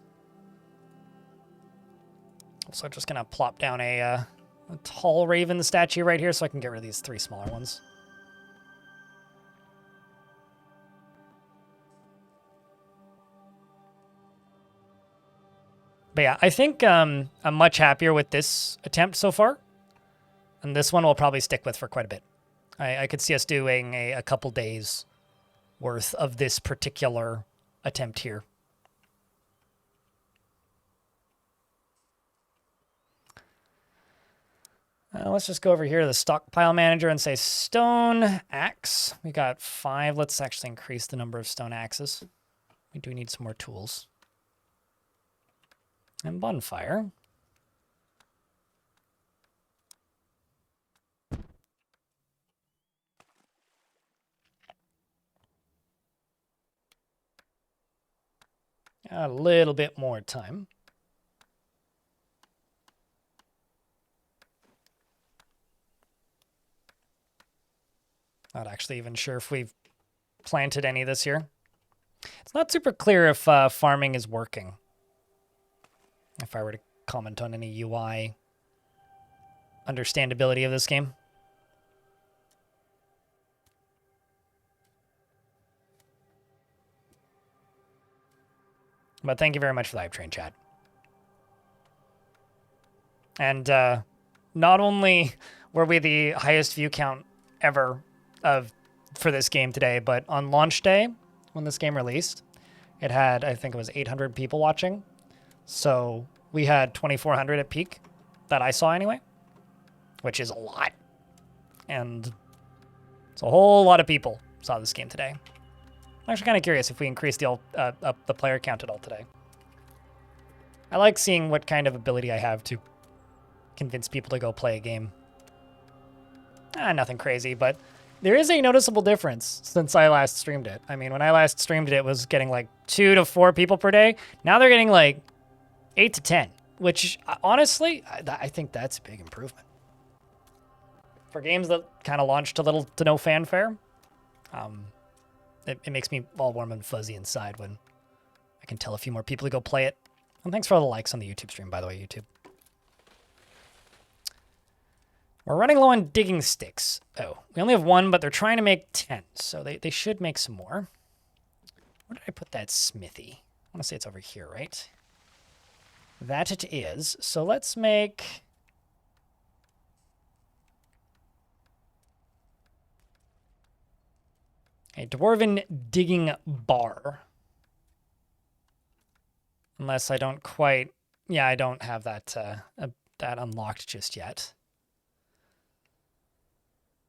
Also, just going to plop down a tall raven statue right here so I can get rid of these 3 smaller ones. But yeah, I think I'm much happier with this attempt so far. And this one we'll probably stick with for quite a bit. I could see us doing a couple days worth of this particular attempt here. Let's just go over here to the stockpile manager and say stone axe. We got 5. Let's actually increase the number of stone axes. We do need some more tools. And bonfire. A little bit more time. Not actually even sure if we've planted any this year. It's not super clear if farming is working. If I were to comment on any UI understandability of this game. But thank you very much for the hype train, chat. And not only were we the highest view count ever for this game today, but on launch day, when this game released, it had, I think it was 800 people watching. So we had 2,400 at peak, that I saw anyway, which is a lot. And it's a whole lot of people saw this game today. I'm actually kind of curious if we increase the player count at all today. I like seeing what kind of ability I have to convince people to go play a game. Nothing crazy, but there is a noticeable difference since I last streamed it. I mean, when I last streamed it, it was getting like 2 to 4 people per day. Now they're getting like 8 to 10, which honestly, I think that's a big improvement. For games that kind of launched to little to no fanfare, it makes me all warm and fuzzy inside when I can tell a few more people to go play it. And thanks for all the likes on the YouTube stream, by the way, YouTube. We're running low on digging sticks. Oh, we only have 1, but they're trying to make 10, so they should make some more. Where did I put that smithy? I want to say it's over here, right? That it is. So let's make... a dwarven digging bar. Unless I don't quite... Yeah, I don't have that unlocked just yet.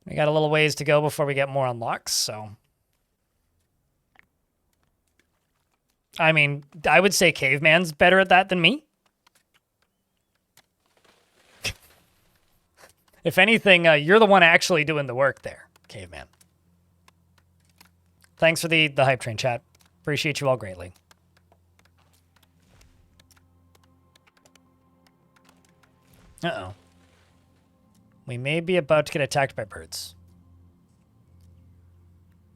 We got a little ways to go before we get more unlocks, so... I mean, I would say Caveman's better at that than me. If anything, you're the one actually doing the work there, Caveman. Thanks for the hype train, chat. Appreciate you all greatly. Uh-oh. We may be about to get attacked by birds.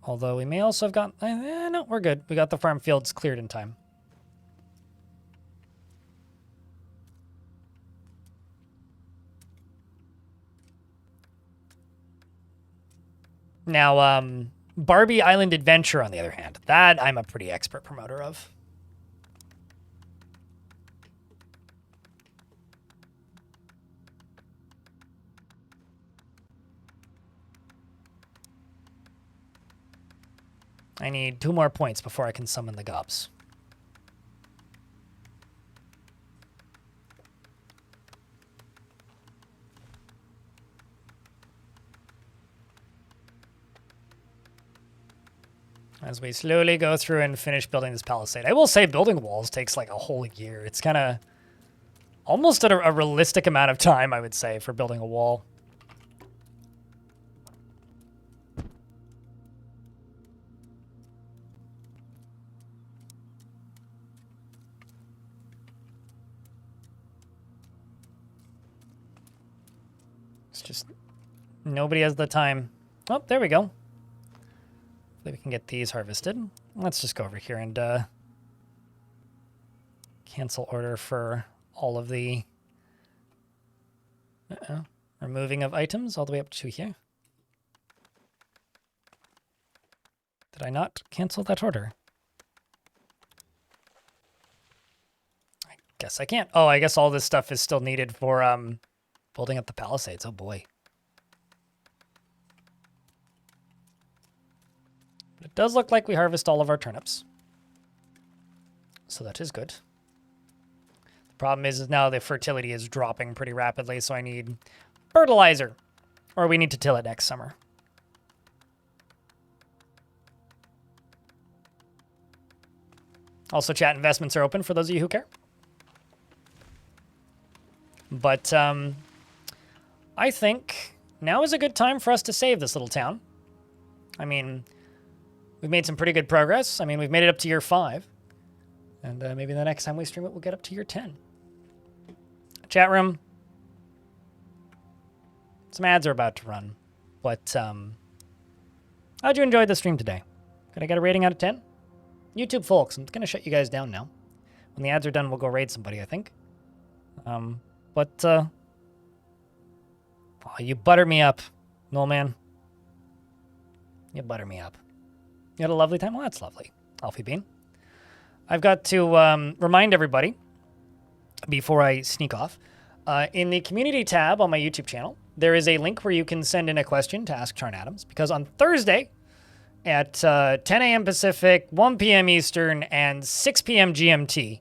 Although we may also have got... no, we're good. We got the farm fields cleared in time. Now, Barbie Island Adventure, on the other hand, that I'm a pretty expert promoter of. I need 2 more points before I can summon the gobs. as we slowly go through and finish building this palisade. I will say building walls takes like a whole year. It's kind of almost at a realistic amount of time, I would say, for building a wall. It's just nobody has the time. Oh, there we go. Hopefully we can get these harvested. Let's just go over here and cancel order for all of the removing of items all the way up to here. Did I not cancel that order? I guess I can't. Oh, I guess all this stuff is still needed for building up the palisades. Oh boy. But it does look like we harvest all of our turnips. So that is good. The problem is now the fertility is dropping pretty rapidly, so I need fertilizer. Or we need to till it next summer. Also, chat investments are open for those of you who care. But I think now is a good time for us to save this little town. I mean, we've made some pretty good progress. I mean, we've made it up to year 5. And maybe the next time we stream it, we'll get up to year 10. Chat room. Some ads are about to run. But how'd you enjoy the stream today? Could I get a rating out of 10? YouTube folks, I'm going to shut you guys down now. When the ads are done, we'll go raid somebody, I think. Oh, you butter me up, Noel man. You butter me up. You had a lovely time? Well, that's lovely, Alfie Bean. I've got to remind everybody, before I sneak off, in the community tab on my YouTube channel, there is a link where you can send in a question to Ask Charn Adams, because on Thursday at 10 a.m. Pacific, 1 p.m. Eastern, and 6 p.m. GMT,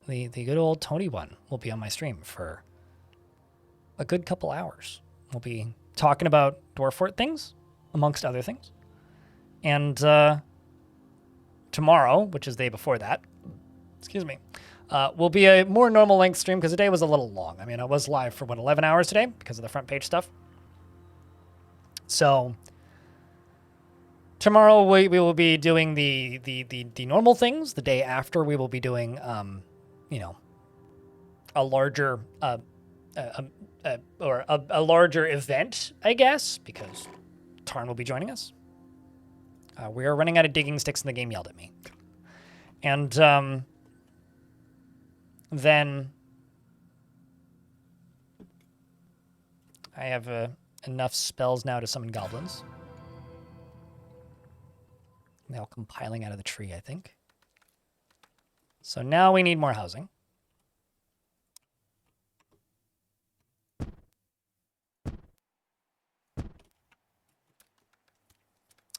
the good old Tony one will be on my stream for a good couple hours. We'll be talking about Dwarf Fort things, amongst other things. And tomorrow, which is the day before that, excuse me, will be a more normal length stream because the day was a little long. I mean, I was live for, 11 hours today because of the front page stuff. So tomorrow we will be doing the normal things. The day after we will be doing, a larger a larger event, I guess, because Tarn will be joining us. We are running out of digging sticks and the game yelled at me. And then I have enough spells now to summon goblins. They all come piling out of the tree, I think. So now we need more housing.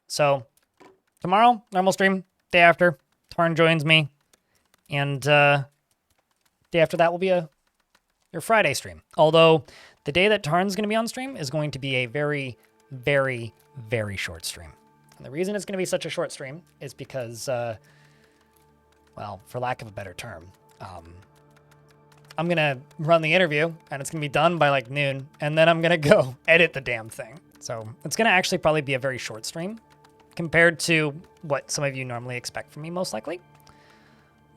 So tomorrow, normal stream. Day after, Tarn joins me. And day after that will be your Friday stream. Although the day that Tarn's going to be on stream is going to be a very, very, very short stream. And the reason it's going to be such a short stream is because, well, for lack of a better term, I'm going to run the interview and it's going to be done by like noon. And then I'm going to go edit the damn thing. So it's going to actually probably be a very short stream compared to what some of you normally expect from me, most likely.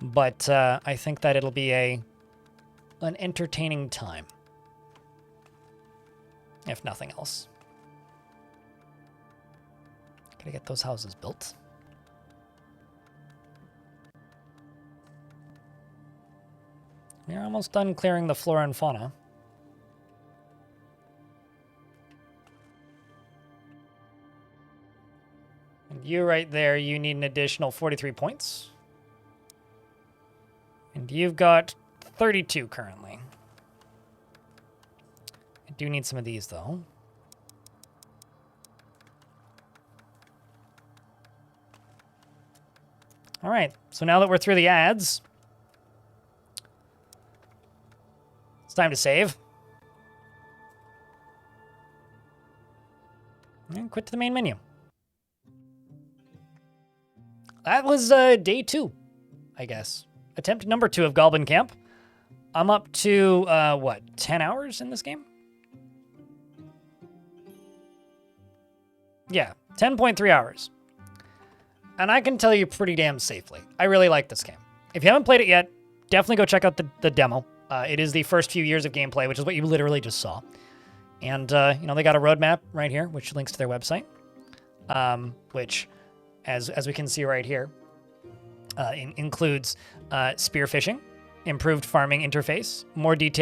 But I think that it'll be an entertaining time, if nothing else. Gotta get those houses built. We're almost done clearing the flora and fauna. And you right there, you need an additional 43 points. And you've got 32 currently. I do need some of these, though. All right, so now that we're through the ads, it's time to save. And quit to the main menu. that was day 2, I guess. Attempt number 2 of Goblin Camp. I'm up to, 10 hours in this game? Yeah, 10.3 hours. And I can tell you pretty damn safely, I really like this game. If you haven't played it yet, definitely go check out the demo. It is the first few years of gameplay, which is what you literally just saw. And, they got a roadmap right here, which links to their website, which, as we can see right here, includes spearfishing, improved farming interface, more detailed